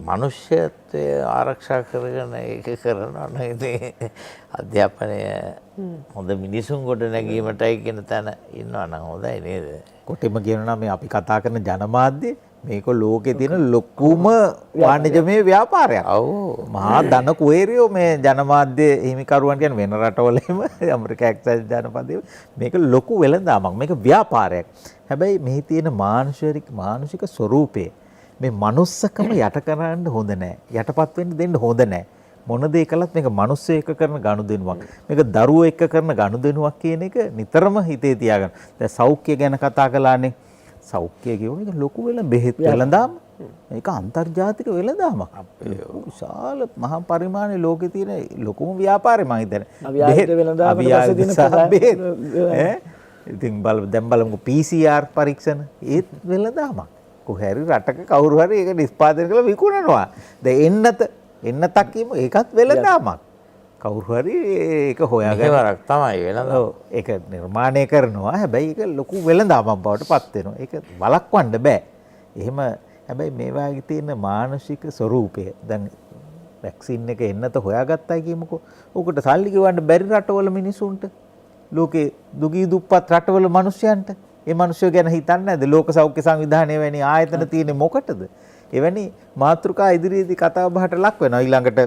Speaker 3: මනුෂ්‍යත්වය ආරක්ෂා කරගෙන ඒක කරනවා නම් ඉතින් අධ්‍යාපනය හොඳ මිනිසුන් කොට නැගීමටයි කියන තැන ඉන්නවා නම් හොඳයි නේද?
Speaker 2: කොටිම කියනවා මේ අපි කතා කරන ජනමාධ්‍ය මේක ලෝකේ තියෙන ලොකුම වාණිජමය ව්‍යාපාරයක්. ඔව්. මහා ධන කුවේරියෝ මේ ජනමාධ්‍ය හිමිකරුවන් කියන වෙන රටවල එහෙම ඇමරිකා එක්සත් ජනපදයේ මේක ලොකු වෙළඳාමක්. මේක ව්‍යාපාරයක්. හැබැයි මෙහි තියෙන මානසික ස්වરૂපය මේ manussකම යට කරන්න හොඳ නැහැ. යටපත් වෙන්න දෙන්න හොඳ නැහැ. මොන දේ කළත් මේක මිනිස්සු එක්ක කරන ගනුදෙනුවක්. මේක දරුවෝ එක්ක කරන ගනුදෙනුවක් කියන එක නිතරම හිතේ තියාගන්න. දැන් සෞඛ්‍ය ගැන කතා කළානේ. සෞඛ්‍ය කියවන එක ලොකු බෙහෙත් වෙළඳාම. මේක අන්තර්ජාතික වෙළඳාමක්. විශාල මහා පරිමාණයේ ලෝකේ තියෙන ලොකුම ව්‍යාපාරේ මම හිතන්නේ.
Speaker 7: අවියාවිත වෙළඳාමකට පස්සේ දින
Speaker 2: බෙහෙත්. ඉතින් දැන් බලමු PCR පරීක්ෂණ ඒත් වෙළඳාමක්. කොහේ හරි රටක කවුරු හරි ඒක නිෂ්පාදනය කරලා විකුණනවා. දැන් එන්නතක් කියමු ඒකත් වෙළඳාමක්. කවුරු හරි ඒක හොයාගෙන
Speaker 3: වරක් තමයි වෙළඳාම.
Speaker 2: ඒක නිර්මාණය කරනවා. හැබැයි ඒක ලොකු වෙළඳාමක් බවට පත් වෙනවා. ඒක වළක්වන්න බෑ. එහෙම හැබැයි මේ වාගේ තියෙන මානසික ස්වરૂපය දැන් වැක්සින් එක එන්නත හොයාගත්තයි කියමුකෝ. උකට සල්ලි ගෙවන්න බැරි රටවල මිනිසුන්ට ලෝකේ දුගී දුප්පත් රටවල මිනිස්සුන්ට ඒ මිනිස්සු ගැන හිතන්නේ නැද්ද? ලෝක සෞඛ්‍ය සංවිධානය වැනි ආයතන තියෙන්නේ මොකටද? එවැනි මාතෘකා ඉදිරියේදී කතා බහට ලක් වෙනවා. ඊළඟට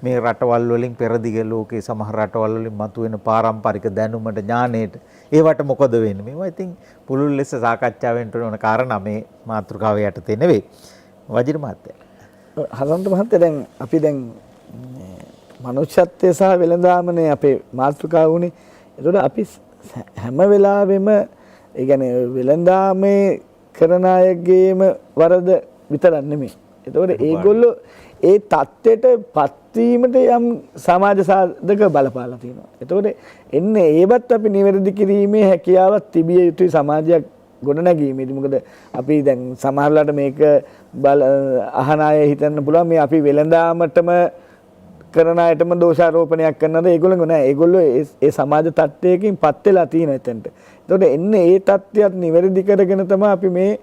Speaker 2: මේ රටවල් වලින් පෙරදිග ලෝකේ සමහර රටවල් වලින් මතුවෙන පාරම්පරික දැනුමට ඥාණයට ඒවට මොකද වෙන්නේ? මේවා ඉතින් පුළුල් ලෙස සාකච්ඡා වෙන්න ඕන කාරණා මේ මාතෘකාව යටතේ නෙවෙයි. වජිර මහත්තයා.
Speaker 7: හසන්ත මහත්තයා දැන් අපි දැන් මනුෂ්‍යත්වය සහ වෙළඳාමනේ අපේ මාතෘකාව උනේ. ඒතකොට අපි හැම වෙලාවෙම ඒ කියන්නේ වෙළඳාමේ කරන අයගේම වරද විතරක් නෙමෙයි. එතකොට ඒගොල්ලෝ ඒ தත්ත්වයට පත්වීමට යම් සමාජ සාධක බලපාලා තියෙනවා. එතකොට එන්නේ ඒවත් අපි නිවැරදි කිරීමේ හැකියාවක් තිබිය යුතුයි සමාජයක් ගොඩනැගීමේදී. මොකද අපි දැන් සමහරලාට මේක අහන අය හිතන්න පුළුවන් මේ අපි වෙළඳාමටම කරන අයටම දෝෂාරෝපණයක් කරනද? ඒගොල්ලෝ නෑ. ඒගොල්ලෝ ඒ සමාජ තත්ත්වයකින් පත් වෙලා තියෙන එතනට. එතකොට එන්නේ ඒ தත්ත්වයක් නිවැරදි කරගෙන තමයි අපි මේ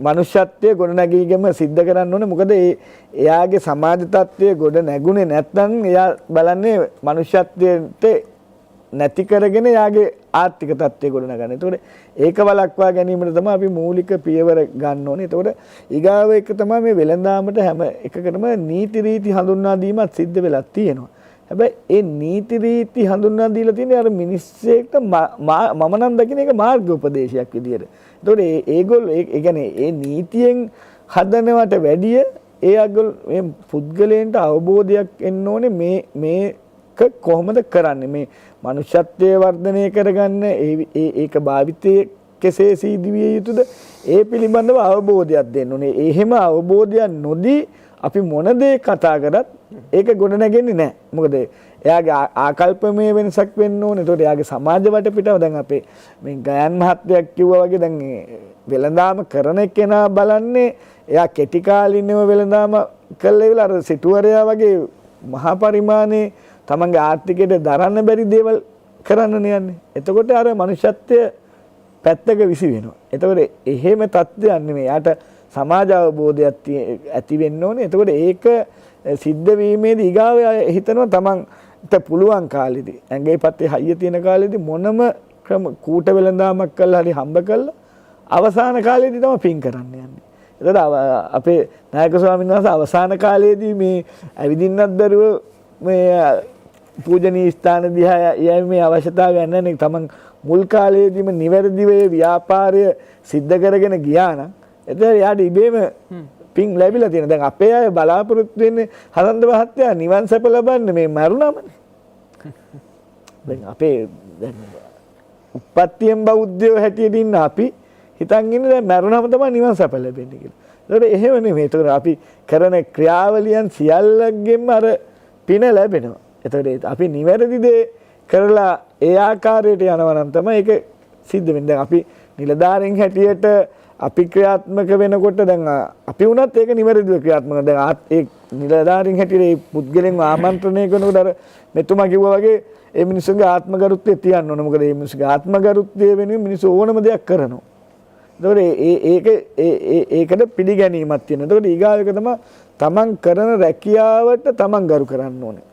Speaker 7: මනුෂ්‍යත්වයේ ගොඩ නැගීම සිද්ධ කරන්න ඕනේ. මොකද එයාගේ සමාජ තත්ත්වයේ ගොඩ නැගුණේ නැත්නම් එයා බලන්නේ මනුෂ්‍යත්වයට නැති කරගෙන එයාගේ ආර්ථික තත්ත්වයේ ගොඩ නගන්න. ඒතකොට ඒක වළක්වා ගැනීමට තමයි අපි මූලික පියවර ගන්න ඕනේ. ඒතකොට ඊගාව එක තමයි මේ වෙළඳාමට හැම එකකටම නීති රීති හඳුන්වා දීමක් සිද්ධ වෙලා තියෙනවා. හැබැයි ඒ නීති රීති හඳුන්වා දීලා තියෙන්නේ අර මිනිස්සෙක්ට මම නම් දකින්න ඒක මාර්ග උපදේශයක් විදියට. ඒතකොට ඒගොල්ලෝ ඒ කියන්නේ ඒ නීතියෙන් හදනවට වැඩිය මේ පුද්ගලයන්ට අවබෝධයක් එන්න ඕනේ මේක කොහොමද කරන්නේ, මේ මනුෂ්‍යත්වයේ වර්ධනය කරගන්න ඒක භාවිතයේ කෙසේ සිදුවිය යුතුද ඒ පිළිබඳව අවබෝධයක් දෙන්න ඕනේ. එහෙම අවබෝධයක් නොදී අපි මොන දේ කතා කරත් ඒක ගොඩ නැගෙන්නේ නැහැ. මොකද එයාගේ ආකල්පමය වෙනසක් වෙන්න ඕනේ. ඒතකොට එයාගේ සමාජ වටපිටාව දැන් අපේ මේ ගයන් මහත්තයක් කිව්වා වගේ දැන් වෙළඳාම කරන කෙනා බලන්නේ එයා කෙටි කාලිනව වෙළඳාම කළේ විලා අර සිටුවරයා වගේ මහා පරිමාණයේ තමන්ගේ ආර්ථිකයට දරන්න බැරි දේවල් කරන්න යන්නේ. එතකොට අර මනුෂ්‍යත්වය පැත්තක විසි වෙනවා. එතකොට එහෙම තත්ත්වයක් නෙමෙයි. යාට සමාජ අවබෝධයක් ඇති වෙන්න ඕනේ. එතකොට ඒක සිද්ධ වීමේදී ඊගාව හිතනවා තමන්ට පුළුවන් කාලෙදී ඇඟේ පත්තේ හයිය තියෙන කාලෙදී මොනම කූට වෙළඳාමක් කළා හරි හම්බ කළා අවසාන කාලෙදී තමයි පින් කරන්න යන්නේ. එතකොට අපේ නායක ස්වාමීන් වහන්සේ අවසාන කාලයේදී මේ ඇවිදින්නත් බැරුව මේ පූජනීය ස්ථාන දිහා යෑමේ අවශ්‍යතාවය නැහැ. තමන් මුල් කාලයේදීම නිවැරදිව ව්‍යාපාරය සිද්ධ කරගෙන ගියා නම් එතකොට යාට ඉබේම පින් ලැබිලා තියෙනවා. දැන් අපේ අය බලාපොරොත්තු වෙන්නේ හරන්ද මහත්තයා නිවන් සැප ලබන්න මේ මරුණාමනේ. දැන් අපේ දැන් උප්පත්තියෙන් බෞද්ධයෝ හැටියට ඉන්න අපි හිතන් ඉන්නේ දැන් මරුණාම තමයි නිවන් සැප ලැබෙන්නේ කියලා. ඒකට එහෙම නෙමෙයි. ඒකට අපි කරන ක්‍රියාවලියන් සියල්ලගෙම අර පින ලැබෙනවා. ඒකට අපි නිවැරදි දේ කරලා ඒ ආකාරයට යනවා නම් තමයි ඒක සිද්ධ වෙන්නේ. දැන් අපි නිලධාරීන් හැටියට අපි ක්‍රියාත්මක වෙනකොට දැන් අපි වුණත් ඒක නිවැරදිව ක්‍රියාත්මක. දැන් ඒ නිලධාරීන් හැටියට ඒ පුද්ගලයන්ව ආමන්ත්‍රණය කරනකොට අර මෙතුමා කිව්වා වගේ ඒ මිනිස්සුන්ගේ ආත්මගරුත්වය තියන්න ඕන. මොකද මේ මිනිස්සුගේ ආත්මගරුත්වය වෙනුවෙන් මිනිස්සු ඕනම දෙයක් කරනවා. ඒකට පිළිගැනීමක් තියෙනවා. එතකොට ඊගාව එක තමයි තමන් කරන රැකියාවට තමන් ගරු කරන්න ඕනේ.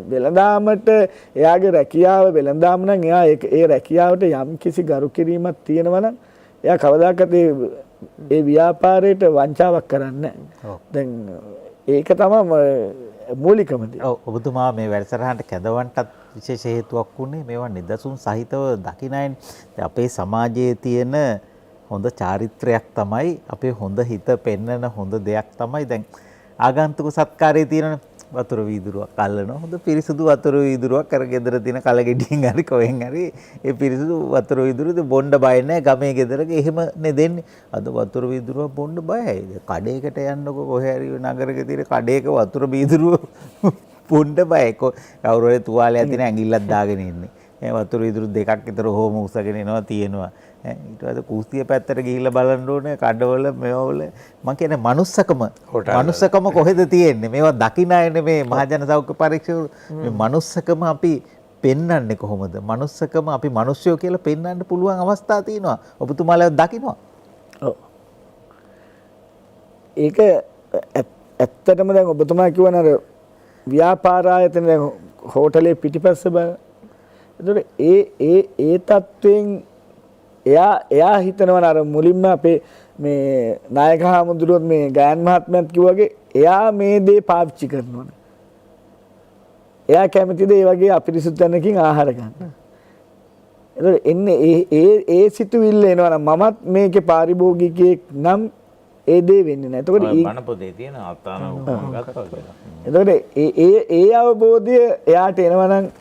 Speaker 7: වෙළඳාමට එයාගේ රැකියාව වෙළඳාම නම් එයා ඒ රැකියාවට යම් කිසි ගරු කිරීමක් තියෙනවා නම් එයා කවදාකවත් ඒ ව්‍යාපාරයට වංචාවක් කරන්නේ නැහැ. දැන් ඒක තමයි මූලිකම දේ.
Speaker 2: ඔව් ඔබතුමා මේ වැඩසටහනට කැඳවන්නටත් විශේෂ හේතුවක් වුණේ මේවා නිදසුන් සහිතව දකින්නයින් අපේ සමාජයේ තියෙන හොඳ චාරිත්‍රයක් තමයි අපේ හොඳ හිත පෙන්නන හොඳ දෙයක් තමයි දැන් ආගන්තුක සත්කාරයේ තියෙන වතුර වීදුරුවක් අල්ලනවා හොඳ පිරිසුදු වතුර වීදුරුවක් අර ගෙදර තියෙන කලගෙඩියෙන් හරි කොහෙන් හරි ඒ පිරිසුදු වතුර වීදුරුව බොන්න බය නැහැ ගමේ ගෙදරක එහෙමනේ දෙන්නේ අද වතුර වීදුරුව බොන්න බයයි කඩේකට යන්නකො කොහේ හරි නගරක තියෙන කඩේක වතුර වීදුරුව බොන්න බයයි කවුරු හරි තුවාලයක් තියෙන ඇඟිල්ලක් දාගෙන ඉන්නේ මේ වතුර වීදුරු දෙකක් විතර හොම උසගෙන එනවා තියෙනවා ඊට පස්සේ කුස්තිය පැත්තට ගිහිල්ලා බලන්න ඕනේ කඩවල මේවල මම කියන්නේ මනුස්සකම කොහෙද තියෙන්නේ මේවා දකින්න අයනේ මේ මහජන සෞඛ්‍ය පරීක්ෂකවරු මේ මනුස්සකම අපි පෙන්වන්නේ කොහොමද මනුස්සකම අපි මිනිස්සුયો කියලා පෙන්වන්න පුළුවන් අවස්ථා තියෙනවා ඔබතුමාලා දකින්නවා
Speaker 7: ඔව් ඒක ඇත්තටම දැන් ඔබතුමා කියවන අර ව්‍යාපාර ආයතන දැන් හෝටලේ පිටිපස්ස බල ඒතකොට ඒ තත්වයෙන් එයා හිතනවා අර මුලින්ම අපේ මේ නායක හාමුදුරුවෝ මේ ගයන් මහත්මයාත් කිව්වාගේ එයා මේ දේ පාවිච්චි කරනවනේ. එයා කැමතිද ඒ වගේ අපිරිසුදු තැනකින් ආහාර ගන්න. ඒතකොට එන්නේ ඒ සිතුවිල්ල එනවා නම් මමත් මේකේ පාරිභෝගිකයෙක් නම් ඒ දේ වෙන්නේ නැහැ. එතකොට
Speaker 3: බණ පොතේ තියෙන ආතාන ගත්තා කියලා.
Speaker 7: එතකොට ඒ අවබෝධය එයාට එනවා නම්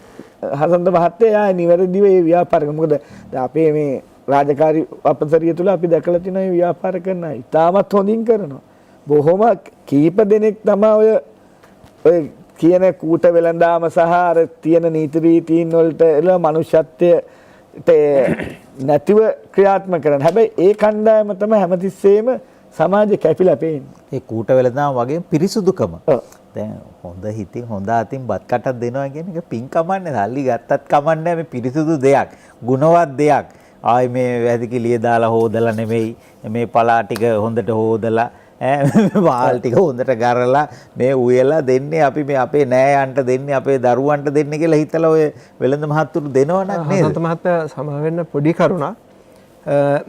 Speaker 7: හසන්ත මහත්තයා එයා නිවැරදිව ඒ ව්‍යාපාර කරන මොකද අපේ මේ රාජකාරී අපසරිය තුල අපි දැකලා තියෙනවා මේ ව්‍යාපාර කරන අය ඉතාමත් හොඳින් කරනවා. බොහොම කීප දෙනෙක් තමයි ඔය කියන කූට වෙළඳාම සහ අර තියෙන නීති රීතීන් වලට මනුෂ්‍යත්වයට නැතිව ක්‍රියාත්මක කරන. හැබැයි ඒ කණ්ඩායම තමයි හැමතිස්සෙම සමාජෙ කැපිලා පේන්නේ.
Speaker 2: ඒ කූට වෙළඳාම වගේ පිරිසුදුකම. දැන් හොඳ හිතින් හොඳ අතින් බත් කටක් දෙනවා කියන එක පින් කමන්නේ. සල්ලි ගත්තත් කමන්නේ මේ පිරිසුදු දෙයක්, ගුණවත් දෙයක්. ආයි මේ වැදිකිලිය දාලා හොදලා නෙමෙයි මේ පලා ටික හොඳට හොදලා වාල් ටික හොඳට ගරලා මේ උයලා දෙන්නේ අපි මේ අපේ නෑයන්ට දෙන්නේ අපේ දරුවන්ට දෙන්නේ කියලා හිතලා ඔය වෙළඳ මහත්තුරු දෙනවනම් නේද?
Speaker 6: හසන්ත මහත්තයා සමා වෙන්න පොඩි කරුණා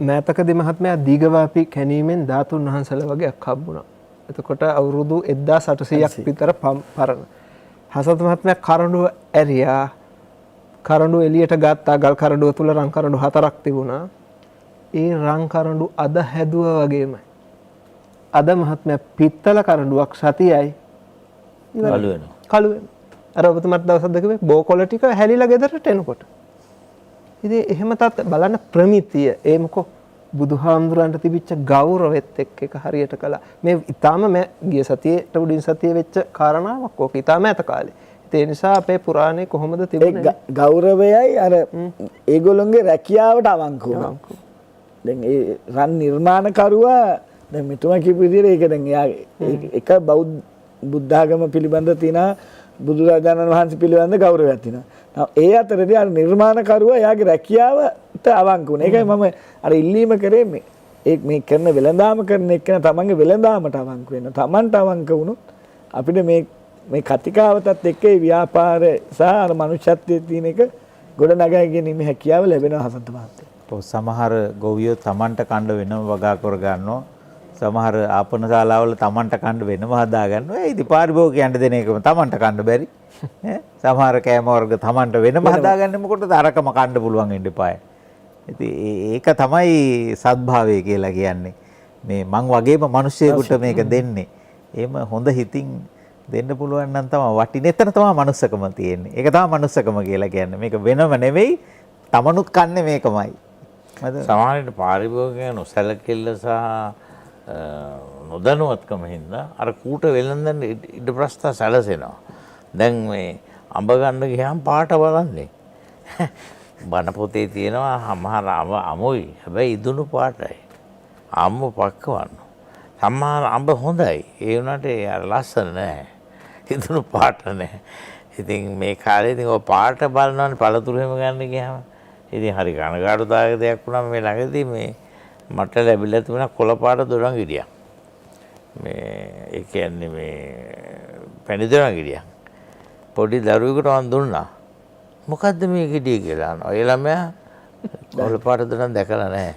Speaker 6: මෑතකදී මහත්මයා දීගවාපි කැණීමෙන් ධාතුන් වහන්සේලා වගේ හම්බුණා. එතකොට අවුරුදු 1800ක් විතර පරණ. හසන්ත මහත්මයා කරඬුව ඇරියා කරඬුව එළියට ගත්තා ගල් කරඬුව තුල රන් කරඬු 4ක් තිබුණා. ඒ රන් කරඬු අද හැදුවා වගේමයි. අද මහත්මයා පිත්තල කරඬුවක් සතියයි
Speaker 3: කළු වෙනවා.
Speaker 6: කළු වෙනවා. අර ඔබතුමාට දවසක් දෙකේ බෝකොළ ටික හැලිලා ගෙදරට එනකොට. ඉතින් එහෙම තාත් බලන්න ප්‍රමිතිය ඒ මොකෝ බුදුහාමුදුරන්ට තිබිච්ච ගෞරවෙත් එක්ක එක හරියට කළා. මේ ඊටාම මේ ගිය සතියේට උඩින් සතියේ වෙච්ච කාරණාවක් ඕක ඊටාම ඇත කාලේ. ඒ නිසා අපේ පුරාණේ කොහොමද තිබුණේ?
Speaker 7: ගෞරවයයි අර ඒගොල්ලොන්ගේ රැකියාවට අවංක වුණා. දැන් ඒ රන් නිර්මාණකරුවා දැන් මෙතුමා කියපු විදිහට ඒක දැන් එයා එක බෞද්ධ බුද්ධාගම පිළිබඳ තියෙන බුදුරජාණන් වහන්සේ පිළිබඳ ගෞරවයක් තියෙනවා. ඒ අතරදී අර නිර්මාණකරුවා එයාගේ රැකියාවට අවංක වුණා. ඒකයි මම අර ඉල්ලීම කරේ මේ කරන වෙළඳාම කරන එක්කන තමන්ගේ වෙළඳාමට අවංක වෙන්න. තමන්ට අවංක වුණොත් අපිට මේ කතිකාවතත් එක්ක ව්‍යාපාර සහ අර මනුෂ්‍යත්වයේ තියෙන එක ගොඩ නගා ගැනීම හැකියාව ලැබෙනවා හසන්ත මහත්තයා.
Speaker 2: සමහර ගොවියෝ තමන්ට කණ්ඩ වෙනම වගා කර ගන්නවා. සමහර ආපන ශාලාවල තමන්ට කණ්ඩ වෙනම හදා ගන්නවා. ඒ ඉතින් පාරිභෝගිකයන්ට දෙන එකම තමන්ට කණ්ඩ බැරි. සමහර කෑම වර්ග තමන්ට වෙනම හදාගන්න මොකටද අරකම කන්න පුළුවන් වෙන්න එපායි. ඉතින් ඒක තමයි සත්භාවය කියලා කියන්නේ. මේ මං වගේම මිනිස්සෙකුට මේක දෙන්නේ. එහෙම හොඳ හිතින් දෙන්න පුළුවන් නම් තමයි වටින. එතන තමයි මනුස්සකම තියෙන්නේ. ඒක තමයි මනුස්සකම කියලා කියන්නේ. මේක වෙනම නෙවෙයි. තමනුත් කන්නේ මේකමයි.
Speaker 3: සමහරවිට පාරිභෝගිකයන් නොසැලකිල්ල සහ නොදැනුවත්කම හින්දා අර කූට වෙලඳන් ඉඩ ප්‍රස්ථා සැලසෙනවා. දැන් මේ අඹ ගන්න ගියාම පාට බලන්නේ. බණ පොතේ තියෙනවා සමහර අමුයි. හැබැයි ඉදුණු පාටයි. අම්ම පක්කවන්න. සමහර අඹ හොඳයි. ඒ වුණාට අර ලස්සන නෑ. ඉදුණු පාට නෑ. ඉතින් මේ කාලේ ඉතින් ඔය පාට බලනවනේ පළතුරු හැම ගන්න ගියාම. ඉතින් හරි කනගාටුදායක දෙයක් වුණා මේ ළඟදී මේ මට ලැබිලා තිබුණා කොළ පාට දොරන් ගෙඩියක්. මේ ඒ කියන්නේ මේ පැණි දොරන් ගෙඩියක්. පොඩි දරුවෙකුට මම දුන්නා. මොකද්ද මේ ගෙඩිය කියලා අහනවා. ඒ ළමයා කොළ පාට දොරන් දැකලා නැහැ.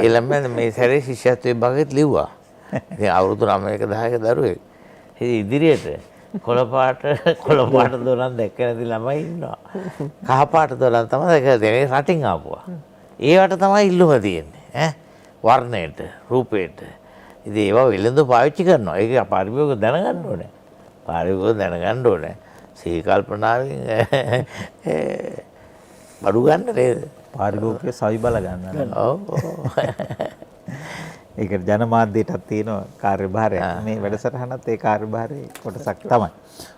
Speaker 3: ඒ ළමයා මේ සැරේ ශිෂ්‍යත්වයේ භාගෙත් ලිව්වා. ඉතින් අවුරුදු 9ක 10ක දරුවෙක්. ඉතින් ඉදිරියට කොළ පාට දොරන් දැක්ක නැති ළමයි ඉන්නවා. කහ පාට දොරන් තමයි දැකලා තියෙන්නේ රටින් ආපුවා. ඒවට තමයි ඉල්ලුම තියෙන්නේ. වර්ණයට, රූපයට. ඉතින් ඒවා වෙළඳ පාවිච්චි කරනවා. ඒක පාරිභෝගික දැනගන්න ඕනේ. පාරිභෝගික දැනගන්න ඕනේ. සිහි කල්පනාවෙන් බඩු ගන්න නේද?
Speaker 2: පාරිභෝගිකය සවි බල ගන්න. ඔව්. ඒක ජනමාධ්‍යයටත් තියෙන කාර්යභාරයක්. මේ වැඩසටහනත් ඒ කාර්යභාරයේ කොටසක් තමයි.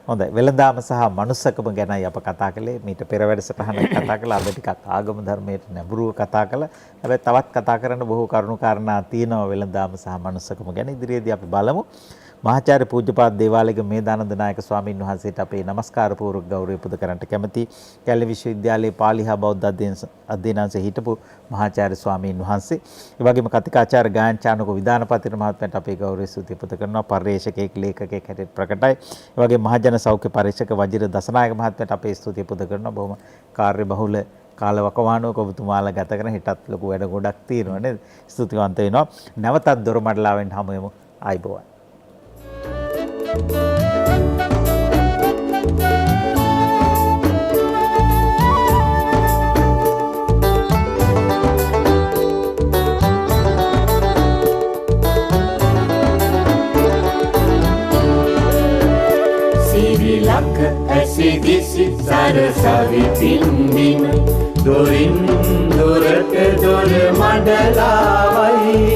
Speaker 2: හොඳයි. වෙළඳාම සහ මනුස්සකම ගැනයි අප කතා කළේ. මීට පෙර වැඩසටහනක් කතා කළා. අද ටිකක් ආගම ධර්මයට නැඹුරුව කතා කළා. හැබැයි තවත් කතා කරන්න බොහෝ කරුණු කාරණා තියෙනවා වෙළඳාම සහ මනුස්සකම ගැන. ඉදිරියේදී අපි බලමු. මහාචාර්ය පූජ්‍යපාද දේවාලයේ මේදානන්ද නායක ස්වාමීන් වහන්සේට අපේ নমස්කාර පූර්වක ගෞරවය පුද කරන්නට කැමැති. කැලණි විශ්වවිද්‍යාලයේ පාලි හා බෞද්ධ අධ්‍යයනාංශයේ හිටපු මහාචාර්ය ස්වාමීන් වහන්සේ. ඒ වගේම කතිකාචාර්ය ගායන්චානක විදානපතිර මහත්මයාට අපේ ගෞරවය ස්තුති පුද කරනවා. පර්යේෂකෙක් ලේඛකෙක් හැටියට ප්‍රකටයි. ඒ වගේම මහජන සෞඛ්‍ය පරීක්ෂක වජිර දසනායක මහත්මයාට අපේ ස්තුති පුද කරනවා. බොහොම කාර්යබහුල කාලවකවානුවක ඔබතුමාලා ගත කරන හිටත් ලොකු වැඩ ගොඩක් තියෙනවා නේද? ස්තුතිවන්ත වෙනවා. නැවතත් දොරමඩලාවෙන් හමු වෙමු. ආයිබෝවන්.
Speaker 1: සිරිලක ඇසිදිසි සරසවි පින්දින දොරින් දොරට දොර මඩලාවයි